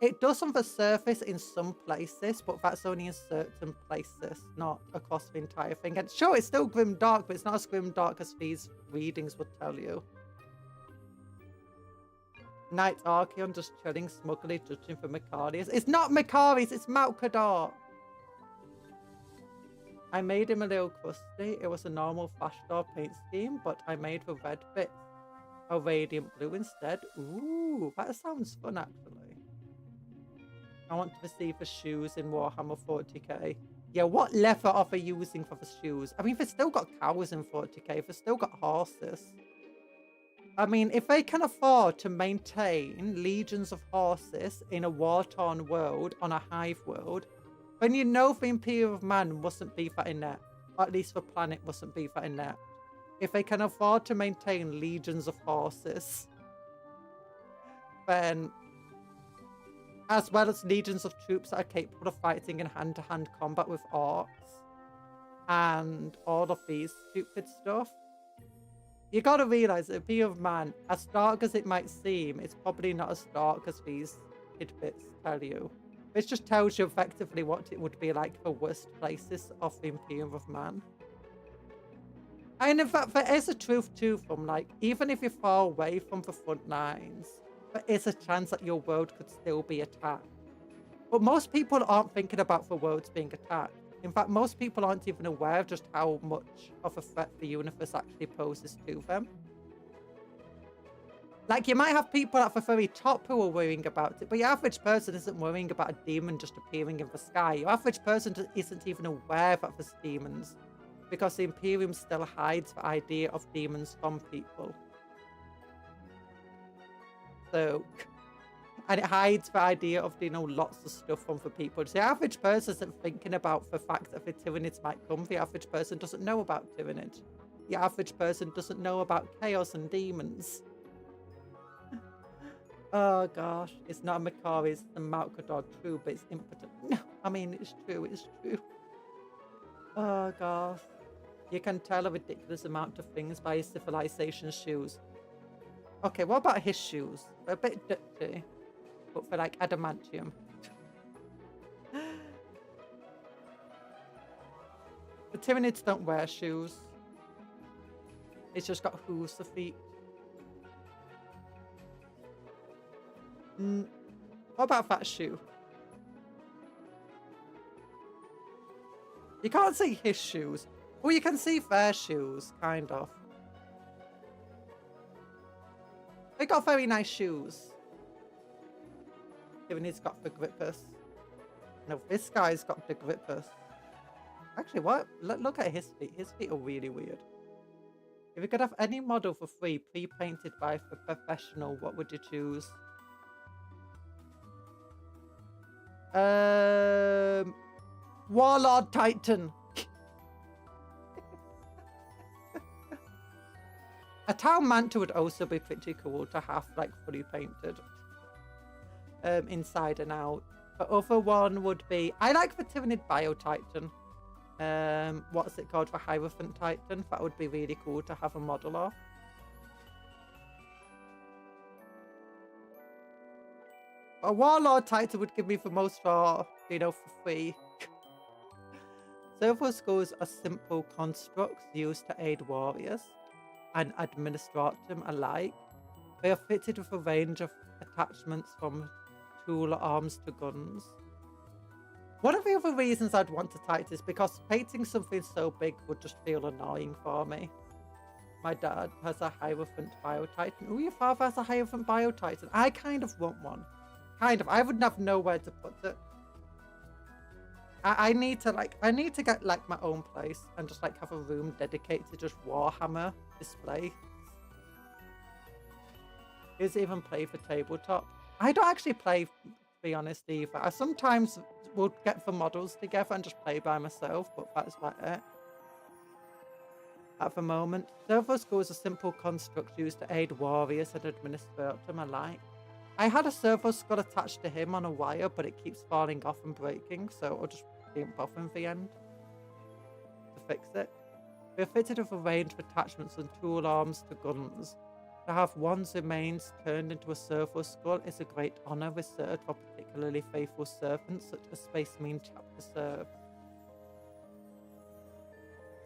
It does on the surface in some places, but that's only in certain places, not across the entire thing. And sure, it's still grimdark, but it's not as grimdark as these readings would tell you. Knight Archeon just chilling smugly, judging for Macarius. It's not Macarius, it's Malcador. I made him a little crusty. It was a normal flash door paint scheme, but I made the red bits a radiant blue instead. Ooh, that sounds fun actually. I want to see the shoes in Warhammer 40k. Yeah, what leather are they using for the shoes? I mean, they've still got cows in 40k. They've still got horses. I mean, if they can afford to maintain legions of horses in a war-torn world, on a hive world, then you know the Imperium of Man mustn't be that inept. Or at least the planet mustn't be that inept. If they can afford to maintain legions of horses, then, as well as legions of troops that are capable of fighting in hand-to-hand combat with orcs, and all of these stupid stuff, you gotta realize that Imperium of Man, as dark as it might seem, it's probably not as dark as these tidbits tell you. It just tells you effectively what it would be like for worst places of the Imperium of Man. And in fact, there is a truth to them, like, even if you're far away from the front lines, there is a chance that your world could still be attacked. But most people aren't thinking about the worlds being attacked. In fact, most people aren't even aware of just how much of a threat the universe actually poses to them. Like, you might have people at the very top who are worrying about it, but your average person isn't worrying about a demon just appearing in the sky. Your average person isn't even aware that there's demons, because the Imperium still hides the idea of demons from people. So, and it hides the idea of, you know, lots of stuff from the people. So the average person isn't thinking about the fact that the Tyranids might come. The average person doesn't know about Tyranids. The average person doesn't know about chaos and demons. Oh gosh, it's not a Macari, it's the Malcador. True, but it's impotent. No, I mean, it's true, it's true. Oh gosh. You can tell a ridiculous amount of things by his civilization shoes. Okay, what about his shoes? They're a bit dirty, but they're like adamantium. The Tyranids don't wear shoes. It's just got hooves for feet. What about that shoe? You can't see his shoes. Well, you can see their shoes, kind of. They got very nice shoes. Even he's got the grippers. No, this guy's got the grippers. Actually, what? Look at his feet. His feet are really weird. If you could have any model for free, pre-painted by a professional, what would you choose? Warlord Titan. A town mantle would also be pretty cool to have, like, fully painted. Inside and out. The other one would be... I like the Tyranid Bio Titan. What's it called? The Hierophant Titan. That would be really cool to have a model of. A Warlord Titan would give me the most for, you know, for free. Servo skulls are simple constructs used to aid warriors and administratum alike. They are fitted with a range of attachments from tool arms to guns. One of the other reasons I'd want a Titan is because painting something so big would just feel annoying for me. My dad has a Hierophant Bio Titan. Oh, your father has a Hierophant Bio Titan. I kind of want one. Kind of. I wouldn't have nowhere to put it. I need to get like my own place and just like have a room dedicated to just Warhammer display. Is it even play for tabletop? I don't actually play, to be honest, either. I sometimes will get the models together and just play by myself, but that's about it. At the moment, servo skulls are simple constructs used to aid warriors and administratum alike. I had a servo skull attached to him on a wire, but it keeps falling off and breaking, so I'll just didn't bother in the end to fix it. They're fitted with a range of attachments and tool arms to guns. To have one's remains turned into a servo skull is a great honour reserved for particularly faithful servants such as Space Marine Chapter serve.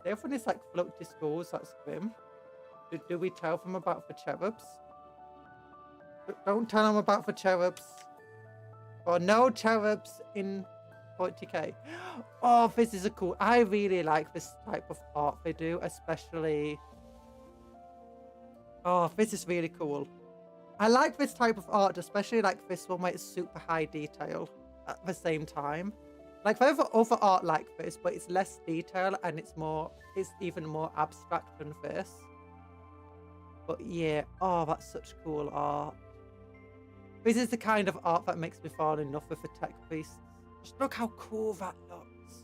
Everyone is like floaty skulls, that's grim. Do we tell them about the cherubs? Don't tell them about the cherubs. Or no cherubs in 40k. Oh, this is a cool... I really like this type of art they do, especially... Oh, this is really cool. I like this type of art, especially like this one where it's super high detail at the same time. Like there are other art like this, but it's less detail and it's even more abstract than this. But yeah, oh, that's such cool art. This is the kind of art that makes me fall in love with the tech priests. Just look how cool that looks.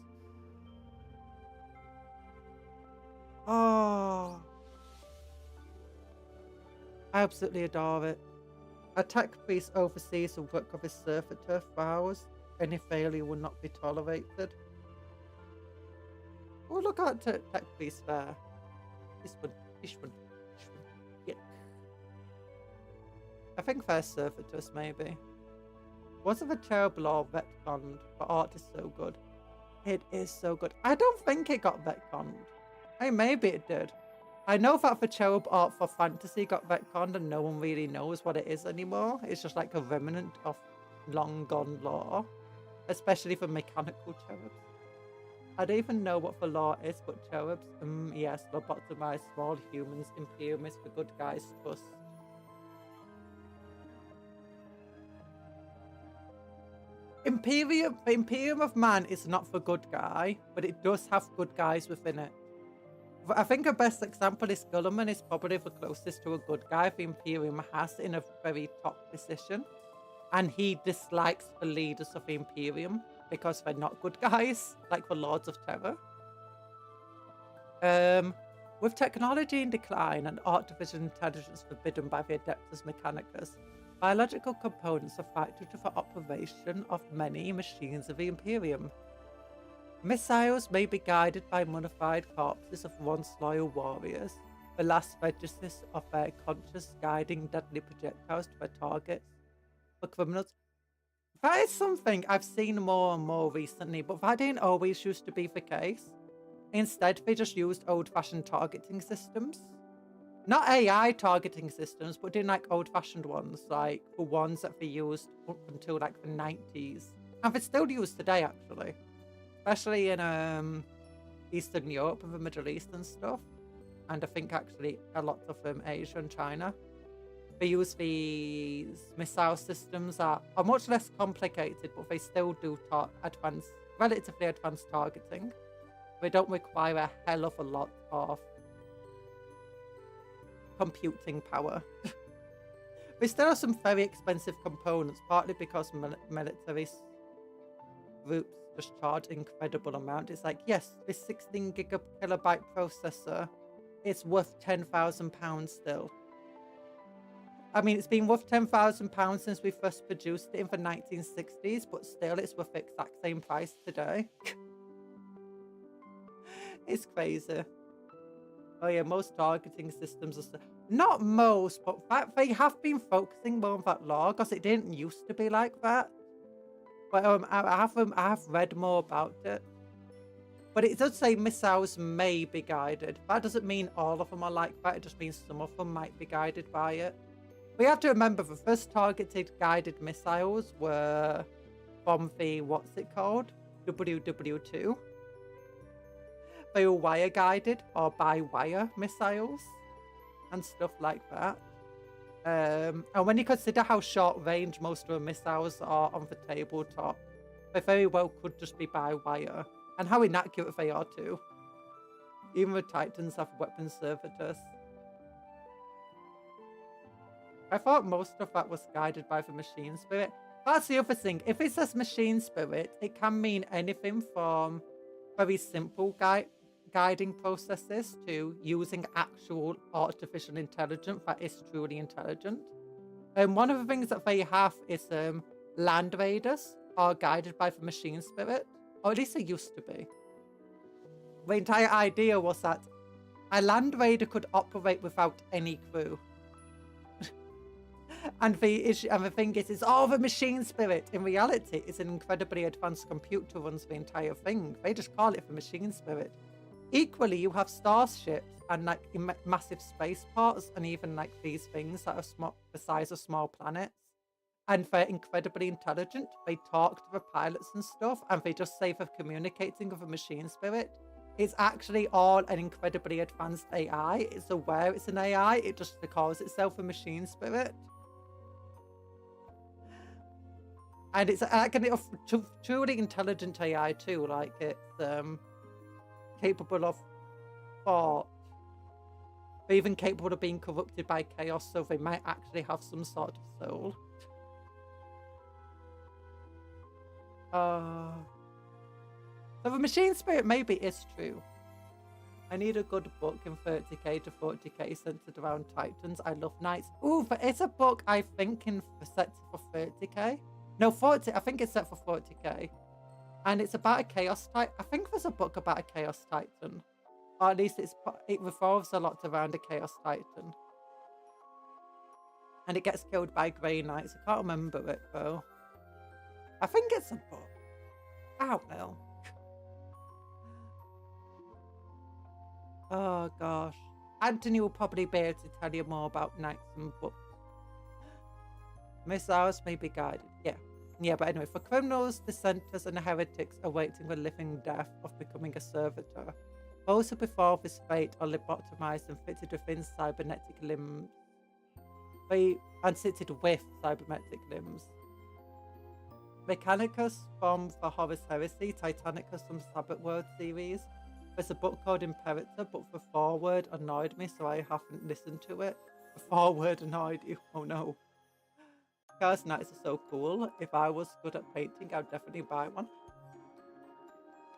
Oh. I absolutely adore it. A tech priest oversees the work of his servitor for hours. Any failure will not be tolerated. Oh, look at the tech priest there. This one. Yeah. I think they're servitors, maybe. Wasn't the terrible or retconned? The art is so good. It is so good. I don't think it got retconned. Hey, maybe it did. I know that the cherub art for fantasy got retconned and no one really knows what it is anymore. It's just like a remnant of long gone lore. Especially for mechanical cherubs. I don't even know what the lore is, but cherubs, yes, lobotomized small humans, imperiumists, the good guys, plus. The Imperium of Man is not the good guy, but it does have good guys within it. I think the best example is Gulliman is probably the closest to a good guy the Imperium has in a very top position. And he dislikes the leaders of the Imperium because they're not good guys, like the Lords of Terror. With technology in decline and artificial intelligence forbidden by the Adeptus Mechanicus, biological components are factored to the operation of many machines of the Imperium. Missiles may be guided by mummified corpses of once loyal warriors, the last registers of their conscience guiding deadly projectiles to their targets. For criminals, that is something I've seen more and more recently, but that didn't always used to be the case. Instead, they just used old-fashioned targeting systems. not AI targeting systems, but doing like old-fashioned ones, like the ones that they used up until like the 90s. And they're still used today, actually. Especially in Eastern Europe and the Middle East and stuff. And I think actually a lot of Asia and China. They use these missile systems that are much less complicated, but they still do relatively advanced targeting. They don't require a hell of a lot of computing power. They still have some very expensive components, partly because military groups just charge incredible amount. It's like, yes, this 16 kilobyte processor is worth £10,000 still. I mean, it's been worth £10,000 since we first produced it in the 1960s, but still it's worth the exact same price today. It's crazy. Oh yeah, most targeting systems are not most, but they have been focusing more on that law because it didn't used to be like that. But I have read more about it. But it does say missiles may be guided. That doesn't mean all of them are like that. It just means some of them might be guided by it. We have to remember the first targeted guided missiles were from the, what's it called? WW2. They were wire guided or by wire missiles and stuff like that. And when you consider how short range most of the missiles are on the tabletop, they very well could just be by wire. And how inaccurate they are too. Even the Titans have weapon servitors. I thought most of that was guided by the machine spirit. That's the other thing. If it says machine spirit, it can mean anything from very simple guiding processes to using actual artificial intelligence that is truly intelligent. One of the things that they have is land raiders are guided by the machine spirit, or at least they used to be. The entire idea was that a land raider could operate without any crew. And the thing is, it's all the machine spirit. In reality, it's an incredibly advanced computer runs the entire thing. They just call it the machine spirit. Equally, you have starships and like massive spaceports, and even like these things that are the size of small planets. And they're incredibly intelligent. They talk to the pilots and stuff, and they just say they're communicating with a machine spirit. It's actually all an incredibly advanced AI. It's aware it's an AI. It just calls itself a machine spirit. And it's like a truly intelligent AI too. Like it's capable of thought. They're even capable of being corrupted by chaos, so they might actually have some sort of soul. So the machine spirit maybe is true. I need a good book in 30k to 40k centered around Titans. I love knights. Ooh, but it's a book I think set for 30k. No, 40. I think it's set for 40k. And it's about a chaos titan. I think there's a book about a chaos titan. Or at least it revolves a lot around a chaos titan. And it gets killed by grey knights. I can't remember it though. I think it's a book. I don't know. Oh gosh. Anthony will probably be able to tell you more about knights and books. Missiles may be guided. Yeah, but anyway, for criminals, dissenters, and heretics awaiting the living death of becoming a servitor, those who before this fate are lobotomized and fitted within cybernetic limbs. And fitted with cybernetic limbs. Mechanicus from the Horus Heresy, Titanicus from Sabbath World series. There's a book called Imperator, but the foreword annoyed me, so I haven't listened to it. The foreword annoyed you. Oh no. Chaos Knights are so cool. If I was good at painting, I'd definitely buy one.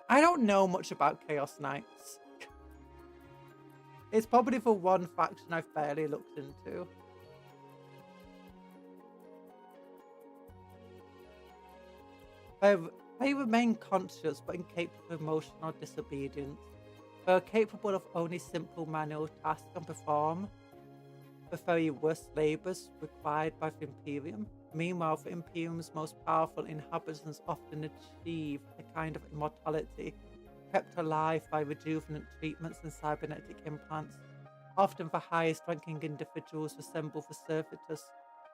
I don't know much about Chaos Knights. It's probably the one faction I've barely looked into. They remain conscious but incapable of emotional disobedience. They are capable of only simple manual tasks and perform the very worst labours required by the Imperium. Meanwhile, the Imperium's most powerful inhabitants often achieve a kind of immortality, kept alive by rejuvenant treatments and cybernetic implants. Often the highest ranking individuals resemble the servitors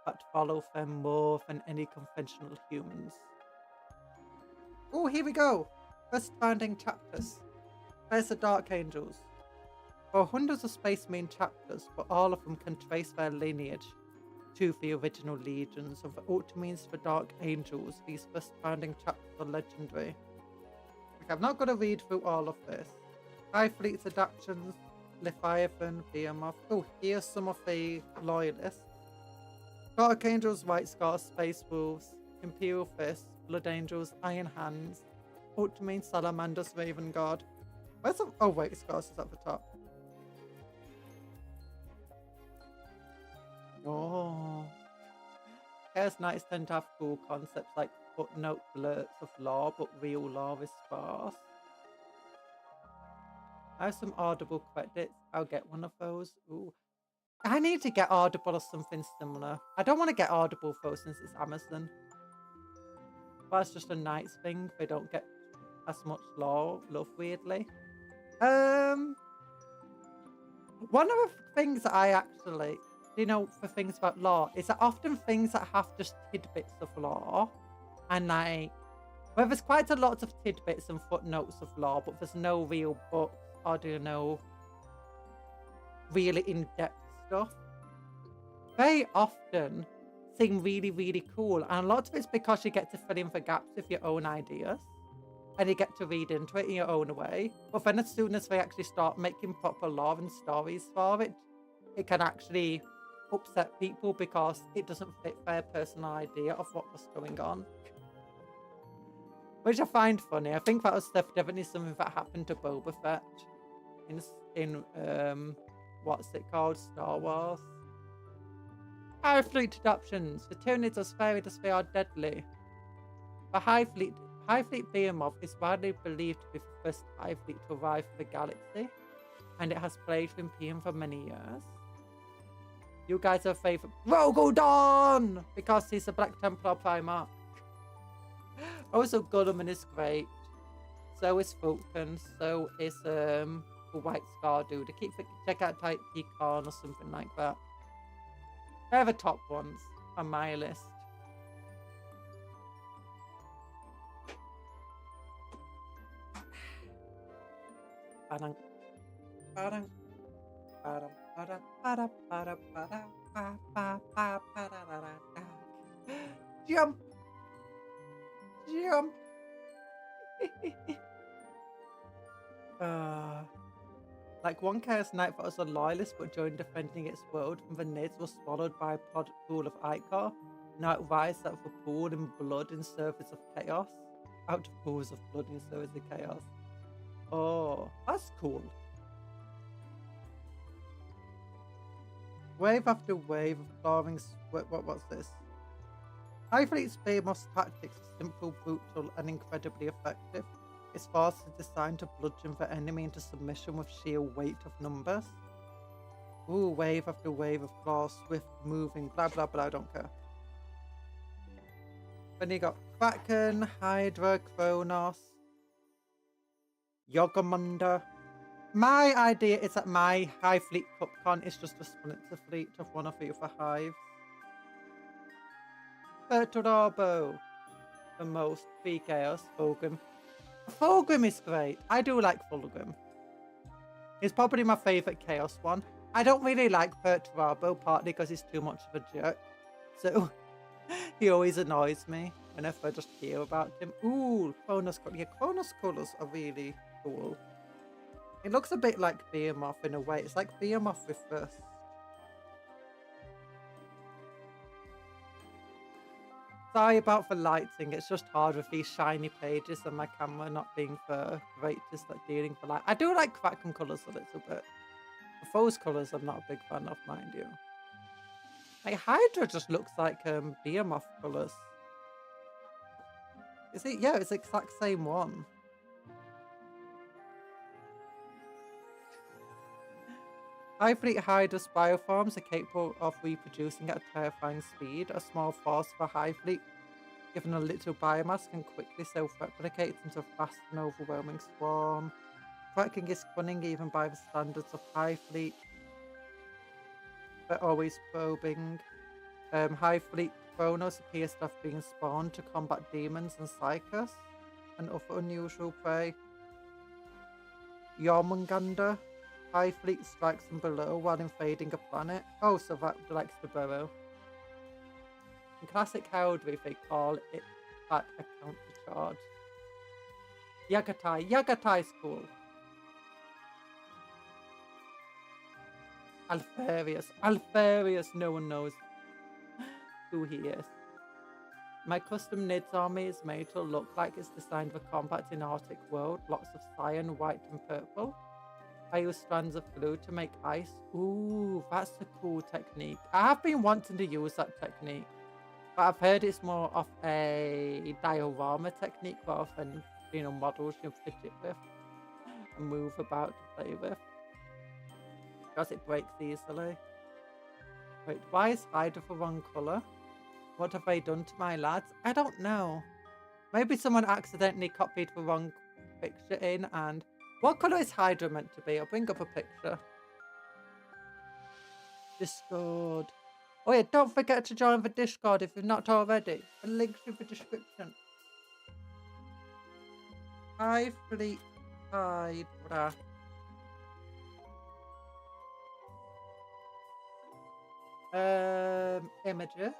that follow them more than any conventional humans. Oh, here we go! First founding chapters. There's the Dark Angels. There are hundreds of Space Marine chapters, but all of them can trace their lineage to the original legions. Of the Ultramarines to the Dark Angels, these first founding chapters are legendary. Okay, I'm not going to read through all of this. High Fleet's adaptations, Leviathan, Behemoth. Oh, here's some of the loyalists. Dark Angels, White Scars, Space Wolves, Imperial Fists, Blood Angels, Iron Hands, Ultramarine Salamanders, Raven Guard. Where's the... Oh, White Scars is at the top. Oh. Chaos Knights tend to have cool concepts like footnote alerts of law, but real law is sparse. I have some Audible credits. I'll get one of those. Ooh. I need to get Audible or something similar. I don't want to get Audible though since it's Amazon. But it's just a nice thing. They don't get as much love, weirdly. One of the things that I actually, for things about law, is that often things that have just tidbits of law, and like, well, there's quite a lot of tidbits and footnotes of law, but there's no real books or really in-depth stuff. They often seem really, really cool, and a lot of it's because you get to fill in the gaps with your own ideas, and you get to read into it in your own way. But then as soon as they actually start making proper law and stories for it, it can actually upset people because it doesn't fit their personal idea of what was going on. Which I find funny. I think that was definitely something that happened to Boba Fett in what's it called? Star Wars. High Fleet adoptions. The Tyranids are scary as they are deadly. The High Fleet Behemoth is widely believed to be the first High Fleet to arrive in the galaxy, and it has played with Imperium for many years. You guys are favourite Rogo Dawn because he's a Black Templar Primarch. Also, Gulliman is great. So is Falcon. So is the White Scar dude. I keep thinking, check out Type Pecan or something like that. They're the top ones on my list. Ba-dum, ba-dum, ba-dum, ba-dum, ba-dum, ba-dum, ba-dum, ba-ba-ba-ba-da-da-da-da. Jump! Jump! Like one Chaos Knight that was a loyalist but joined defending its world, and the Nids was swallowed by a pool of Ichor. Now it rises out of a pool in blood in service of chaos. Out of pools of blood in service of chaos. Oh, that's cool. Wave after wave of clawing. What's this? High Fleet's famous tactics are simple, brutal, and incredibly effective. Its force is designed to bludgeon the enemy into submission with sheer weight of numbers. Ooh, wave after wave of claws, swift, moving, blah blah blah, I don't care. Then you got Kraken, Hydra, Kronos, Yogamunda. My idea is that my High Fleet Cupcon is just a splinter fleet of one of the other hives. Perturabo, the most free chaos. Fulgrim. Fulgrim is great. I do like Fulgrim. He's probably my favourite chaos one. I don't really like Perturabo, partly because he's too much of a jerk. So he always annoys me whenever I just hear about him. Ooh, Kronos colours. Yeah, Kronos colours are really cool. It looks a bit like Behemoth in a way. It's like Behemoth reversed. Sorry about the lighting. It's just hard with these shiny pages and my camera not being the greatest at dealing with light. I do like Kraken colours a little bit. The Foes colours I'm not a big fan of, mind you. Like Hydra just looks like Behemoth colours. Is it? Yeah, it's the exact same one. High Fleet Hydra's bioforms are capable of reproducing at a terrifying speed. A small force for High Fleet, given a little biomass, can quickly self-replicate into a vast and overwhelming swarm. Kraken is cunning even by the standards of High Fleet. but always probing. High Fleet Chronos appears to have been spawned to combat demons and psychos and other unusual prey. Jormungandr. High Fleet strikes from below while invading a planet. Oh, so that likes to burrow. In classic heraldry, they call it at a countercharge. Yagatai. Yagatai's cool. Alfarius. Alfarius, no one knows who he is. My custom Nids army is made to look like it's designed for combat in Arctic world. Lots of cyan, white and purple. I use strands of glue to make ice. Ooh, that's a cool technique. I have been wanting to use that technique, but I've heard it's more of a diorama technique rather than, you know, models you fidget with and move about to play with. Because it breaks easily. Wait, why is Hydra the wrong colour? What have they done to my lads? I don't know. Maybe someone accidentally copied the wrong picture in and... What colour is Hydra meant to be? I'll bring up a picture. Discord. Oh yeah, don't forget to join the Discord if you've not already. The link's in the description. High Fleet Hydra. Images.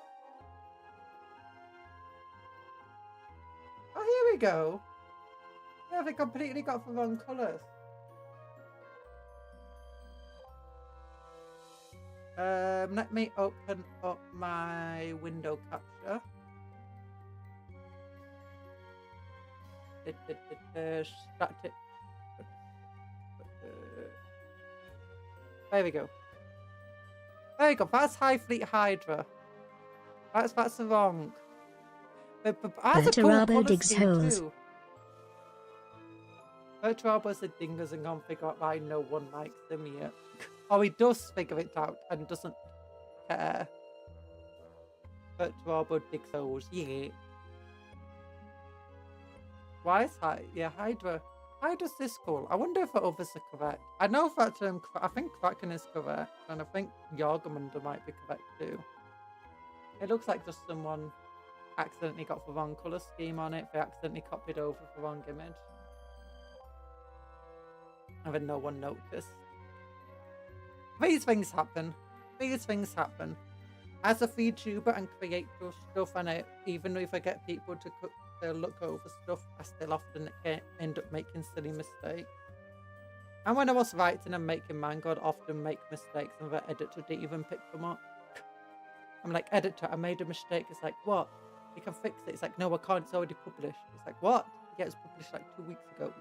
Oh, here we go. Yeah, they completely got the wrong colours. Let me open up my window capture. Static. There we go. There we go. That's High Fleet Hydra. That's wrong. That's a cool colour digs scheme holes. too. Bertrabo said Dingo's and gone figure out why no one likes him yet. Oh, he does figure it out and doesn't care. Bertrabo digs holes. Yeah. Why is Hydra? Hydra's this cool. I wonder if the others are correct. I know that I think Kraken is correct, and I think Jormungandr might be correct too. It looks like just someone accidentally got the wrong colour scheme on it. They accidentally copied over the wrong image. And then no one noticed. These things happen. These things happen. As a VTuber and create stuff, and even if I get people to look over stuff, I still often end up making silly mistakes. And when I was writing and making manga, I'd often make mistakes and the editor didn't even pick them up. I'm like, editor, I made a mistake. It's like, what? You can fix it. It's like, no, I can't. It's already published. It's like, what? Yeah, it's published like 2 weeks ago.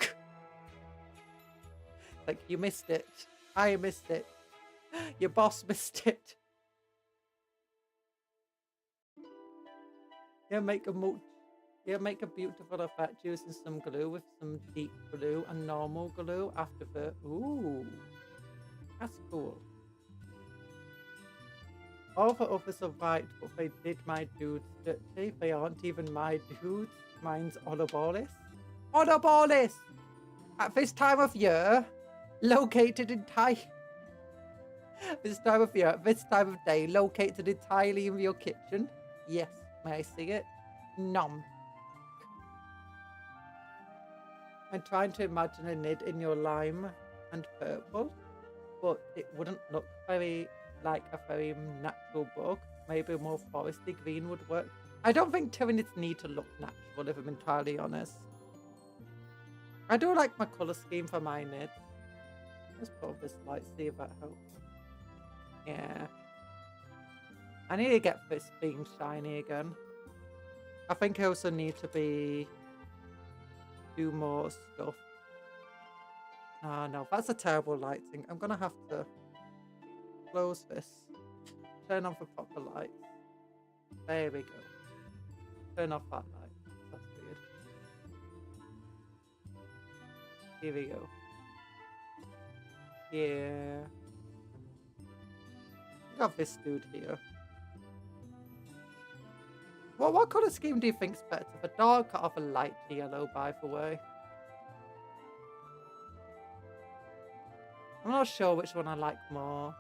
Like, you missed it. I missed it. Your boss missed it. Yeah, make a beautiful effect using some glue with some deep glue and normal glue after the... Ooh. That's cool. All the others are right, but they did my dudes dirty. They aren't even my dudes. Mine's Odobolis. Odobolis! At this time of year, located entirely... This time of day, located entirely in your kitchen. Yes, may I see it? Nom. I'm trying to imagine a Nid in your lime and purple, but it wouldn't look very like a very natural bug. Maybe a more foresty green would work. I don't think Tyranids need to look natural, if I'm entirely honest. I do like my colour scheme for my Nids. Let's put up this light, see if that helps. Yeah. I need to get this being shiny again. I think I also need to do more stuff. Oh no, that's a terrible lighting. I'm gonna have to close this. Turn off the proper lights. There we go. Turn off that light. That's weird. Here we go. Yeah. Got this dude here. Well, what colour scheme do you think's better? The dark or the light yellow, by the way? I'm not sure which one I like more.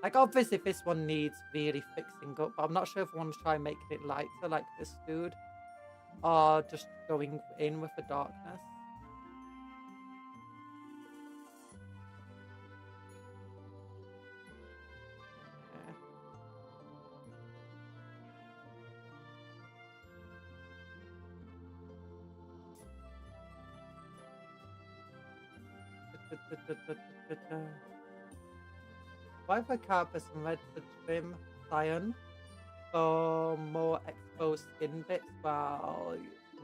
Like, obviously, this one needs really fixing up, but I'm not sure if I want to try making it lighter like this dude, or just going in with the darkness. Yeah. White for carapace and red for trim cyan for more exposed skin bits, while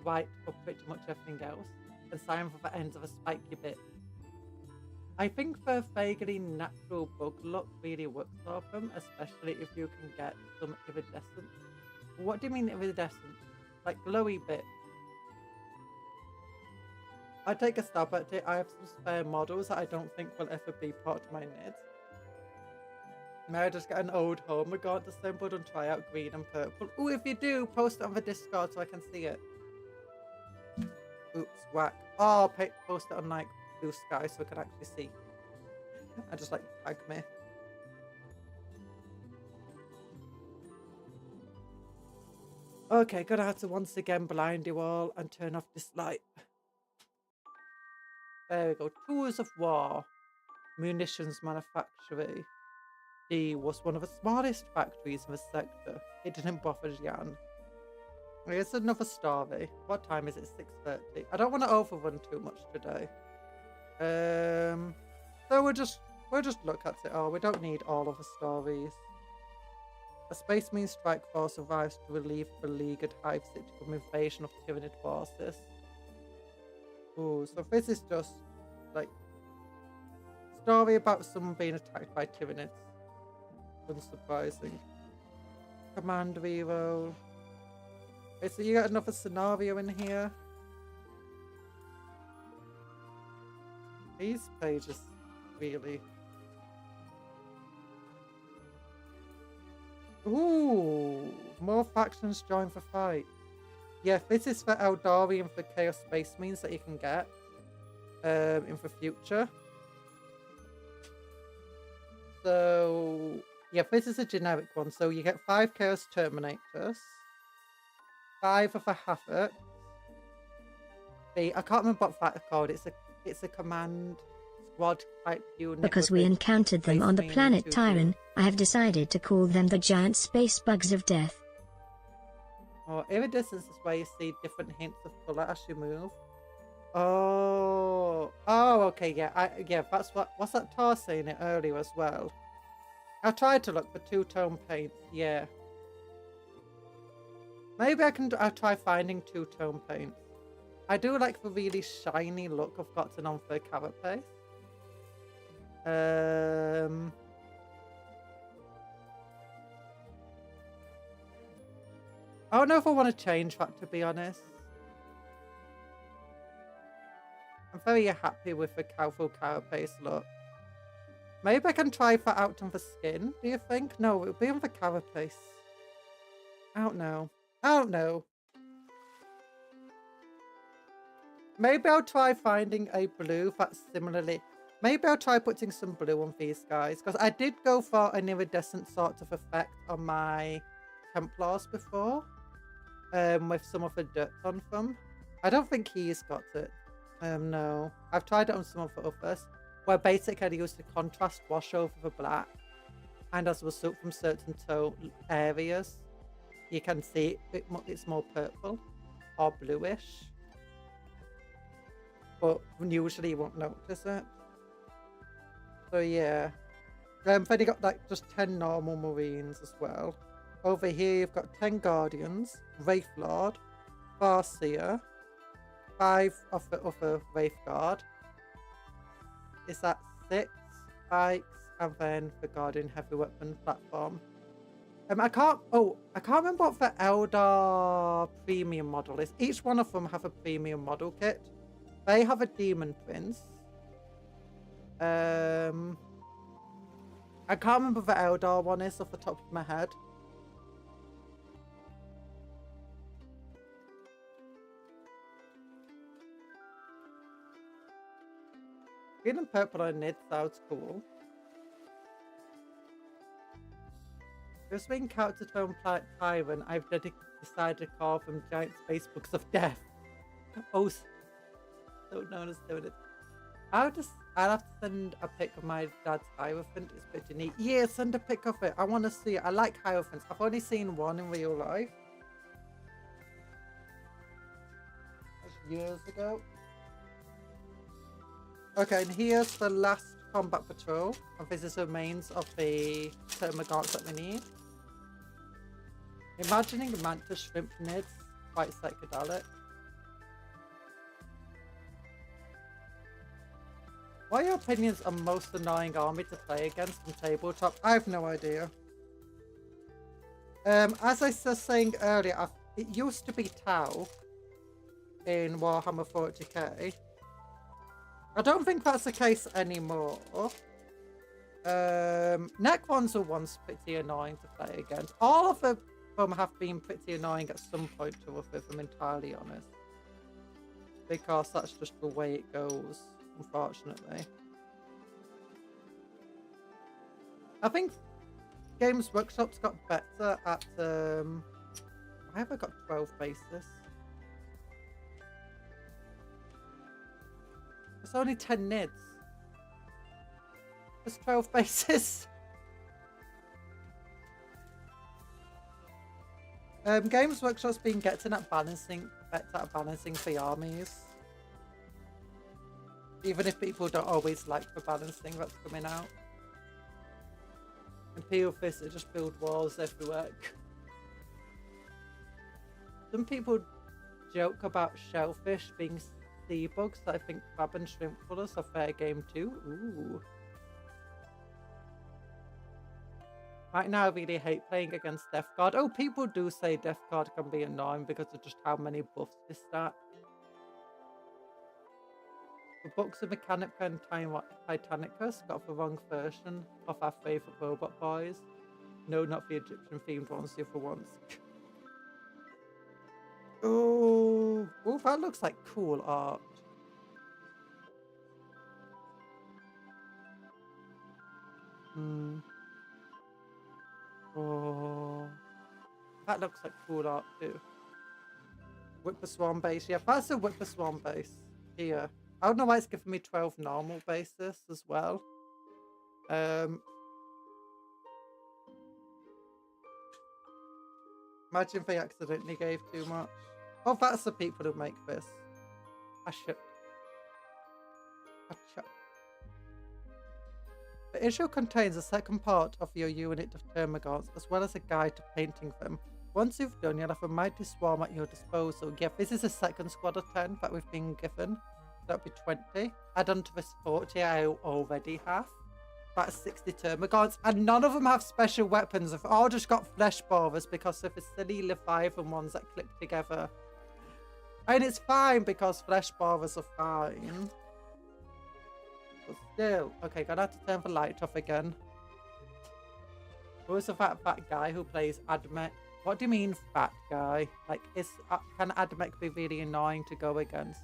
white for pretty much everything else, and cyan for the ends of a spiky bit. I think the vaguely natural bug look really works for them, especially if you can get some iridescent. What do you mean iridescent? Like glowy bit? I take a stab at it. I have some spare models that I don't think will ever be part of my knit. May I just get an old Homer guard assembled and try out green and purple? Oh, if you do, post it on the Discord so I can see it. Oops, whack. Oh, post it on like Blue Sky so I can actually see. I just like tag me. Okay, gonna have to once again blind you all and turn off this light. There we go. Tools of War. Munitions manufacturing. D was one of the smallest factories in the sector. It didn't bother Jan. Here's another story. What time is it? 6:30. I don't want to overrun too much today. So we'll just look at it all. We don't need all of the stories. A Space Marine strike force arrives to relieve the beleaguered Hive City from invasion of Tyranid forces. Ooh, so this is just like story about someone being attacked by Tyranids. Unsurprising. Command reroll. Okay, so you got another scenario in here. These pages really. Ooh, more factions join the fight. Yeah, this is for Eldari and for Chaos Space Marines that you can get in the future. So yeah, this is a generic one. So you get 5 Chaos Terminators, 5 of a Havoc. I can't remember what that called. It's a command squad type unit. Because we encountered them on the planet Tyran, I have decided to call them the giant space bugs of death. Oh, iridescence is where you see different hints of colour as you move. Oh, okay, yeah, that's what's that Tar saying it earlier as well. I tried to look for two-tone paint, yeah. Maybe I'll try finding two-tone paint. I do like the really shiny look I've gotten on for carapace. I don't know if I want to change that, to be honest. I'm very happy with the full carapace look. Maybe I can try that out on the skin, do you think? No, it'll be on the carapace. I don't know. Maybe I'll try finding a blue that's similarly... Maybe I'll try putting some blue on these guys, because I did go for an iridescent sort of effect on my Templars before, with some of the dirt on them. I don't think he's got it. No. I've tried it on some of the others, where basically I used the contrast wash over the black, and as a result from certain tone areas, you can see it's more purple or bluish. But usually you won't notice it. So yeah. Then you got like just 10 normal Marines as well. Over here you've got 10 Guardians, Wraith Lord, Farseer, 5 of the other Wraith Guard. Is that 6 bikes, and then the Guardian Heavy Weapon platform. I can't remember what the Eldar Premium model is. Each one of them have a premium model kit. They have a Demon Prince. I can't remember the Eldar one is off the top of my head. Green and purple on Nid sounds cool. Just being character tone Tyrant, I've decided to carve them giant space books of death. Also known as doing it. I'll have to send a pic of my dad's Hierophant. It's pretty neat. Yeah, send a pic of it. I want to see it. I like Hierophants. I've only seen one in real life. That's years ago. Okay, and here's the last combat patrol. And this is the remains of the termagants that we need. Imagining a mantis shrimp nids, quite psychedelic. What are your opinions on most annoying army to play against from tabletop? I have no idea. As I was saying earlier, it used to be Tau in Warhammer 40k. I don't think that's the case anymore. Necrons are once pretty annoying to play against. All of them have been pretty annoying at some point to us, if I'm entirely honest. Because that's just the way it goes, unfortunately. I think Games Workshop's got better at why have I got 12 bases? It's only 10 nids. There's 12 bases. Games Workshop's been getting at balancing, better at balancing the armies. Even if people don't always like the balancing that's coming out. And Peel Fist, they just build walls everywhere. Some people joke about shellfish being sea bugs, that I think crab and shrimp colours are fair game too. Ooh. Right now I really hate playing against Death Guard. Oh, people do say Death Guard can be annoying because of just how many buffs they stack. The books of Mechanica and Titanicus got the wrong version of our favourite robot boys. No, not the Egyptian themed ones, the other ones. Oh, that looks like cool art. Oh, that looks like cool art too. Whipper Swan base. Yeah, that's a Whipper Swan base here. I don't know why it's giving me 12 normal bases as well. Imagine if they accidentally gave too much. Oh, that's the people who make this. The issue contains a second part of your unit of termagants, as well as a guide to painting them. Once you've done, you'll have a mighty swarm at your disposal. Yeah, this is a second squad of 10 that we've been given. That'll be 20. Add on to this 40 I already have. That's 60 termagants. And none of them have special weapons. They've all just got flesh borers because of the silly Leviathan ones that clip together. And it's fine because flesh borers are fine. But still. Okay, gonna have to turn the light off again. Who's the fat guy who plays Admech? What do you mean fat guy? Like, can Admech be really annoying to go against?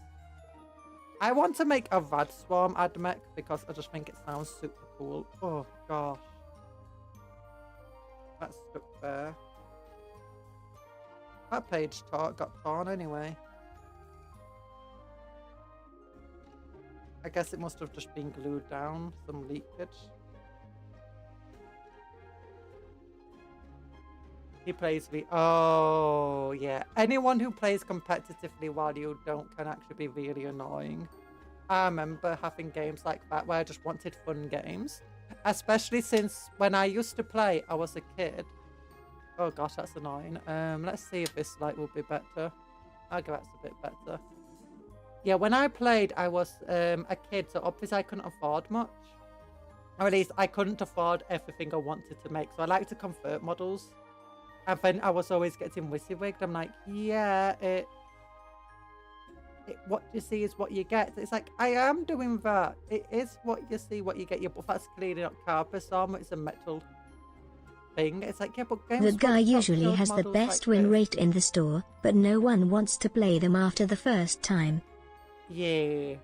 I want to make a Rad Swarm Admech because I just think it sounds super cool. Oh gosh. That's stuck there. That page got torn anyway. I guess it must have just been glued down, some leakage. He plays oh yeah. Anyone who plays competitively while you don't can actually be really annoying. I remember having games like that where I just wanted fun games. Especially since when I used to play, I was a kid. Oh gosh, that's annoying. Let's see if this light will be better. I guess that's a bit better. Yeah, when I played, I was a kid, so obviously I couldn't afford much. Or at least I couldn't afford everything I wanted to make. So I like to convert models. And then I was always getting WYSIWYG'd. I'm like, yeah, what you see is what you get. It's like, I am doing that. It is what you see, what you get. But that's clearly not carpet armor. It's a metal thing. It's like, yeah, but games the guy usually has the best win rate in the store, but no one wants to play them after the first time. Yeah.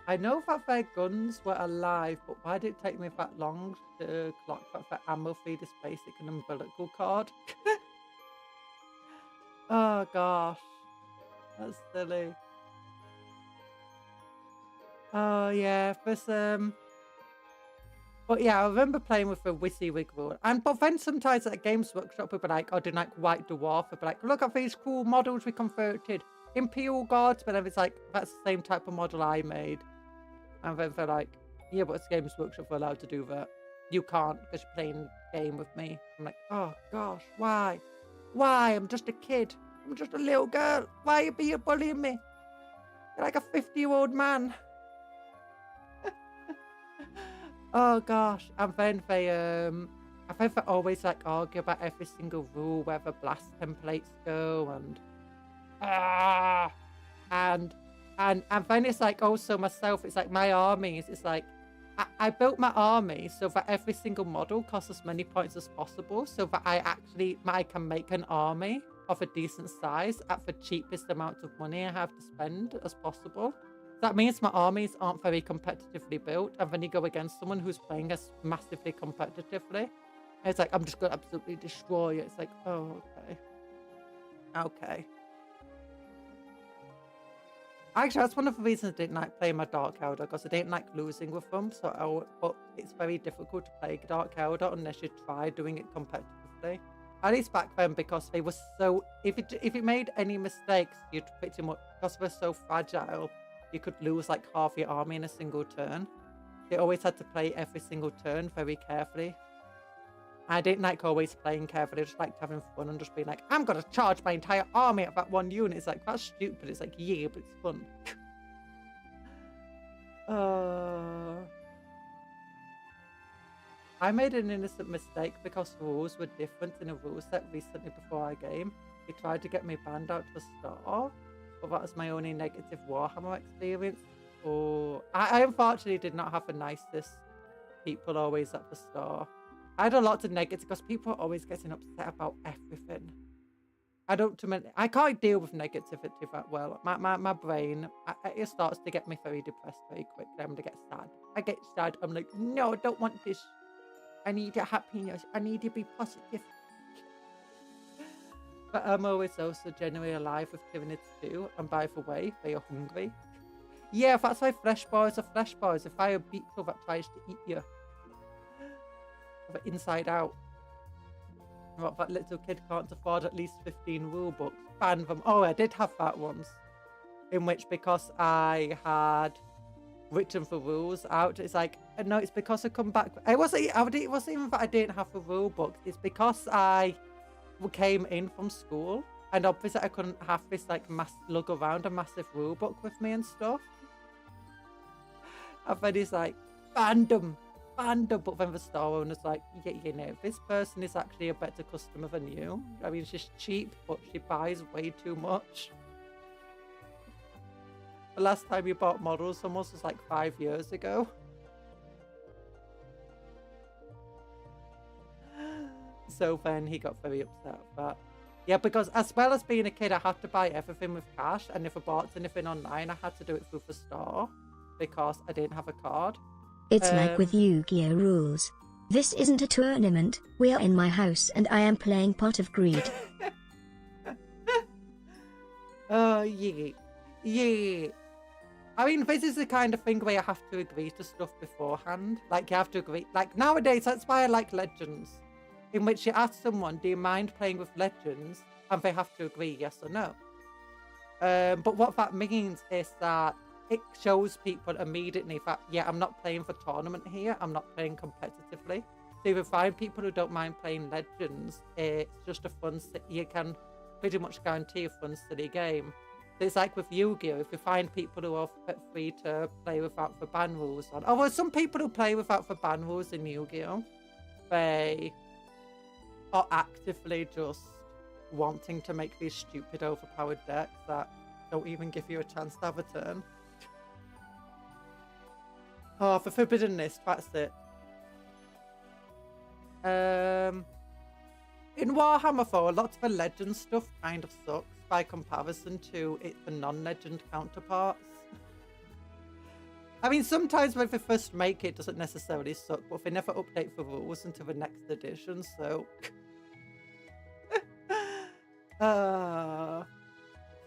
I know that their guns were alive, but why did it take me that long to clock that the ammo feed is basic and umbilical cord? Oh gosh, that's silly. Oh yeah, this but yeah, I remember playing with the WYSIWYG rule. But then sometimes at Games Workshop, we'd be like, oh, doing like White Dwarf, we'd be like, look at these cool models we converted. Imperial Guards, but then it's like, that's the same type of model I made. And then they're like, yeah, but it's Games Workshop, we're allowed to do that. You can't because you're playing a game with me. I'm like, oh gosh, why? Why? I'm just a kid. I'm just a little girl. Why are you being bullying me? You're like a 50-year-old man. Oh gosh, and then they I think they always like argue about every single rule, where the blast templates go, and then it's like also myself, it's like my armies, it's like I built my army so that every single model costs as many points as possible, so that I can make an army of a decent size at the cheapest amount of money I have to spend as possible. That means my armies aren't very competitively built, and then you go against someone who's playing us massively competitively, and it's like, I'm just going to absolutely destroy it. It's like, oh, okay. Okay. Actually, that's one of the reasons I didn't like playing my Dark Elder, because I didn't like losing with them, but it's very difficult to play Dark Elder unless you try doing it competitively. At least back then, because they were so... If it made any mistakes, you'd pretty much... Because they're so fragile, you could lose like half your army in a single turn. They always had to play every single turn very carefully. I didn't like always playing carefully. I just liked having fun and just being like, I'm going to charge my entire army at that one unit. It's like, that's stupid. It's like, yeah, but it's fun. I made an innocent mistake because rules were different in a rule set recently before our game. He tried to get me banned out to a star. But that was my only negative Warhammer experience. Oh, I unfortunately did not have the nicest people always at the store. I had a lot of negative because people are always getting upset about everything. I can't deal with negativity that well. My brain, it starts to get me very depressed very quickly. I'm going to get sad. I get sad. I'm like, no, I don't want this. I need your happiness. I need you to be positive. But I'm always also generally alive with tyranids too. And by the way, they are hungry. Yeah, that's why flesh boys are flesh boys. If I a beetle that tries to eat you. Inside out. What, that little kid can't afford at least 15 rule books. Ban them. Oh, I did have that once. In which, because I had written the rules out, it's like, no, it's because I come back. It wasn't even that I didn't have the rule books. It's because I came in from school, and obviously I couldn't have this like lug around a massive rule book with me and stuff. And then he's like, banned them. But then the store owner's like, yeah, you know, this person is actually a better customer than you. I mean, she's cheap, but she buys way too much. The last time you bought models almost was like 5 years ago. So then he got very upset with that. Yeah, because as well as being a kid, I had to buy everything with cash. And if I bought anything online, I had to do it through the store because I didn't have a card. It's like with Yu-Gi-Oh rules. This isn't a tournament. We are in my house and I am playing Pot of Greed. Oh, yeah. I mean, this is the kind of thing where you have to agree to stuff beforehand. Like, you have to agree. Like, nowadays, that's why I like Legends. In which you ask someone, do you mind playing with Legends? And they have to agree yes or no. But what that means is that it shows people immediately that, yeah, I'm not playing for tournament here. I'm not playing competitively. So if you find people who don't mind playing Legends, it's just a fun, you can pretty much guarantee a fun, silly game. So it's like with Yu-Gi-Oh! If you find people who are free to play without the ban rules on. Oh, well, some people who play without the ban rules in Yu-Gi-Oh! They are actively just wanting to make these stupid, overpowered decks that don't even give you a chance to have a turn. Oh, for Forbidden List, that's it. In Warhammer 4, a lot of the legend stuff kind of sucks by comparison to the non-legend counterparts. I mean, sometimes when they first make it, it doesn't necessarily suck, but they never update the rules until the next edition, so...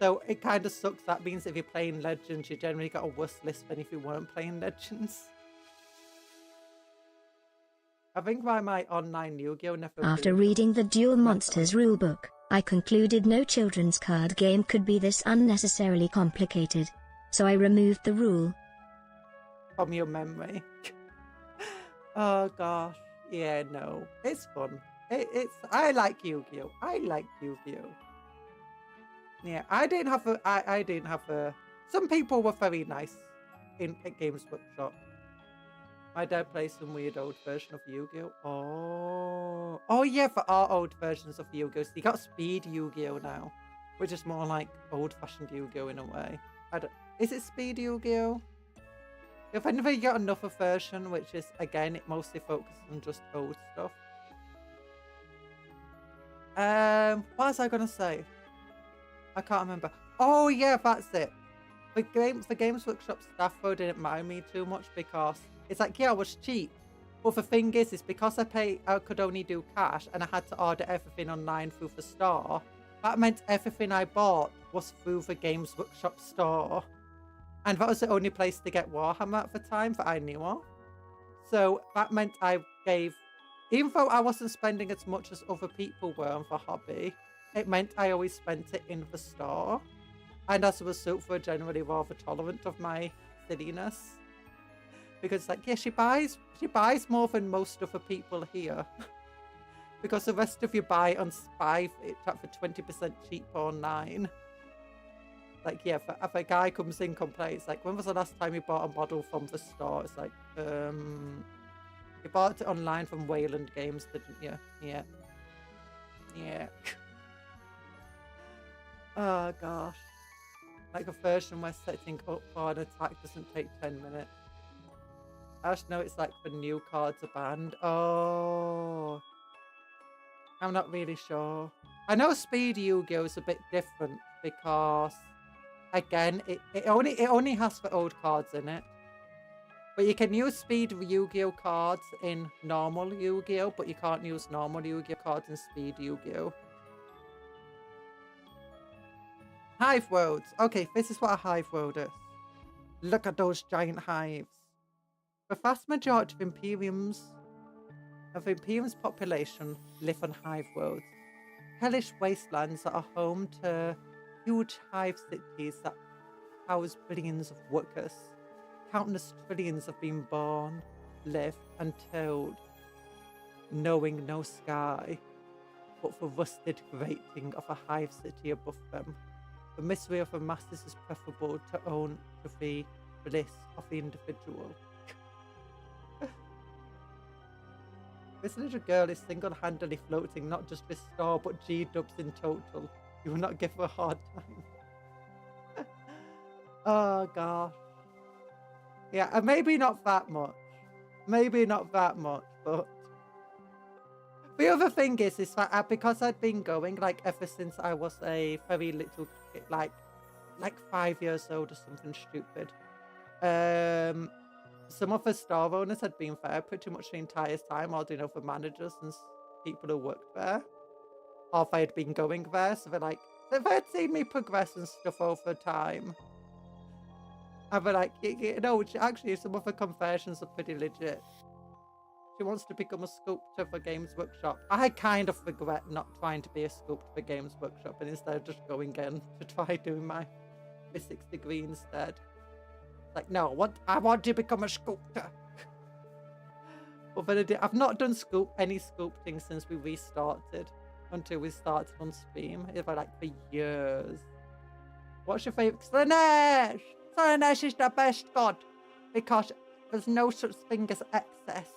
So it kind of sucks. That means if you're playing Legends, you generally got a worse list than if you weren't playing Legends. I think by my online Yu-Gi-Oh! Never After reading the Duel Monsters rulebook, I concluded no children's card game could be this unnecessarily complicated. So I removed the rule. From your memory. Oh gosh. Yeah, no. It's fun. I like Yu-Gi-Oh! I like Yu-Gi-Oh! Yeah, I didn't have a... Some people were very nice at Games Workshop. My dad plays some weird old version of Yu-Gi-Oh! Oh yeah, for our old versions of Yu-Gi-Oh! So you got Speed Yu-Gi-Oh! Now, which is more like old-fashioned Yu-Gi-Oh! In a way. Is it Speed Yu-Gi-Oh? If anybody got another version, which is, again, it mostly focuses on just old stuff. What was I going to say? I can't remember. Oh, yeah, that's it. The Games Workshop staff though didn't mind me too much because it's like, yeah, I was cheap. But the thing is because I could only do cash and I had to order everything online through the store. That meant everything I bought was through the Games Workshop store. And that was the only place to get Warhammer at the time that I knew of. So that meant I gave, even though I wasn't spending as much as other people were on the hobby, it meant I always spent it in the store. And as a result, we're generally rather tolerant of my silliness. Because like, yeah, she buys more than most other people here. Because the rest of you buy on Spy for 20% cheaper online. Like, yeah, if a guy comes in complains, like, when was the last time you bought a model from the store? It's like, you bought it online from Wayland Games, didn't you? Yeah. Yeah. Oh, gosh. Like a version where setting up for an attack doesn't take 10 minutes. I just know it's like the new cards are banned. Oh. I'm not really sure. I know Speed Yu-Gi-Oh! Is a bit different because, again, it only has the old cards in it. But you can use Speed Yu-Gi-Oh! Cards in normal Yu-Gi-Oh! But you can't use normal Yu-Gi-Oh! Cards in Speed Yu-Gi-Oh! Hive worlds. Okay, this is what a hive world is. Look at those giant hives. The vast majority of Imperium's population live on hive worlds. Hellish wastelands that are home to huge hive cities that house billions of workers. Countless trillions have been born, lived, and told, knowing no sky, but the rusted grating of a hive city above them. The misery of the masses is preferable to the bliss of the individual. This little girl is single-handedly floating not just this store, but G-dubs in total. You will not give her a hard time. Oh, gosh. Yeah, and maybe not that much. Maybe not that much, but... The other thing is that because I'd been going, like, ever since I was a very little kid, like 5 years old or something stupid, some of the store owners had been there pretty much the entire time, or, you know, the managers and people who worked there, or if I had been going there, so they're like, if they had seen me progress and stuff over time, and they're like, you know, actually some of the conversions are pretty legit. She wants to become a sculptor for Games Workshop. I kind of regret not trying to be a sculptor for Games Workshop and instead just going in to try doing my physics degree instead. Like, no, I want to become a sculptor. But then I've not done any sculpting since we restarted, until we started on Steam. It's like for years. What's your favourite? Slanesh! Slanesh is the best god because there's no such thing as excess.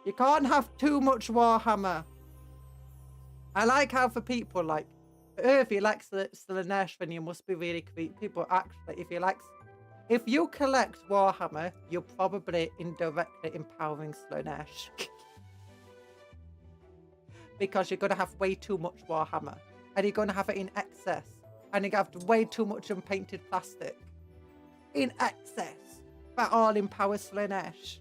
You can't have too much Warhammer. I like how for people like, if you like Slanesh, then you must be really creepy. But actually, if you collect Warhammer, you're probably indirectly empowering Slanesh. Because you're going to have way too much Warhammer. And you're going to have it in excess. And you're going to have way too much unpainted plastic. In excess. that all empower Slaanesh.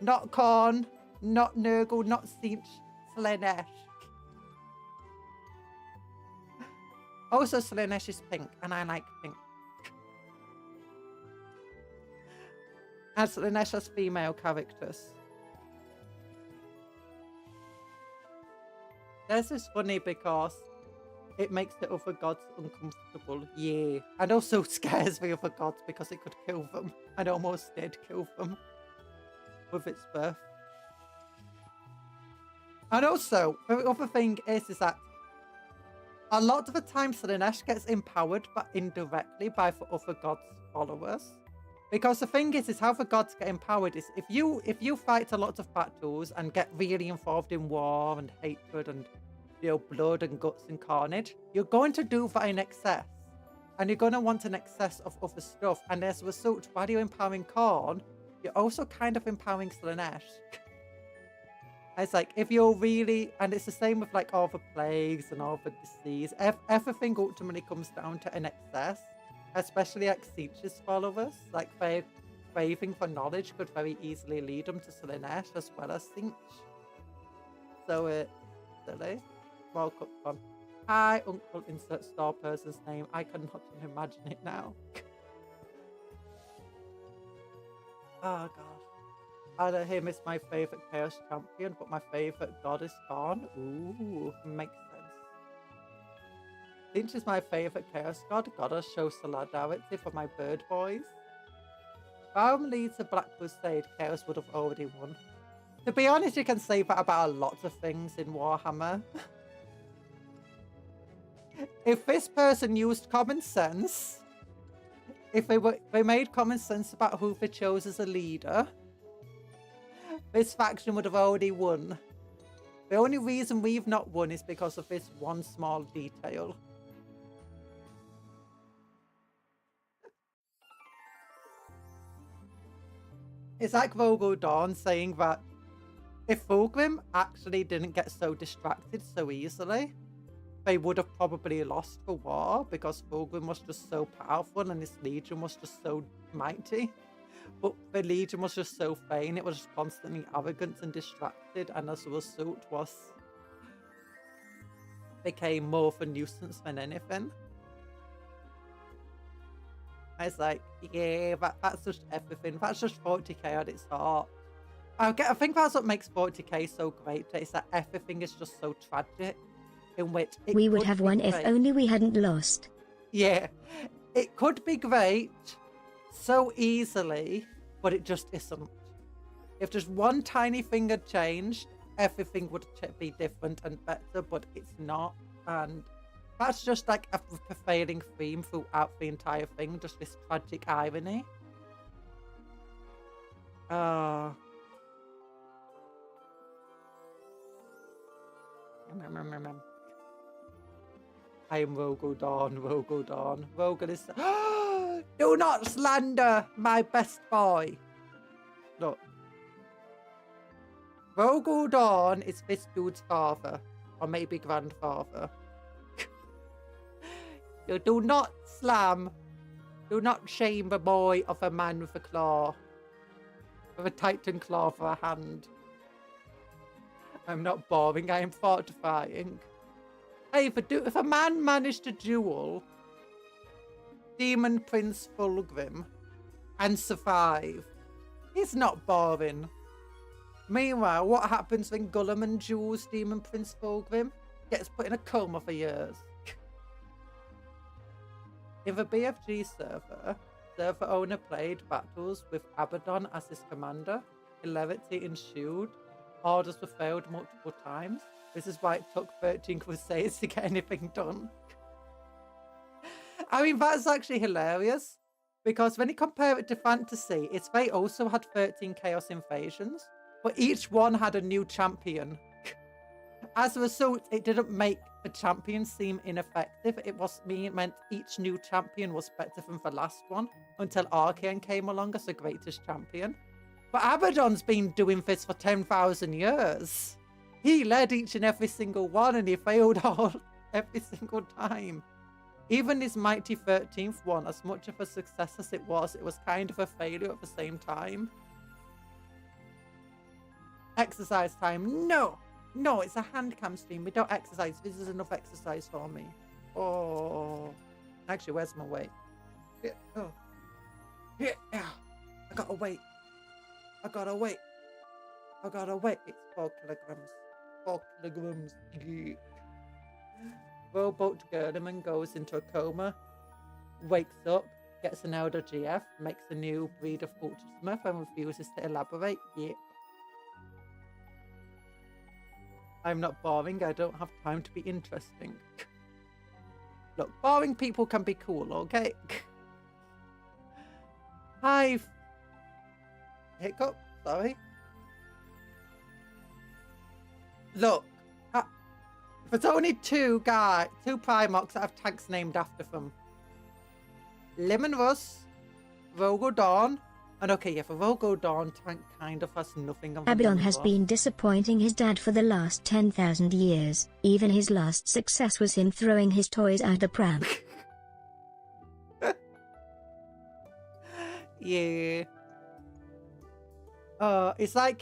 Not Khorne, not Nurgle, not Tzeentch, Slaanesh. Also, Slaanesh is pink, and I like pink. And Slaanesh has female characters. This is funny because it makes the other gods uncomfortable. Yeah. And also scares the other gods because it could kill them. And almost did kill them with its birth. And also, the other thing is that a lot of the time Slaanesh gets empowered but indirectly by the other gods' followers. Because the thing is how the gods get empowered is if you fight a lot of battles and get really involved in war and hatred and blood and guts and carnage, you're going to do that in excess. And you're going to want an excess of other stuff. And as a result, while you're empowering Khorne, you're also kind of empowering Slaanesh. It's like, if you're really... And it's the same with like all the plagues and all the disease. Everything ultimately comes down to an excess. Especially like Tzeentch's followers. Like, their craving for knowledge could very easily lead them to Slaanesh as well as Tzeentch. So it's silly. Small Cupcake. Hi, Uncle, insert store person's name. I cannot imagine it now. Oh, gosh. Ada him is my favourite Chaos Champion, but my favourite god is Khorne. Ooh, makes sense. Tzeentch is my favourite Chaos god. Gotta show solidarity for my bird boys. If Realm leads a Black Crusade, Chaos would have already won. To be honest, you can say that about a lot of things in Warhammer. If this person used common sense, if they made common sense about who they chose as a leader, this faction would have already won. The only reason we've not won is because of this one small detail. It's like Vogel Dawn saying that if Fulgrim actually didn't get so distracted so easily, they would have probably lost the war because Fulgrim was just so powerful and his legion was just so mighty. But the legion was just so vain, it was just constantly arrogant and distracted, and as a result became more of a nuisance than anything. I was like, yeah, that's just everything. That's just 40k at its heart. I think that's what makes 40k so great, is that everything is just so tragic. In which we would have won if only we hadn't lost. Yeah, it could be great so easily, but it just isn't. If just one tiny thing had changed, everything would be different and better, but it's not. And that's just like a prevailing theme throughout the entire thing, just this tragic irony. I am Vogel Dawn, Vogel Dawn. Vogel is... Do not slander my best boy. Look. Vogel Dawn is this dude's father. Or maybe grandfather. You do not slam. Do not shame the boy of a man with a claw. With a titan claw for a hand. I'm not boring, I am fortifying. Hey, if a man managed to duel Demon Prince Fulgrim and survive, he's not boring. Meanwhile, what happens when Guilliman duels Demon Prince Fulgrim? Gets put in a coma for years. In the BFG server owner played battles with Abaddon as his commander. Hilarity ensued. Orders were failed multiple times. This is why it took 13 crusades to get anything done. I mean, that's actually hilarious. Because when you compare it to fantasy, they also had 13 chaos invasions. But each one had a new champion. As a result, it didn't make the champion seem ineffective. It meant each new champion was better than the last one. Until Archaon came along as the greatest champion. But Abaddon's been doing this for 10,000 years. He led each and every single one and he failed every single time. Even his mighty 13th one, as much of a success as it was kind of a failure at the same time. Exercise time. No! No, it's a hand cam stream. We don't exercise. This is enough exercise for me. Oh. Actually, where's my weight? Yeah. Oh. Yeah. I gotta wait. I gotta wait. It's 4 kilograms. 4 kilograms. Yeah. Rowboat Gerdeman goes into a coma, wakes up, gets an elder GF, makes a new breed of Ultrasmith and refuses to elaborate. Yeah. I'm not boring, I don't have time to be interesting. Look, boring people can be cool, okay? Hive. Hiccup, sorry. Look. There's only two Primarchs that have tanks named after them. Lemon Russ, Rogo Dawn, and okay, yeah, the Rogo Dawn tank kind of has nothing on Abaddon has been disappointing his dad for the last 10,000 years. Even his last success was him throwing his toys out the pram. Yeah. It's like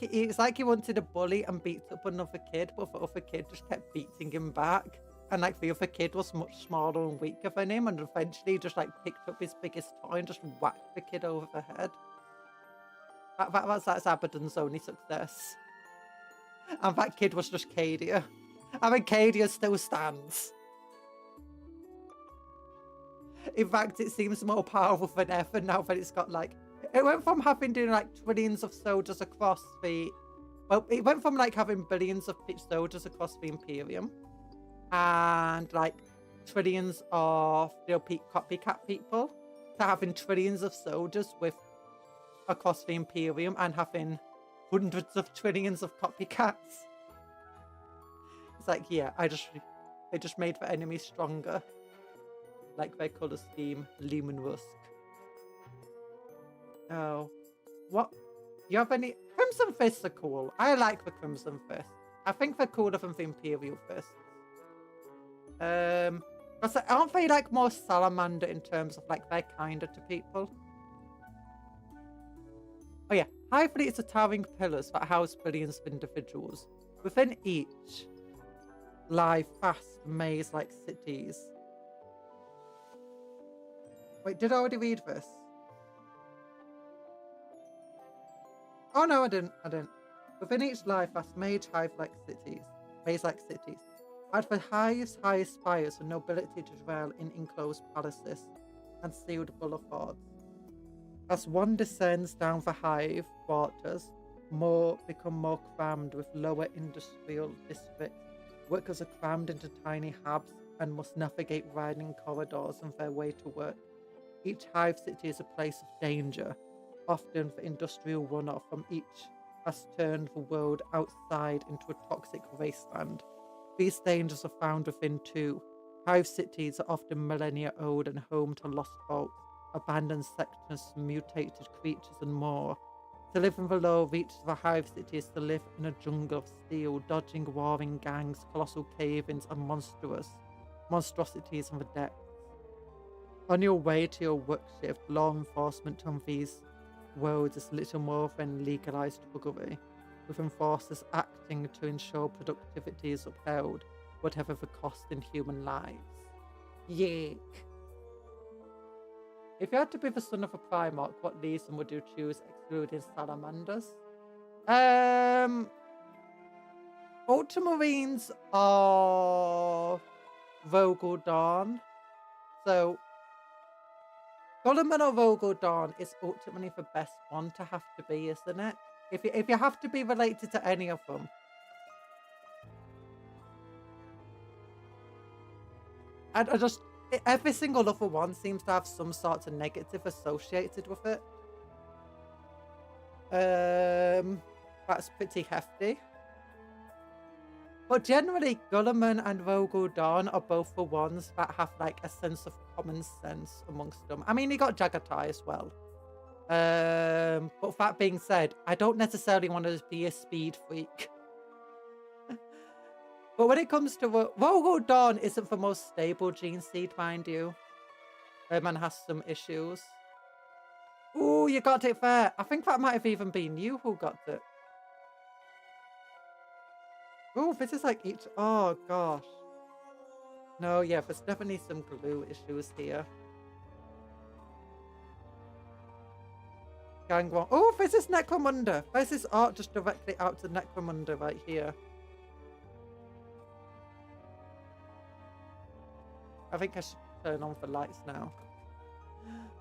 he wanted to bully and beat up another kid, but the other kid just kept beating him back. And like the other kid was much smaller and weaker than him, and eventually just like picked up his biggest toy and just whacked the kid over the head. That's Abaddon's only success. And that kid was just Cadia. I mean, Cadia still stands. In fact, it seems more powerful than ever now that it's got like... It went from having like trillions of soldiers across the... Well, it went from like having billions of soldiers across the Imperium and like trillions of copycat people to having trillions of soldiers across the Imperium and having hundreds of trillions of copycats. It's like, yeah, they just made the enemy stronger. Like their colour scheme, Lehman Rusk. Oh, what? You have any? Crimson Fists are cool. I like the Crimson Fists. I think they're cooler than the Imperial Fists. Aren't they like more salamander in terms of like they're kinder to people? Oh yeah, Hive Fleets are towering pillars that house billions of individuals. Within each lie vast maze-like cities. Wait, did I already read this? Oh no, I didn't. Within each lie vast maze-like cities. At the highest spires for nobility to dwell in enclosed palaces and sealed boulevards. As one descends down the hive quarters, more become more crammed with lower industrial districts. Workers are crammed into tiny hubs and must navigate winding corridors on their way to work. Each hive city is a place of danger. Often the industrial runoff from each has turned the world outside into a toxic wasteland. These dangers are found within too. Hive cities are often millennia old and home to lost vaults, abandoned sectors, mutated creatures and more. To live in the lower reaches of a hive city is to live in a jungle of steel, dodging warring gangs, colossal cave-ins and monstrosities in the depths. On your way to your work shift, law enforcement on these worlds is little more than legalized buggery, with enforcers acting to ensure productivity is upheld, whatever the cost in human lives. Yeek. If you had to be the son of a Primarch, what legion would you choose, excluding salamanders? Ultramarines are Vogel Dawn. So Guilliman or Vogel Dawn is ultimately the best one to have to be, isn't it? If you have to be related to any of them. I just... Every single other one seems to have some sort of negative associated with it. That's pretty hefty. But generally, Guilliman and Vogel Dawn are both the ones that have like a sense of common sense amongst them. I mean, you got Jagatai as well. But that being said, I don't necessarily want to be a speed freak. But when it comes to Vogel Dawn isn't the most stable gene seed, mind you. Man has some issues. Ooh, you got it there. I think that might have even been you who got it. Ooh, this is like each... Oh, gosh. No, yeah, there's definitely some glue issues here. Gang one. Oh, this is Necromunda. There's this art just directly out to Necromunda right here. I think I should turn on the lights now.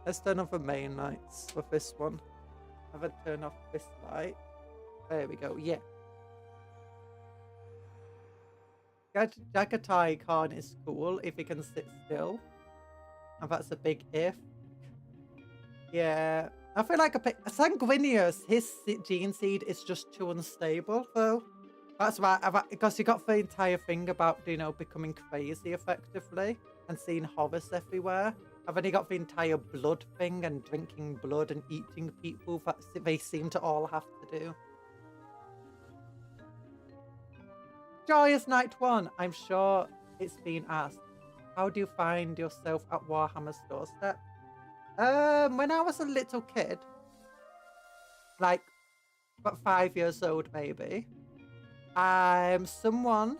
Let's turn on the main lights with this one. Have a turn off this light. There we go. Yeah. Jagatai Khan is cool if he can sit still. And that's a big if. Yeah. I feel like Sanguinius, his gene seed is just too unstable though. That's why, because you got the entire thing about, you know, becoming crazy effectively and seeing horrors everywhere. And then you got the entire blood thing and drinking blood and eating people that they seem to all have to do. Joyous Night 1, I'm sure it's been asked. How do you find yourself at Warhammer's doorstep? When I was a little kid, like about 5 years old maybe, someone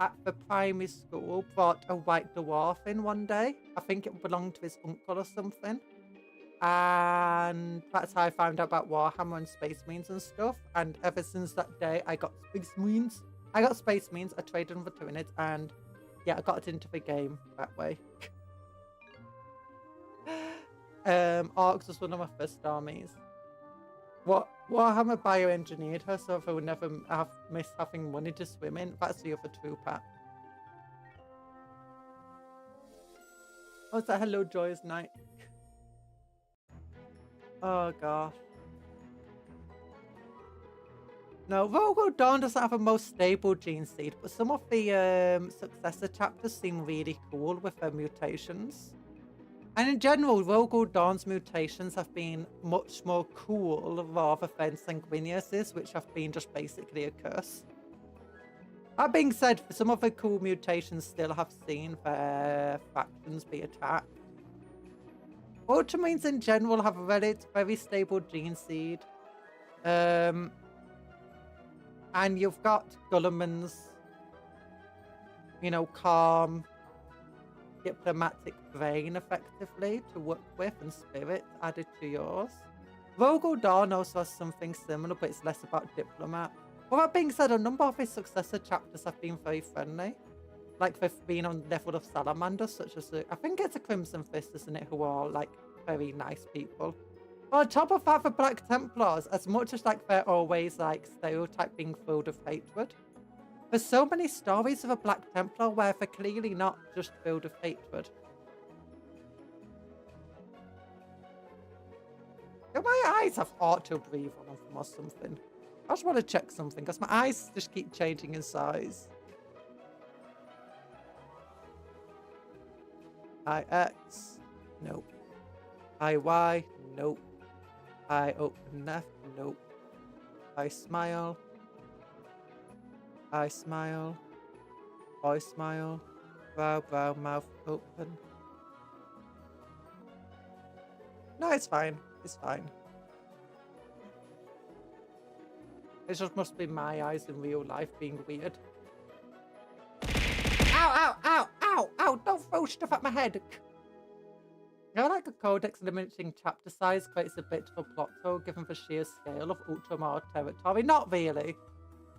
at the primary school brought a white dwarf in one day. I think it belonged to his uncle or something. And that's how I found out about Warhammer and Space Marines and stuff. And ever since that day, I got Space Marines. I traded them for Tyranids, and yeah, I got into the game that way. Orcs was one of my first armies. Warhammer bioengineered her so they would never miss having money to swim in. That's the other true Pat. Oh, is that hello joyous night? Oh gosh. No, Vogel Dawn doesn't have a most stable gene seed, but some of the successor chapters seem really cool with their mutations. And in general, Vogel Dawn's mutations have been much more cool rather than Sanguinius's, which have been just basically a curse. That being said, some of the cool mutations still have seen their factions be attacked. Ultramarines in general have a very stable gene seed. And you've got Gulliman's, you know, calm, diplomatic brain effectively to work with, and spirit added to yours. Vogel Dawn also has something similar, but it's less about diplomat. Well, that being said, a number of his successor chapters have been very friendly. Like they've been on level of salamanders, such as I think it's a Crimson Fist, isn't it, who are like very nice people. But on top of that, the Black Templars, as much as like they're always like stereotyping filled with hatred, there's so many stories of a Black Templar where they're clearly not just filled with hatred. Do my eyes have auto breathe on them or something? I just want to check something because my eyes just keep changing in size. IX, nope. IY, nope. I open left, nope. I smile. I smile. I smile. Brow, mouth open. No, it's fine. It's fine. It just must be my eyes in real life being weird. Ow, ow, ow, ow, ow! Don't throw stuff at my head! I feel like a codex limiting chapter size creates a bit of a plot hole given the sheer scale of Ultramar territory. Not really.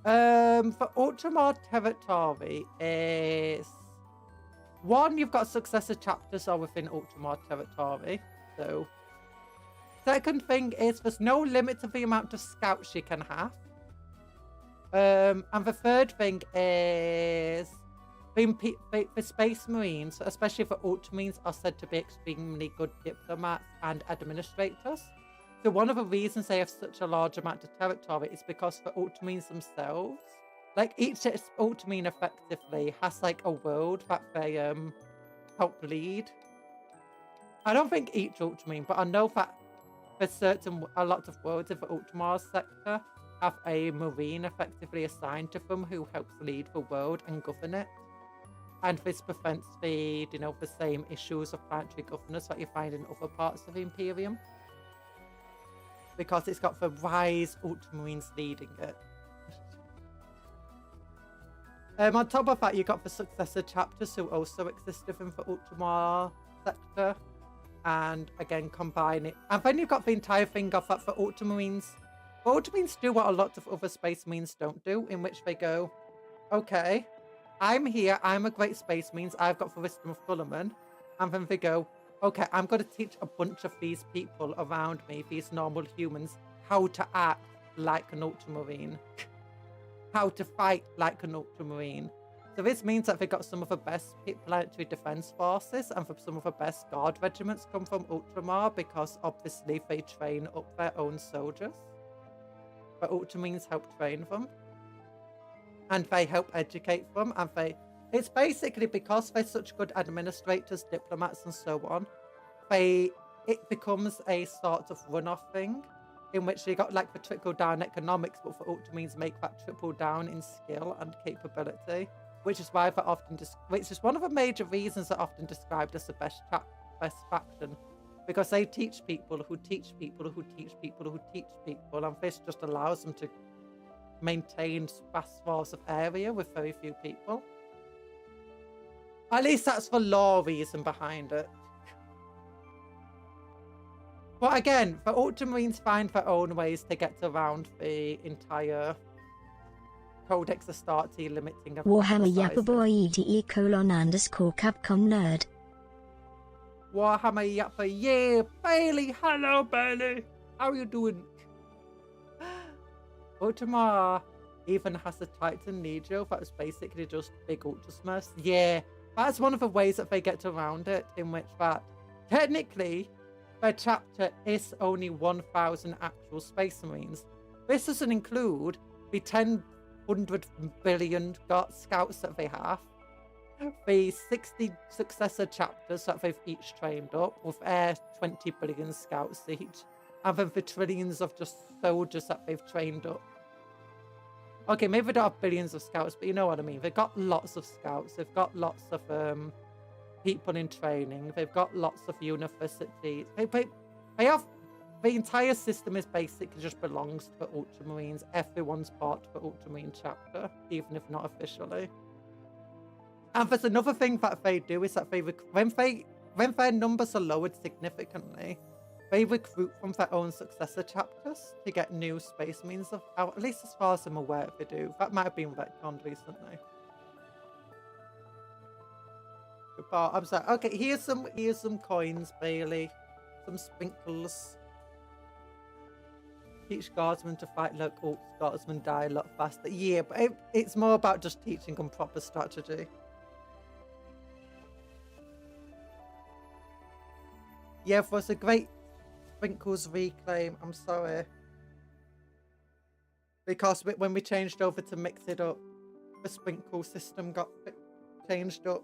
For Ultramar territory is... One, you've got successor chapters are within Ultramar territory. So... Second thing is there's no limit to the amount of scouts you can have. And the third thing is... The Space Marines, especially for Ultramarines, are said to be extremely good diplomats and administrators. So one of the reasons they have such a large amount of territory is because the Ultramarines themselves, like each Ultramarine effectively has like a world that they help lead. I don't think each Ultramarine, but I know that there's a lot of worlds in the Ultramar sector have a marine effectively assigned to them who helps lead the world and govern it. And this prevents the, the same issues of planetary governance that you find in other parts of the Imperium. Because it's got the wise Ultramarines leading it. On top of that, you got the successor chapters who also exist within the Ultramar sector. And again, combine it. And then you've got the entire thing of that for Ultramarines. The Ultramarines do what a lot of other Space Marines don't do, in which they go, okay, I'm here, I'm a great Space Marines, I've got the wisdom of Gulliman. And then they go, okay, I'm going to teach a bunch of these people around me, these normal humans, how to act like an Ultramarine. How to fight like an Ultramarine. So this means that they got some of the best planetary defense forces and some of the best guard regiments come from Ultramar because obviously they train up their own soldiers. But Ultramarines help train them. And they help educate them. And it's basically because they're such good administrators, diplomats and so on, it becomes a sort of run-off thing in which you got like the trickle-down economics, but for Ultramarines make that triple down in skill and capability. Which is why they're often, which is one of the major reasons they're often described as the best faction, because they teach people who teach people who teach people who teach people, and this just allows them to maintain vast swaths of area with very few people. At least that's the law reason behind it. But again, the Ultramarines find their own ways to get around the entire Codex Astarte limiting of Warhammer Yappaboy _Capcom nerd. Warhammer Yappa, yeah, Bailey, hello Bailey, how are you doing? Ultramar even has a Titan Legio that is basically just big Ultrasmurfs. Yeah, that's one of the ways that they get around it, in which that technically their chapter is only 1,000 actual Space Marines. This doesn't include the 100 billion scouts that they have, the 60 successor chapters that they've each trained up with their 20 billion scouts each, and then the trillions of just soldiers that they've trained up. Okay, maybe they don't have billions of scouts, but you know what I mean. They've got lots of scouts, they've got lots of people in training, they've got lots of universities. They have the entire system is basically just belongs to Ultramarines. Everyone's part of the Ultramarine chapter, even if not officially. And there's another thing that they do is that when their numbers are lowered significantly, they recruit from their own successor chapters to get new Space Marines out. At least as far as I'm aware, they do. That might have been retconned recently. But I'm sorry. Okay, here's some coins, Bailey. Some sprinkles. Teach guardsmen to fight like orcs. Guardsmen die a lot faster. Yeah, but it's more about just teaching them proper strategy. Yeah, it was a great Sprinkles reclaim. I'm sorry. Because when we changed over to mix it up, the sprinkle system got changed up.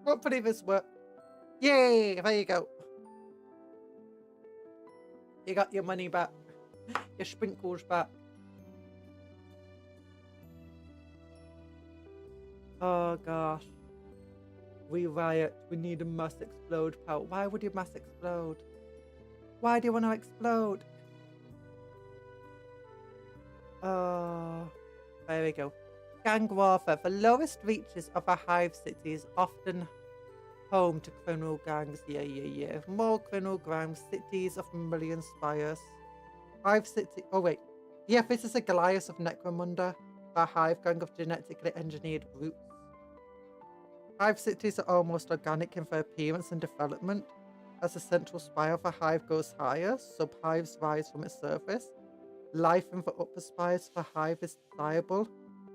Hopefully this works. Yay! There you go. You got your money back. Your sprinkles back. Oh gosh. We riot. We need a mass explode power. Why would you mass explode? Why do you want to explode? Oh, there we go. Gang warfare. The lowest reaches of a hive city is often home to criminal gangs. Yeah. More criminal gangs. Cities of a million spires. Hive city. Oh wait. Yeah, this is a Goliath of Necromunda. A hive gang of genetically engineered brutes. Hive cities are almost organic in their appearance and development. As the central spire of a hive goes higher, sub-hives rise from its surface. Life in the upper spires of a hive is desirable.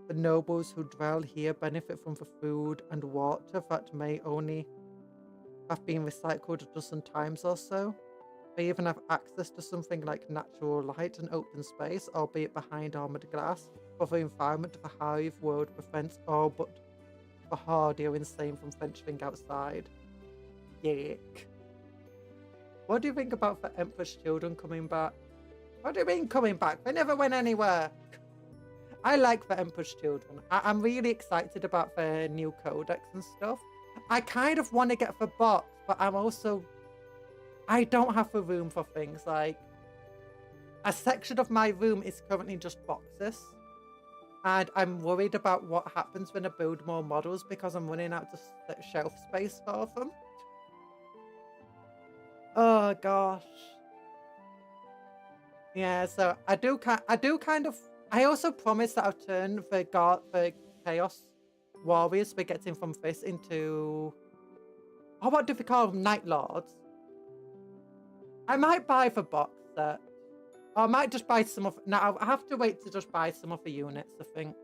The nobles who dwell here benefit from the food and water that may only have been recycled a dozen times or so. They even have access to something like natural light and open space, albeit behind armoured glass, for the environment of the hive world prevents all but the hardy or insane from venturing outside. Yuck. What do you think about the Emperor's Children coming back? What do you mean coming back? They never went anywhere. I like the Emperor's Children. I'm really excited about the new codex and stuff. I kind of want to get the box, but I don't have the room for things. Like, a section of my room is currently just boxes. And I'm worried about what happens when I build more models because I'm running out of shelf space for them. Oh gosh. Yeah, so I also promised that I'll turn the Chaos Warriors we're getting from this into, what do we call them? Night Lords. I might buy the box set. Or I might just buy some of... Now, I have to wait to just buy some of the units, I think.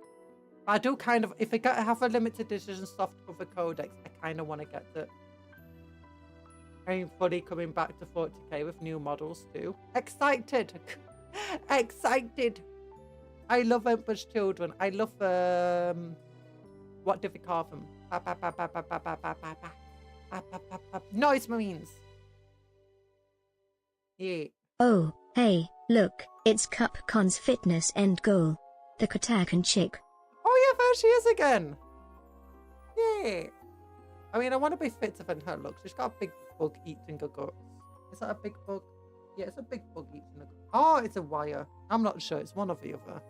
I do kind of... If I have a limited edition softcover codex, I kind of want to get it. I'm fully coming back to 40k with new models too. Excited! Excited! I love Emperor's Children. I love... what do we call them? Noise Marines! Yeah. Oh, hey, look, it's Cupcon's fitness end goal. The Kotakan chick. Oh yeah, there she is again. Yeah. I mean, I want to be fitter than her looks. She's got a big bug eating her guts. Is that a big bug? Yeah, it's a big bug eating her guts. Oh, it's a wire. I'm not sure. It's one or the other.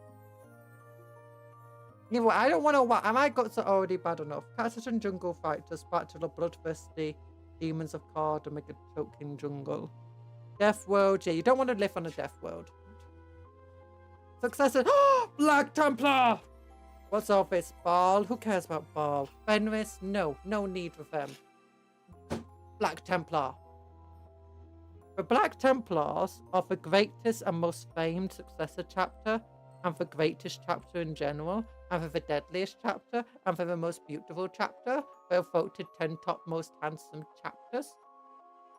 Anyway, I don't want to watch. My guts are already bad enough. Cactus and jungle fighters battle the bloodthirsty demons of Card and make a choking jungle. Death world, yeah, you don't want to live on a death world. Successor, Black Templar! What's all this? Baal? Who cares about Baal? Fenris? No need for them. Black Templar. The Black Templars are the greatest and most famed successor chapter, and the greatest chapter in general, and the deadliest chapter, and the most beautiful chapter. They're voted 10 top most handsome chapters.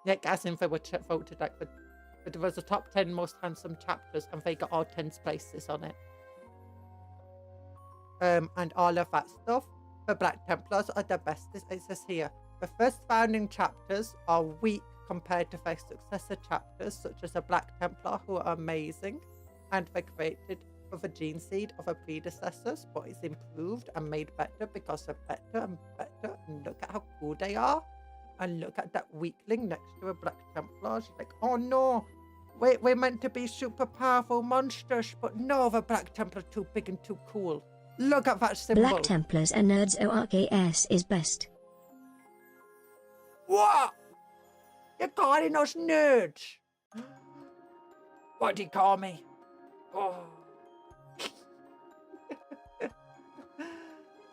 Like, as in they were voted like there was the top 10 most handsome chapters and they got all 10 places on it. And all of that stuff. The Black Templars are the best. It says here, the first founding chapters are weak compared to their successor chapters, such as the Black Templar, who are amazing, and they're created with a gene seed of their predecessors, but it's improved and made better because they're better and better. And look at how cool they are. And look at that weakling next to a Black Templar. She's like, oh no, we're meant to be super powerful monsters, but no, the Black Templar too big and too cool. Look at that symbol. Black Templars and nerds ORKS is best. What? You're calling us nerds? What do you call me? Oh.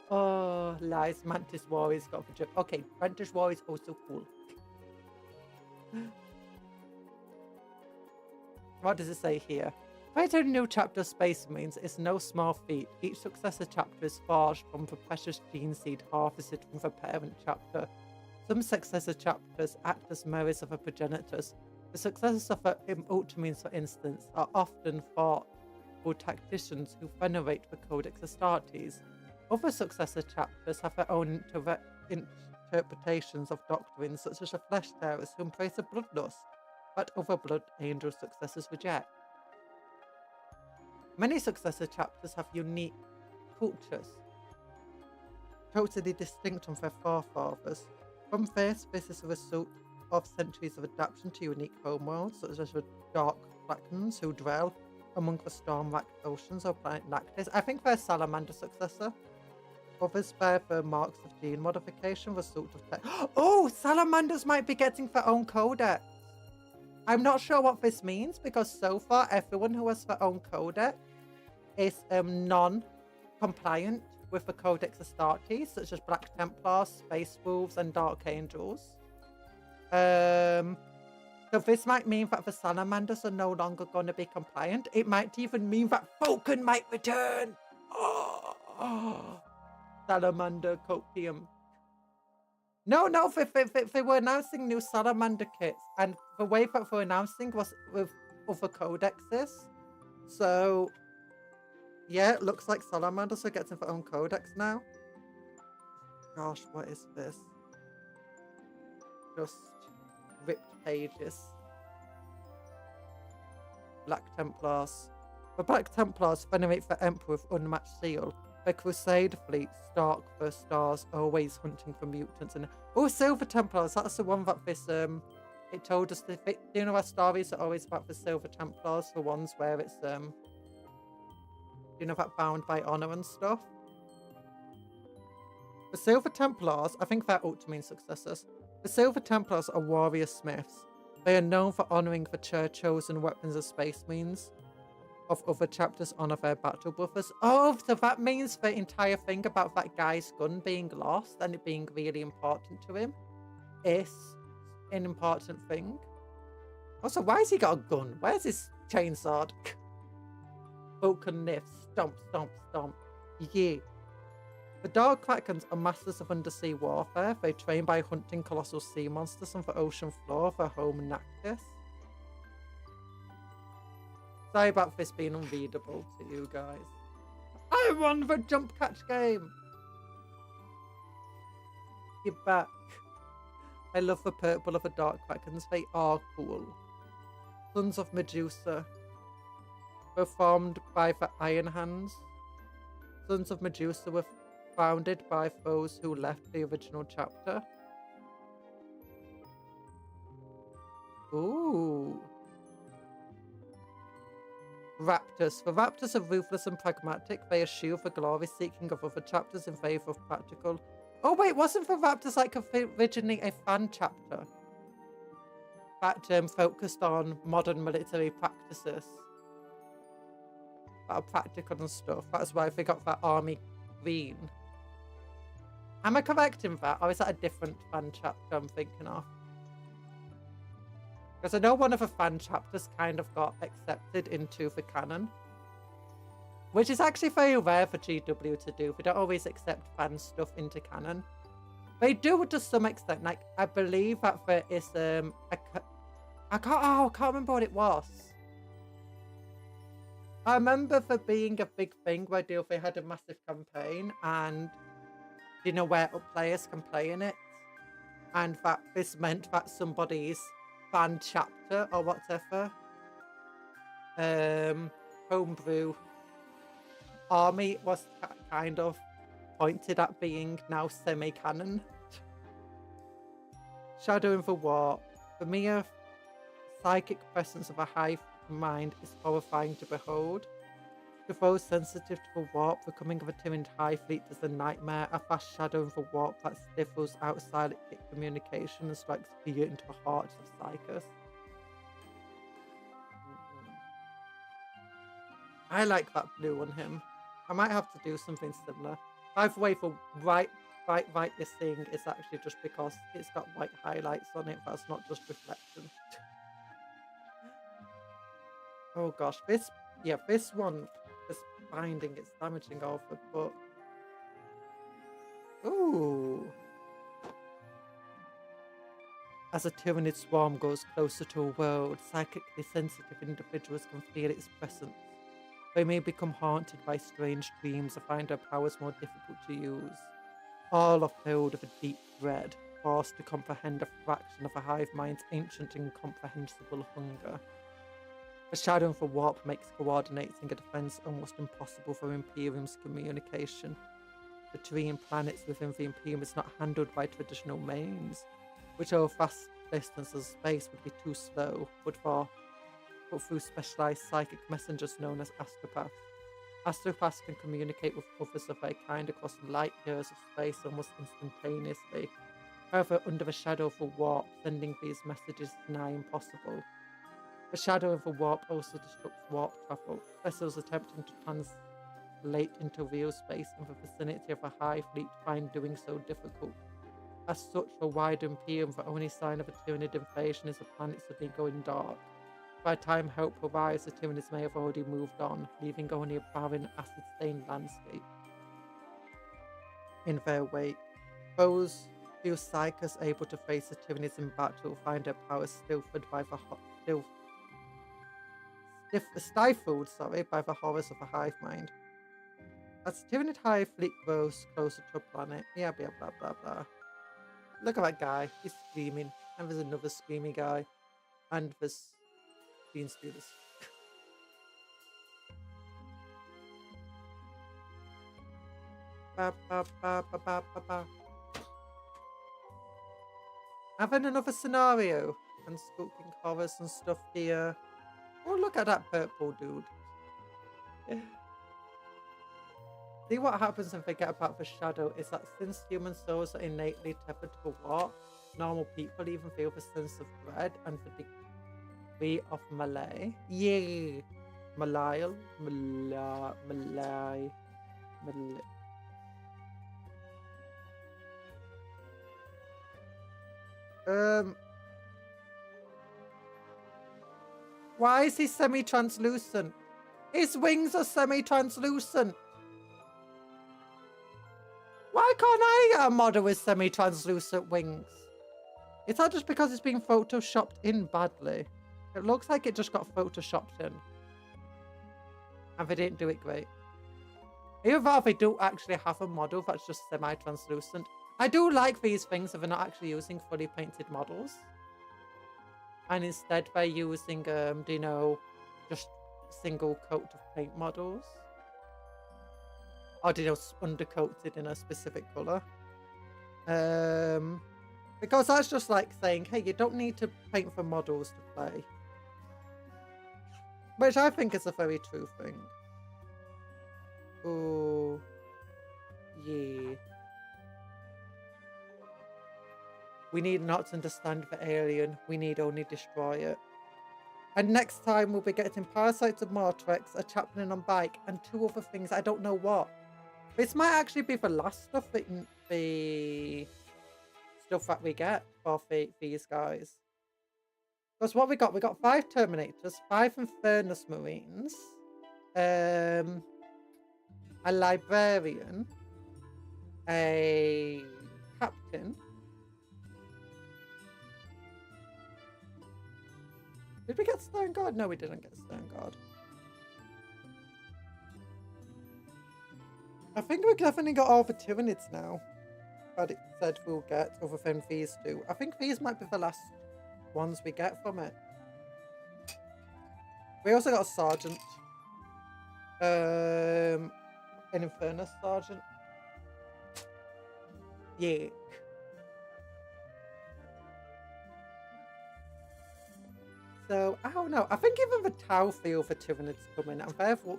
Oh, lies. Mantis Warriors got for joke. Okay, Mantis Warriors also cool. What does it say here? Creating a new chapter of Space Marines is no small feat. Each successor chapter is forged from the precious gene seed harvested from the parent chapter. Some successor chapters act as mirrors of the progenitors. The successors of the Ultramarines, for instance, are often thoughtful tacticians who venerate the Codex Astartes. Other successor chapters have their own interpretations of doctrines, such as the Flesh Tearers, who embrace the bloodlust, but other Blood Angel successors reject. Many successor chapters have unique cultures, totally distinct from their forefathers. From this is a result of centuries of adaptation to unique homeworlds, such as the Dark Krakens, who dwell among the storm-racked oceans of planet Lactis. I think they're a salamander successor. Others bear the marks of gene modification, result of tech. Oh, salamanders might be getting their own codex. I'm not sure what this means because so far everyone who has their own codex is non-compliant with the Codex Astartes, such as Black Templars, Space Wolves, and Dark Angels. So this might mean that the salamanders are no longer going to be compliant. It might even mean that Falcon might return. Oh. Salamander copium. No, they were announcing new salamander kits, and the way that they were announcing was with other codexes. So, yeah, it looks like salamanders are getting their own codex now. Gosh, what is this? Just ripped pages. Black Templars. The Black Templars venerate the Emperor with unmatched zeal. Their Crusade fleet, stark for stars, always hunting for mutants. And oh, Silver Templars, that's the one that this it told us. Do you know our stories are always about the Silver Templars, the ones where it's you know, that bound by honor and stuff. The Silver Templars, I think they're Ultimate successors. The Silver Templars are warrior smiths. They are known for honoring the chosen weapons of space means. Of other chapters honor their battle brothers. Oh, so that means the entire thing about that guy's gun being lost and it being really important to him is an important thing. Also, why has he got a gun? Where's his chainsaw? Vulcan Nifs. Stomp, stomp, stomp. Yeah. The Dark Krakens are masters of undersea warfare. They train by hunting colossal sea monsters on the ocean floor of their home Nactus. Sorry about this being unreadable to you guys. I won the jump catch game! You're back. I love the purple of the Dark Krakens. They are cool. Sons of Medusa. Were formed by the Iron Hands. Sons of Medusa were founded by those who left the original chapter. Ooh. Raptors. The Raptors are ruthless and pragmatic. They eschew the glory-seeking of other chapters in favour of practical... Oh wait, wasn't the Raptors like originally a fan chapter? That focused on modern military practices. That are practical and stuff. That's why they got that army green. Am I correct in that? Or is that a different fan chapter I'm thinking of? Because I know one of the fan chapters kind of got accepted into the canon. Which is actually very rare for GW to do. They don't always accept fan stuff into canon. They do to some extent. Like, I believe that there is I can't remember what it was. I remember there being a big thing where they had a massive campaign and, you know, where players can play in it. And that this meant that somebody's fan chapter or whatever, homebrew army was kind of pointed at being now semi-canon. Shadow in the Warp. The mere psychic presence of a hive mind is horrifying to behold. To those sensitive to the warp, the coming of a Tyranid Hive fleet is a nightmare, a vast shadow in the warp that stifles outside communication and strikes fear into the hearts of Psychus. I like that blue on him. I might have to do something similar. By the way, the right you're seeing is actually just because it's got white highlights on it, that's not just reflection. Oh gosh, this one, this binding, it's damaging all the book. Ooh. As a Tyranid swarm goes closer to a world, psychically sensitive individuals can feel its presence. They may become haunted by strange dreams or find their powers more difficult to use. All are filled with a deep dread, forced to comprehend a fraction of a hive mind's ancient and incomprehensible hunger. The shadow of the warp makes coordinating a defense almost impossible for Imperium's communication. The terrain planets within the Imperium is not handled by traditional means, which over vast distances of space would be too slow, but through specialized psychic messengers known as astropaths. Astropaths can communicate with others of their kind across light years of space almost instantaneously. However, under the shadow of the warp, sending these messages is nigh impossible. The shadow of the warp also disrupts warp travel. Vessels attempting to translate into real space in the vicinity of a Hive fleet find doing so difficult. As such, for wider Imperium, the only sign of a Tyranid invasion is the planet suddenly going dark. By the time help arrives, the Tyranids may have already moved on, leaving only a barren, acid-stained landscape in their wake. Those few Psychers able to face the Tyranids in battle find their powers stifled by the horrors of a hive mind. As the Tyranid Hive fleet grows closer to a planet, yeah, blah blah blah blah. Look at that guy, he's screaming, and there's another screaming guy, and there's beans do this. Having another scenario and sculpting horrors and stuff here. Oh, look at that purple dude. See what happens if they get about the shadow is that since human souls are innately tethered to what, normal people even feel the sense of dread and the degree of melee. Yeah. Malay. Why is he semi-translucent? His wings are semi-translucent. Why can't I get a model with semi-translucent wings? Is that just because it's being photoshopped in badly? It looks like it just got photoshopped in. And they didn't do it great. Either that, they don't actually have a model that's just semi-translucent. I do like these things if they're not actually using fully painted models. And instead they're using, you know, just single coat of paint models. Or, you know, undercoated in a specific colour. Because that's just like saying, hey, you don't need to paint for models to play. Which I think is a very true thing. Oh, yeah. We need not to understand the alien. We need only destroy it. And next time we'll be getting Parasites of Mortrex, a chaplain on bike, and 2 other things. I don't know what. This might actually be the last stuff that the stuff that we get for these guys. Because what we got 5 Terminators, 5 Infernus Marines, a Librarian, a Captain. Did we get Stone Guard? No, we didn't get Stone Guard. I think we definitely got all the Tyranids now that it said we'll get, other than these 2. I think these might be the last ones we get from it. We also got a Sergeant. An Infernus Sergeant. Yeah. So, I don't know. I think even the Tau feel for Tyranids coming, and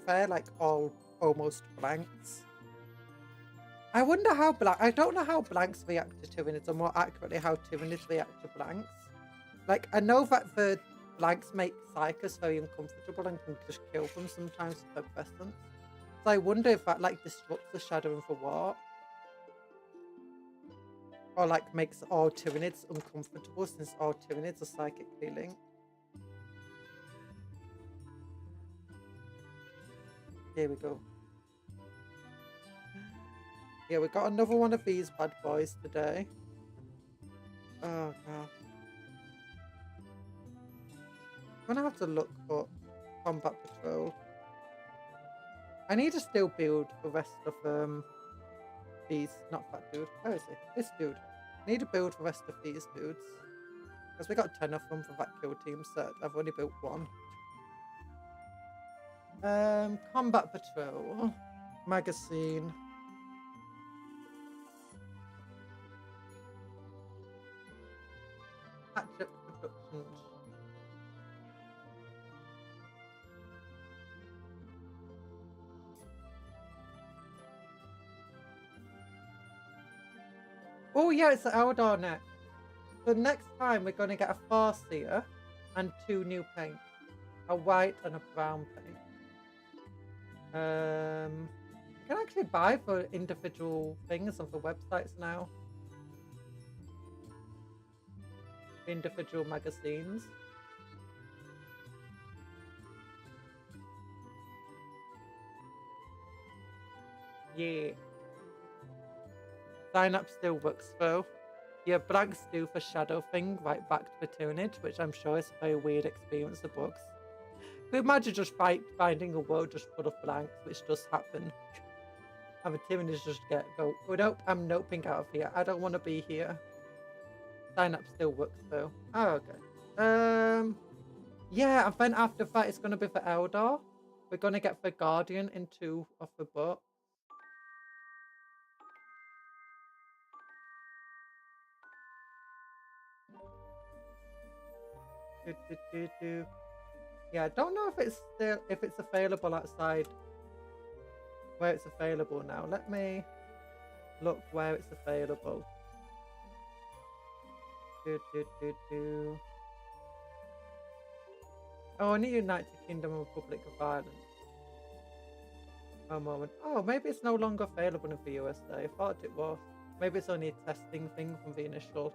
they're like all almost blanks. I wonder how I don't know how blanks react to Tyranids, or more accurately, how Tyranids react to blanks. Like, I know that the blanks make Psychers very uncomfortable and can just kill them sometimes with their presence. So I wonder if that, like, disrupts the shadowing for war. Or, like, makes all Tyranids uncomfortable, since all Tyranids are psychically linked. Here we go. Yeah, we got another one of these bad boys today. Oh, God. I'm gonna have to look for Combat Patrol. I need to still build the rest of these. Not that dude. Where is he? This dude. I need to build the rest of these dudes. Because we got 10 of them for that kill team set. I've only built 1. Combat Patrol. Magazine. Hatchet Productions. Oh yeah, it's the Eldar next. So next time we're going to get a Farseer and 2 new paint. A white and a brown paint. You can actually buy for individual things on the websites now. Individual magazines. Yeah. Sign up still works though. Yeah, blanks do for shadow thing right back to the Tyranid, which I'm sure is a very weird experience of books. Could you imagine just finding a world just full of blanks, which does happen. And the Tyranids just go, oh nope, I'm noping out of here. I don't want to be here. Sign up still works though. Oh, okay. Yeah, and then after that it's going to be for Eldar. We're going to get the Guardian in 2 of the books. Yeah, I don't know if it's available outside where it's available now. Let me look where it's available. Oh, only United Kingdom and Republic of Ireland. One moment. Oh, maybe it's no longer available in the USA. I thought it was. Maybe it's only a testing thing from the initial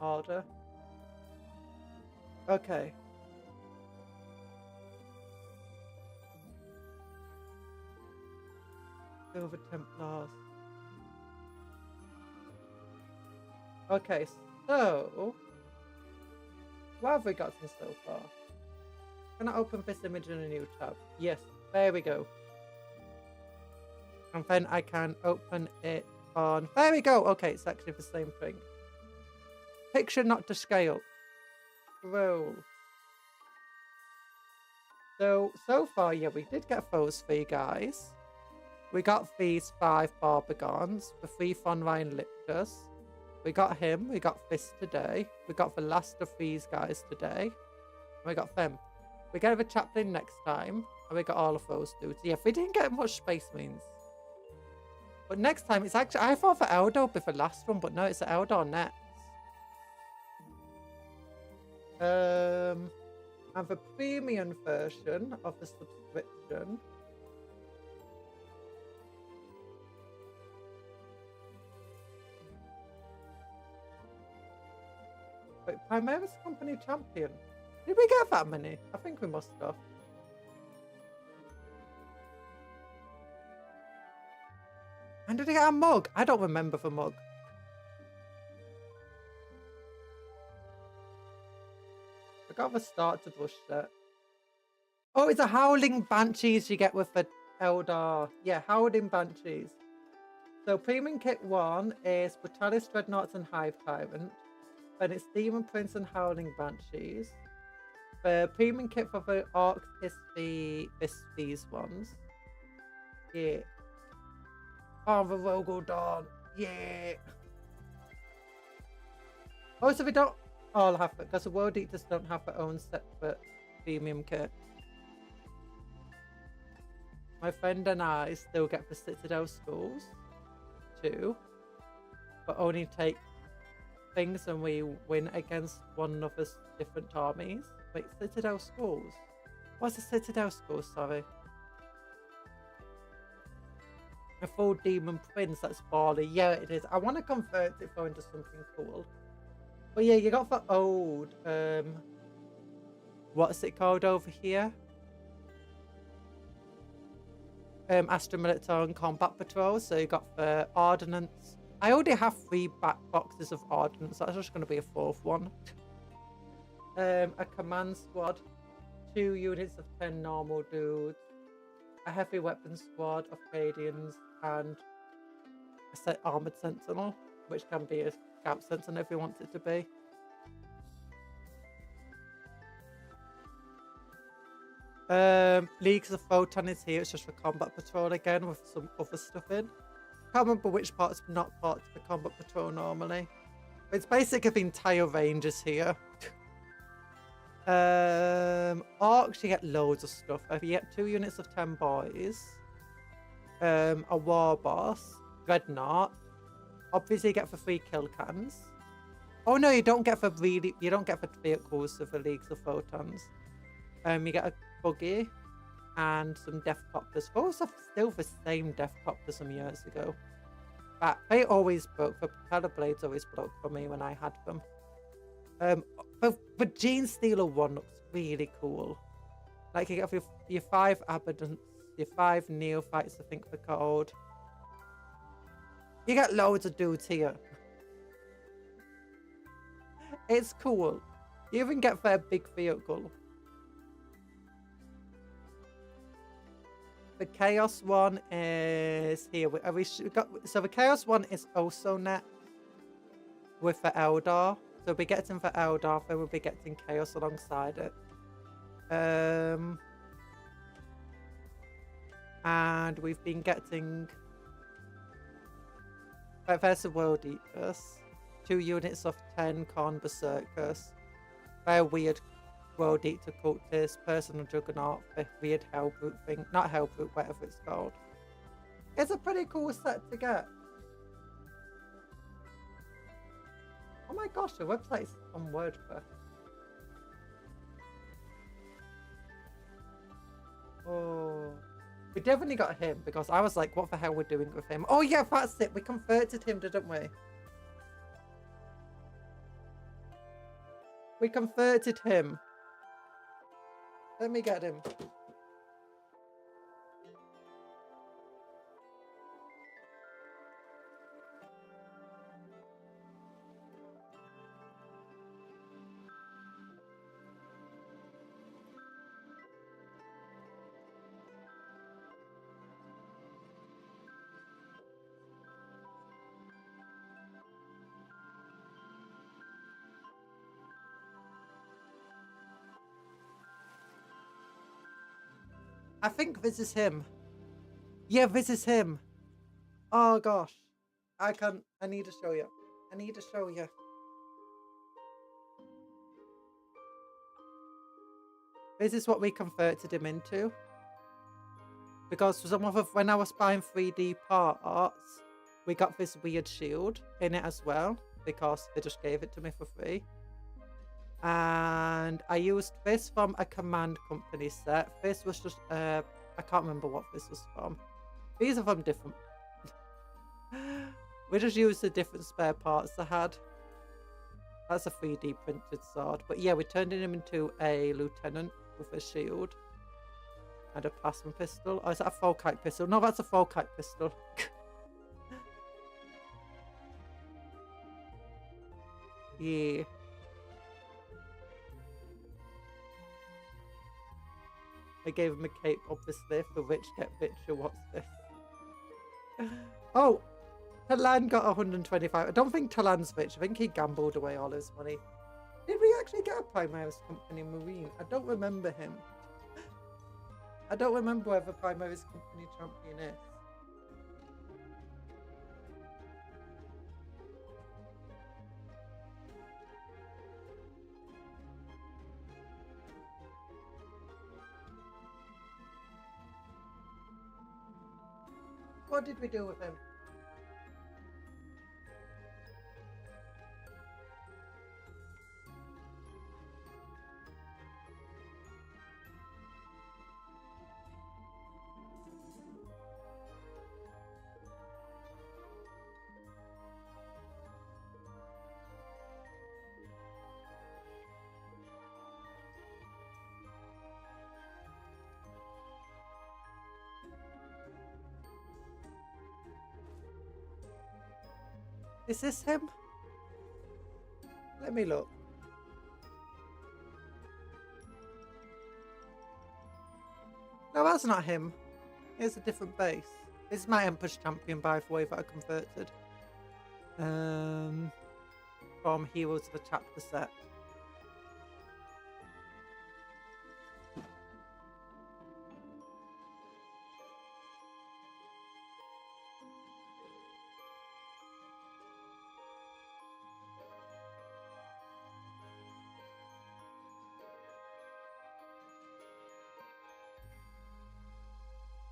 order. Okay. Silver Templars. Okay, so what have we gotten so far? Can I open this image in a new tab? Yes, there we go. And then I can open it on... There we go! Okay, it's actually the same thing. Picture not to scale. Roll. So far, yeah, we did get those 3 guys. We got these 5 Barbagons, the 3 Von Ryan Lictors. We got him, we got this today. We got the last of these guys today. And we got them. We get the chaplain next time. And we got all of those dudes. Yeah, we didn't get much Space Marines. But next time, it's actually... I thought the Eldar would be the last one, but no, it's the Eldar next. And the premium version of the subscription... Wait, Primaris Company Champion. Did we get that many? I think we must have. And did we get a mug? I don't remember the mug. I got the starter brush set. Oh, it's a Howling Banshees you get with the Eldar. Yeah, Howling Banshees. So Premium Kit 1 is Brutalis, Dreadnoughts and Hive Tyrant. Then it's Demon Prince and Howling Banshees. The Premium Kit for the Orcs is these ones. Yeah. Oh, the Rogel Dawn. Yeah. Oh, so we don't all have it, because the World Eaters don't have their own separate premium kit. My friend and I still get the Citadel schools too, but only take things and we win against one another's different armies. Wait, Citadel schools? What's a Citadel school, sorry? A full Demon Prince, that's Barley. Yeah, it is. I want to convert it into something cool. But yeah, you got the old, what's it called over here? Astra Military and Combat Patrol. So you got the Ordnance. I already have 3 back boxes of Ordnance. That's just going to be a 4th one. A Command Squad. 2 units of 10 normal dudes. A Heavy Weapon Squad of Cadians. And a set Armored Sentinel, which can be a Scout Sentinel if you want it to be. Leagues of Photon is here. It's just for Combat Patrol again with some other stuff in. Can't remember which part's not part of the Combat Patrol normally. It's basically the entire range is here. Orcs, you get loads of stuff. You get 2 units of 10 boys. A War Boss. Dreadnought. Obviously you get for 3 kill cans. Oh no, you don't get for vehicles of the Leagues of Photons. You get a buggy and some Death Copters. Those are still the same Death Copters some years ago. But they always broke. The propeller blades always broke for me when I had them. The Gene Stealer one looks really cool. Like you get your 5 Abundance, your 5 Neophytes, I think they're called. You get loads of dudes here. It's cool. You even get their big vehicle. The Chaos one is here. So the Chaos one is also net with the Eldar. So we'll be getting the Eldar, then we'll be getting Chaos alongside it. And we've been getting... There's the World Eaters. 2 units of 10 Khorne Berserkers. They're weird World Eater Cultist, Personal Juggernaut, 5th Weird Hellbrute thing. Not Hellbrute, whatever it's called. It's a pretty cool set to get. Oh my gosh, the website's on WordPress. Oh, we definitely got him because I was like, what the hell we're doing with him? Oh yeah, that's it. We converted him, didn't we? We converted him. Let me get him. I think this is him. Yeah, this is him. Oh gosh. I need to show you. I need to show you. This is what we converted him into. Because for some of when I was buying 3D parts, we got this weird shield in it as well. Because they just gave it to me for free. And I used this from a Command Company set. This was just, I can't remember what this was from. These are from different. We just used the different spare parts I had. That's a 3D printed sword. But yeah, we turned him into a lieutenant with a shield. And a plasma pistol. Oh, is that a Volkite pistol? No, that's a Volkite pistol. Yeah. I gave him a cape, obviously, for rich get richer. What's this? Oh, Talan got 125. I don't think Talan's rich. I think he gambled away all his money. Did we actually get a Primaris Company Marine? I don't remember him. I don't remember whether Primaris Company Champion is. What did we do with him? Is this him? Let me look. No, that's not him. It's a different base. This is my Emperor's Champion, by the way, that I converted. From Heroes of the Chapter set.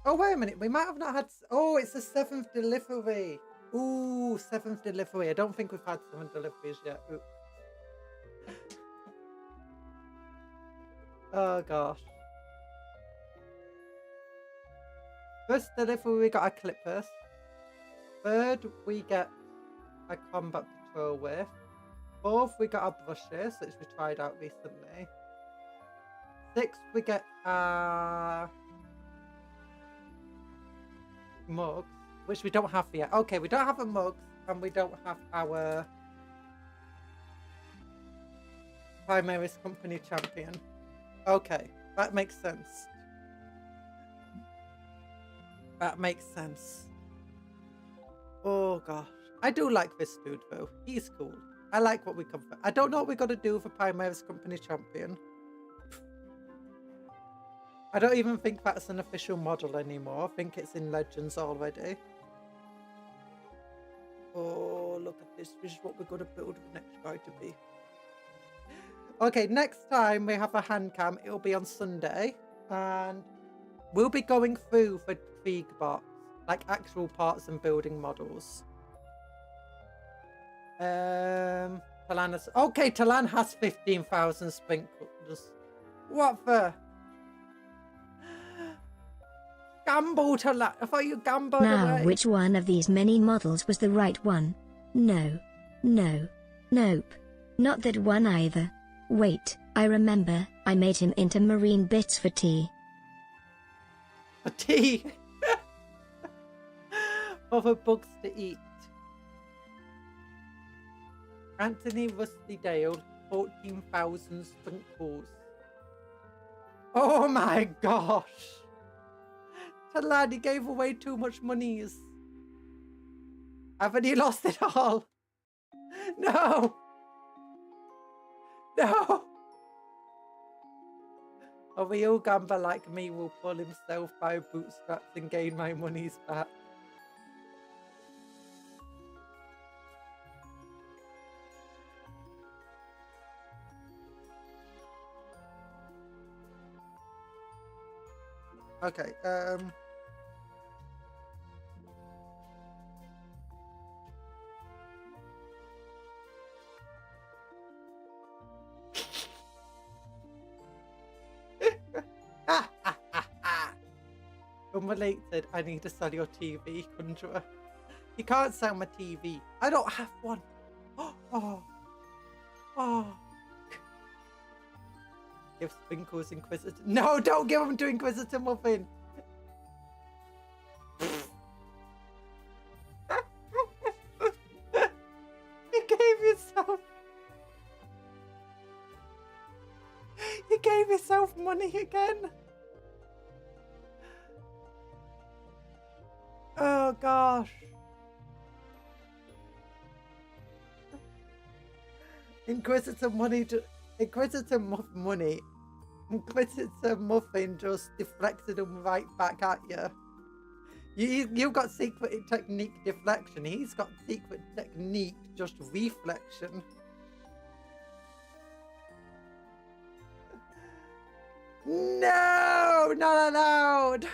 Oh, wait a minute. We might have not had... Oh, it's the 7th delivery. Ooh, 7th delivery. I don't think we've had 7 deliveries yet. Ooh. Oh, gosh. First delivery, we got a Clippers. Third, we get a Combat Patrol with. Fourth, we got our Brushes, which we tried out recently. Sixth, we get mugs, which we don't have yet. Okay, we don't have a mug, and we don't have our Primaris Company Champion. Okay, that makes sense. That makes sense. Oh gosh, I do like this dude though. He's cool. I like what we come for. I don't know what we're gonna do for Primaris Company Champion. I don't even think that's an official model anymore. I think it's in Legends already. Oh, look at this. This is what we're going to build the next guy to be. Okay, next time we have a hand cam, it'll be on Sunday. And we'll be going through for Kriegbots, like actual parts and building models. Talan has... Okay, Talan has 15,000 sprinkles. What the... Gamble, Talan. I thought you gambled Now, away. which one of these many models was the right one? No. No. Nope. Not that one either. Wait, I remember, I made him into marine bits for tea. For tea? For the bugs to eat. Anthony Rusty Dale, 14,000 sprinkles. Oh my gosh. Talan, he gave away too much monies. Haven't you lost it all? No. No. A real gambler like me will pull himself by bootstraps and gain my monies back. Okay, Unrelated, I need to sell your TV, Conjuror. You can't sell my TV. I don't have one. Oh. Give Sprinkles Inquisitor. No, don't give him to Inquisitor Muffin. You gave yourself money again. Oh gosh. Inquisitor Muffin just deflected him right back at you. You've got secret technique deflection. He's got secret technique just reflection. No, not allowed.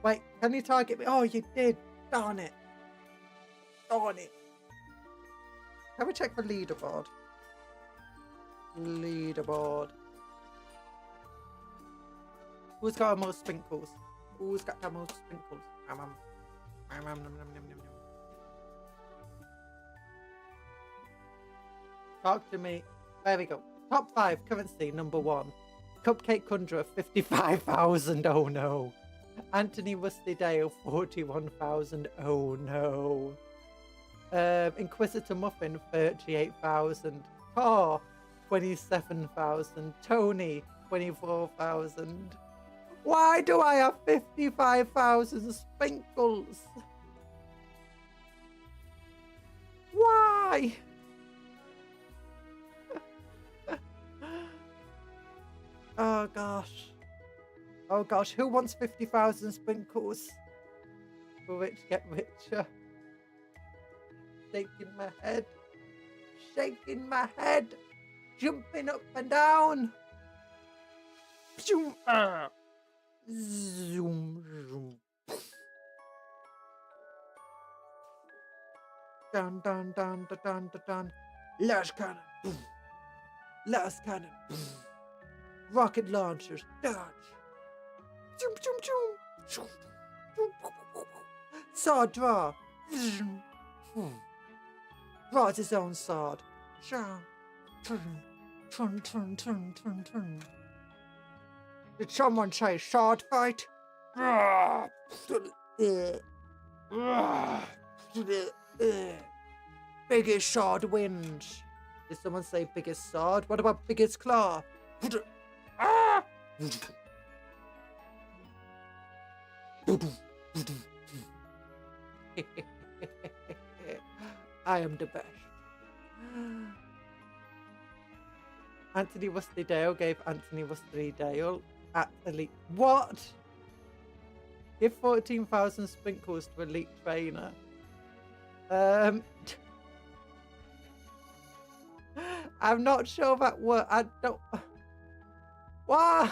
Wait, can you target me? Oh, you did. Darn it. Darn it. Can we check the leaderboard? Leaderboard. Who's got the most sprinkles? Who's got the most sprinkles? Talk to me. There we go. Top 5 currency number 1. Cupcake Conjuror 55,000. Oh no. Anthony Rusty Dale 41,000. Oh no. Inquisitor Muffin 38,000. Tor 27,000. Tony 24,000. Why do I have 55,000 sprinkles? Why? Oh gosh. Oh gosh, who wants 50,000 sprinkles? The rich get richer. Shaking my head. Shaking my head. Jumping up and down. Zoom. Zoom. Zoom. Dun dun dun dun dun dun dun. Lash cannon. Boom. Lash cannon. Boom. Rocket launchers. Dodge. Zoom zoom zoom. Sword draw. Draws his own sword. Turn, turn, turn, turn, turn, turn. Did someone say sword fight? Biggest sword wins. Did someone say biggest sword? What about biggest claw? I am the best. Anthony Rusty Dale gave Anthony Rusty Dale at Elite. What? Give 14,000 sprinkles to Elite Trainer. I'm not sure that works. I don't. What?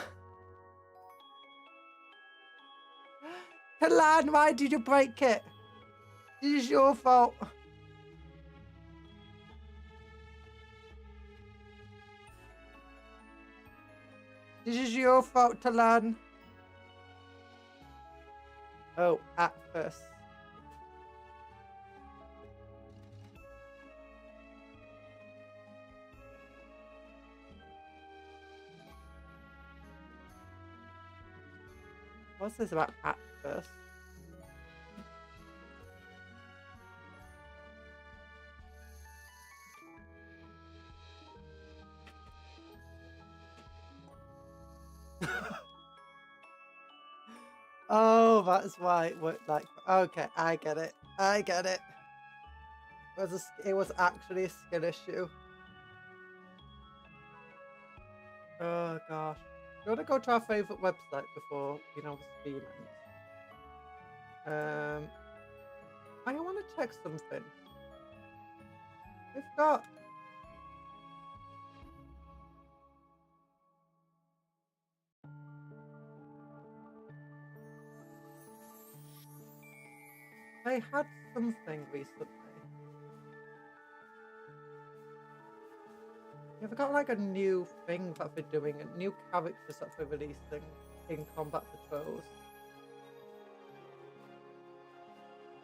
Talan, why did you break it? This is your fault. This is your fault, Talan. Oh, at first. What's this about at first? Oh, that's why it worked like. Okay, I get it. I get it. It was actually a skill issue. Oh gosh. Do you want to go to our favourite website before the stream ends? I want to check something. We've got. I had something recently. Yeah, we got like a new thing that we're doing, a new characters that we're releasing in Combat Patrols.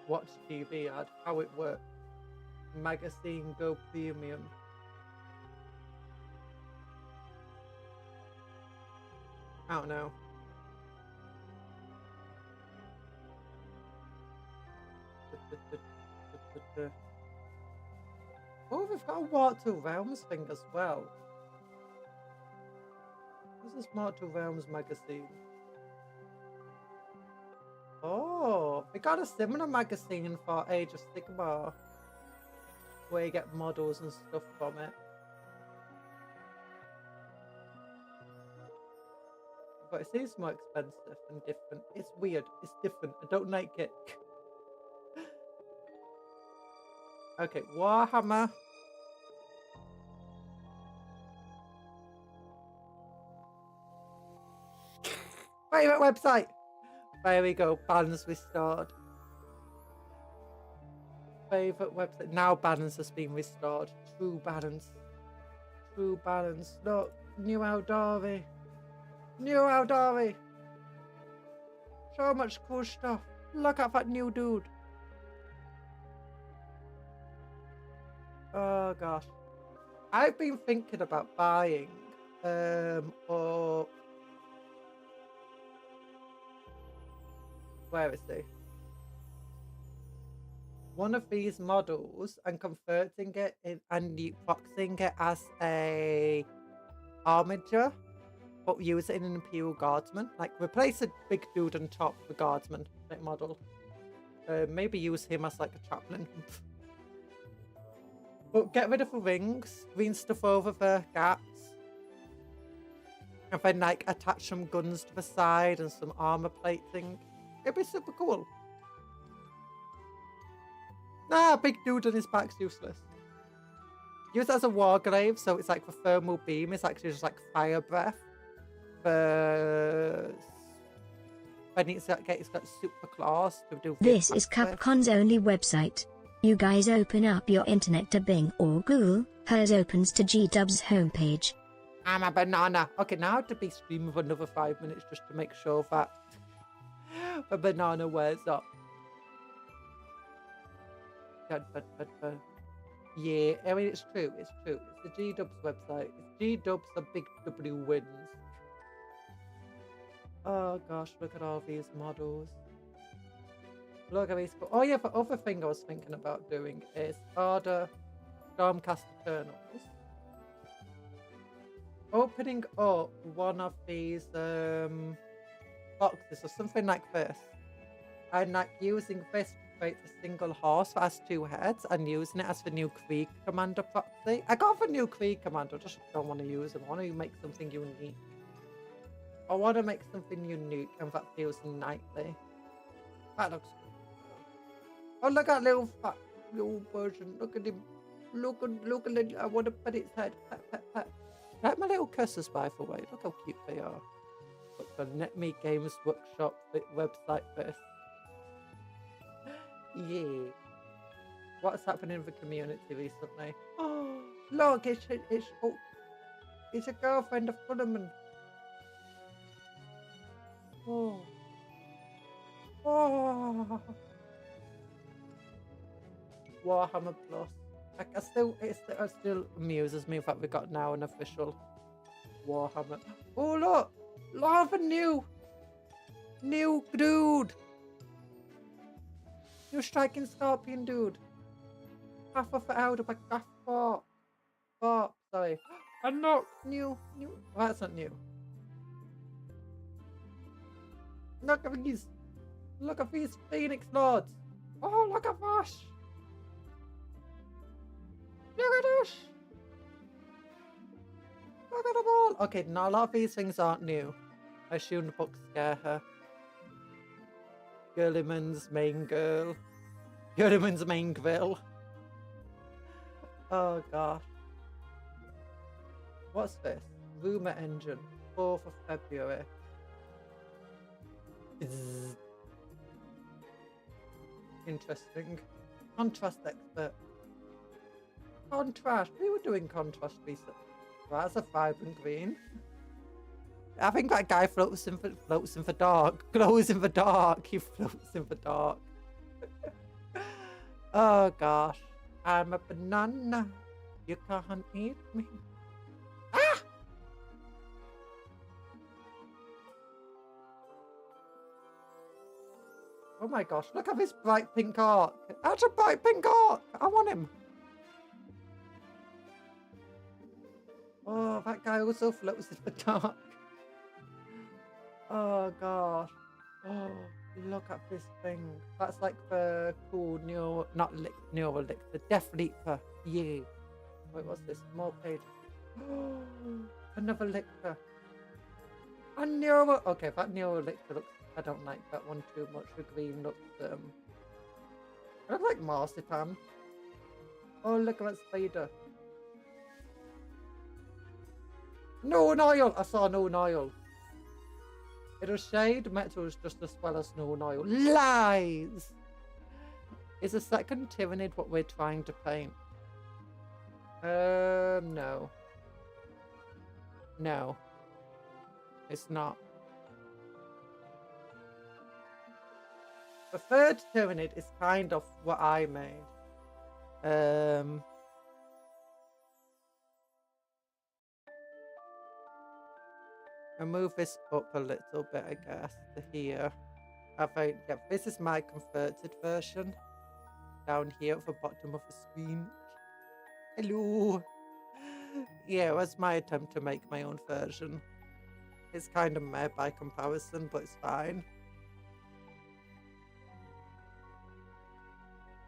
Watch TV ad, how it works. Magazine Go Premium. I don't know. Oh, we've got a Mortal Realms thing as well. This is Mortal Realms magazine. Oh, we got a similar magazine for Age of Sigmar, where you get models and stuff from it. But it seems more expensive and different. It's weird. It's different. I don't like it. Okay, Warhammer. Favorite website. There we go. Balance restored. Favorite website. Now balance has been restored. True balance. True balance. Look, new Eldari. New Eldari. So much cool stuff. Look at that new dude. Oh gosh. I've been thinking about buying or where is he? One of these models and converting it and boxing it as a armature, but use it in an Imperial Guardsman. Like replace a big dude on top of the Guardsman model. Maybe use him as like a chaplain. But get rid of the rings, green stuff over the gaps, and then like attach some guns to the side and some armor plating. It'd be super cool. Nah, big dude on his back's useless. Use it as a wargrave, so it's like the thermal beam is actually just like fire breath. But it's got super claws to do. This is Capcon's only website. You guys open up your internet to Bing or Google, hers opens to GDub's homepage. I'm a banana. Okay, now I have to be streaming for another 5 minutes just to make sure that the banana wears up. Yeah, I mean, it's true. It's true. It's the GDub's website. It's GDub's the big W wins. Oh gosh, look at all these models. Look at these. Oh yeah, the other thing I was thinking about doing is order Stormcast Eternals. Opening up one of these boxes or something like this. And like using this to create a single horse that has 2 heads and using it as the new Krieg Commander proxy. I got the new Krieg Commander, just don't want to use them. I want to make something unique. I want to make something unique and that feels knightly. That looks good. Oh, look at little fat little version. Look at him. Look, I want to pet its head. Pet. Like my little cursors, by the way. Look how cute they are. Look, the NetMe Games Workshop website first. Yeah. What's happening in the community recently? Oh, look, it's a girlfriend of Fullerman. Oh. Warhammer Plus. It still amuses me that we got now an official Warhammer. Oh look! Love a new dude! New striking scorpion dude. Half of the outer by half sorry. And not new. Well, that's not new. Look at these. Look at these Phoenix Lords. Oh, look at that. Look at this. Look at them all. Okay, now a lot of these things aren't new. I assume the books scare her. Gilliman's main girl. Gilliman's main grill. Oh gosh. What's this? Rumour engine. 4th of February. Bzzz. Interesting. Contrast expert. Contrast. We were doing contrast recently. Well, that's a vibrant green. I think that guy floats in the dark. Glows in the dark. He floats in the dark. Oh gosh. I'm a banana. You can't eat me. Ah! Oh my gosh, look at this bright pink arc. That's a bright pink arc. I want him. Oh, that guy also floats in the dark. Oh gosh. Oh, look at this thing. That's like the cool neural lictor. Death Leaper. Yeah. Wait, what's this? More pages. Oh, another lictor. A neural. Okay, that neural lictor looks. I don't like that one too much. The green looks. I don't like marzipan. Oh, look at that spider. No Nile! I saw no Nile. It was shade, metal was just as well as no Nile. Lies! Is the second Tyrannid what we're trying to paint? No. No. It's not. The third Tyrannid is kind of what I made. I'll move this up a little bit, I guess, to here. Yeah, this is my converted version. Down here at the bottom of the screen. Hello! Yeah, it was my attempt to make my own version. It's kind of meh by comparison, but it's fine.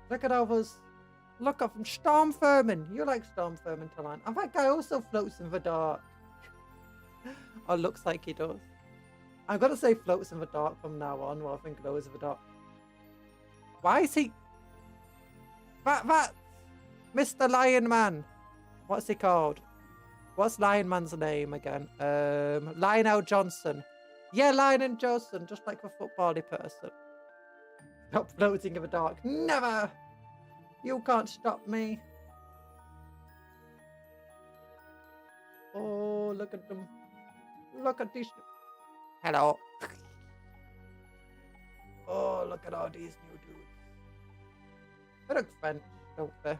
Look at all those. Look at them. Storm Vermin. You like Storm Vermin, Talan. And that guy also floats in the dark. Or looks like he does. I'm gonna say floats in the dark from now on, rather than glows in the dark. Why is he? That Mr. Lion Man. What's he called? What's Lion Man's name again? Lionel Johnson. Yeah, Lionel Johnson, just like the football-y person. Stop floating in the dark. Never! You can't stop me. Oh, look at them. Look at these. Hello. Oh, look at all these new dudes. They look French, don't they?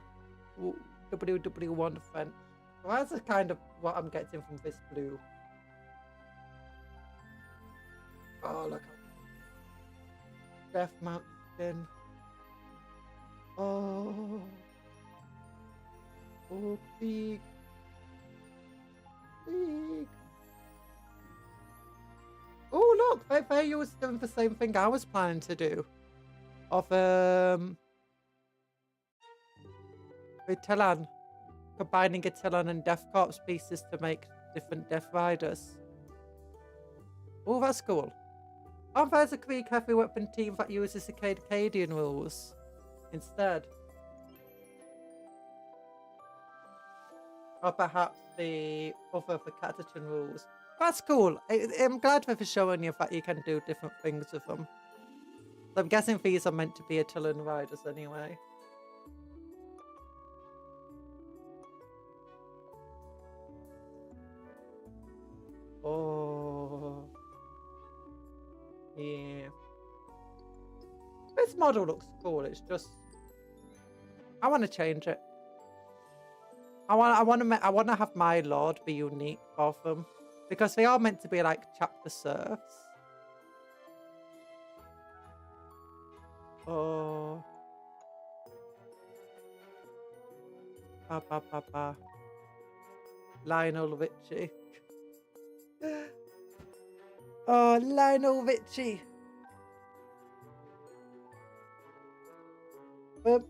WW1 French. Well, that's kind of what I'm getting from this blue. Oh, look. Death Mountain. Oh. Oh, big. Big. Oh, look. They was doing the same thing I was planning to do. Of, with Talon. Combining a Talon and Death Corpse pieces to make different Death Riders. Oh, that's cool. Oh, there's a Greek heavy weapon team that uses Acadian rules instead. Or perhaps the other for Catterton rules. That's cool. I'm glad for showing you that you can do different things with them. So I'm guessing these are meant to be Attilan riders anyway. Oh. Yeah. This model looks cool. It's just I want to change it. I want to have my lord be unique for them because they are meant to be like chapter serfs. Oh. Ba ba ba ba. Lionel Richie. Oh, Lionel Richie. But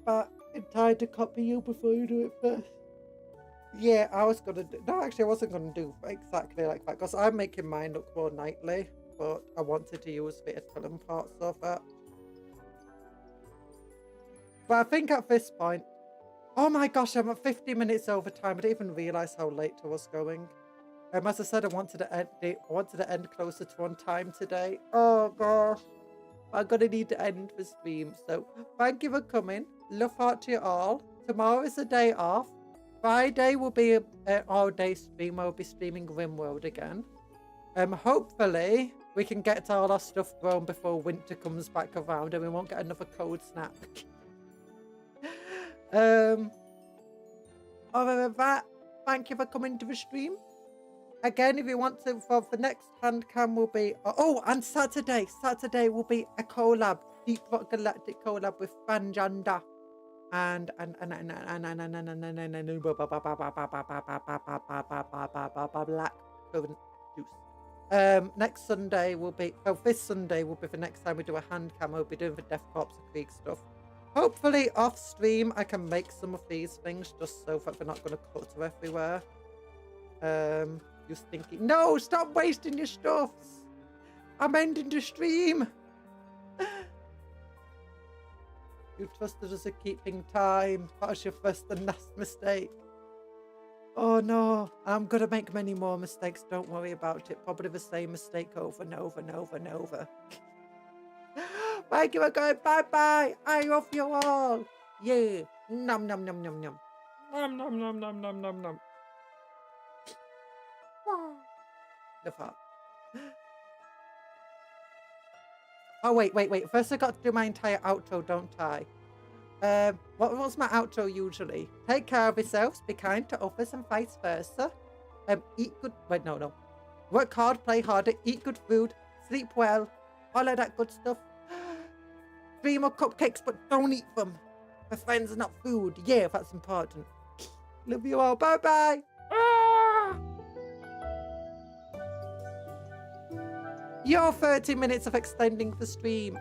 I'm tired to copy you before you do it first. Yeah, I was gonna do. No, actually, I wasn't gonna do exactly like that because I'm making mine look more knightly, but I wanted to use the Attilan parts of it. But I think at this point, oh my gosh, I'm at 50 minutes over time. I didn't even realise how late I was going. As I said, I wanted to end closer to on time today. Oh gosh, I'm gonna need to end the stream. So thank you for coming. Love heart to you all. Tomorrow is a day off. Friday will be an all-day stream. I'll be streaming RimWorld again. Hopefully we can get all our stuff grown before winter comes back around and we won't get another cold snap. Other than that, thank you for coming to the stream. Again, if you want to, for the next hand cam will be and Saturday will be a collab, Deep Rock Galactic collab with Fanjanda and Black Currant Juice. Next Sunday will be this Sunday will be the next time we do a hand cam. We'll be doing the Death Corps of Krieg stuff. Hopefully off stream I can make some of these things just so that they're not going to clutter everywhere. Just thinking, no, stop wasting your stuffs. I'm ending the stream. You trusted us at keeping time. That was your first and last mistake. Oh no, I'm gonna make many more mistakes. Don't worry about it. Probably the same mistake over and over and over and over. Thank you for going. Bye bye. I love you all. Yeah. Nom nom nom nom nom. Nom nom nom nom nom nom nom. The fuck. Oh wait. First I got to do my entire outro, don't I? What's my outro usually? Take care of yourselves, be kind to others, and vice versa. Eat good. Wait, no. Work hard, play harder, eat good food, sleep well, all of that good stuff. Dream of cupcakes, but don't eat them. For friends are not food. Yeah, that's important. Love you all. Bye bye. Your 30 minutes of extending the stream.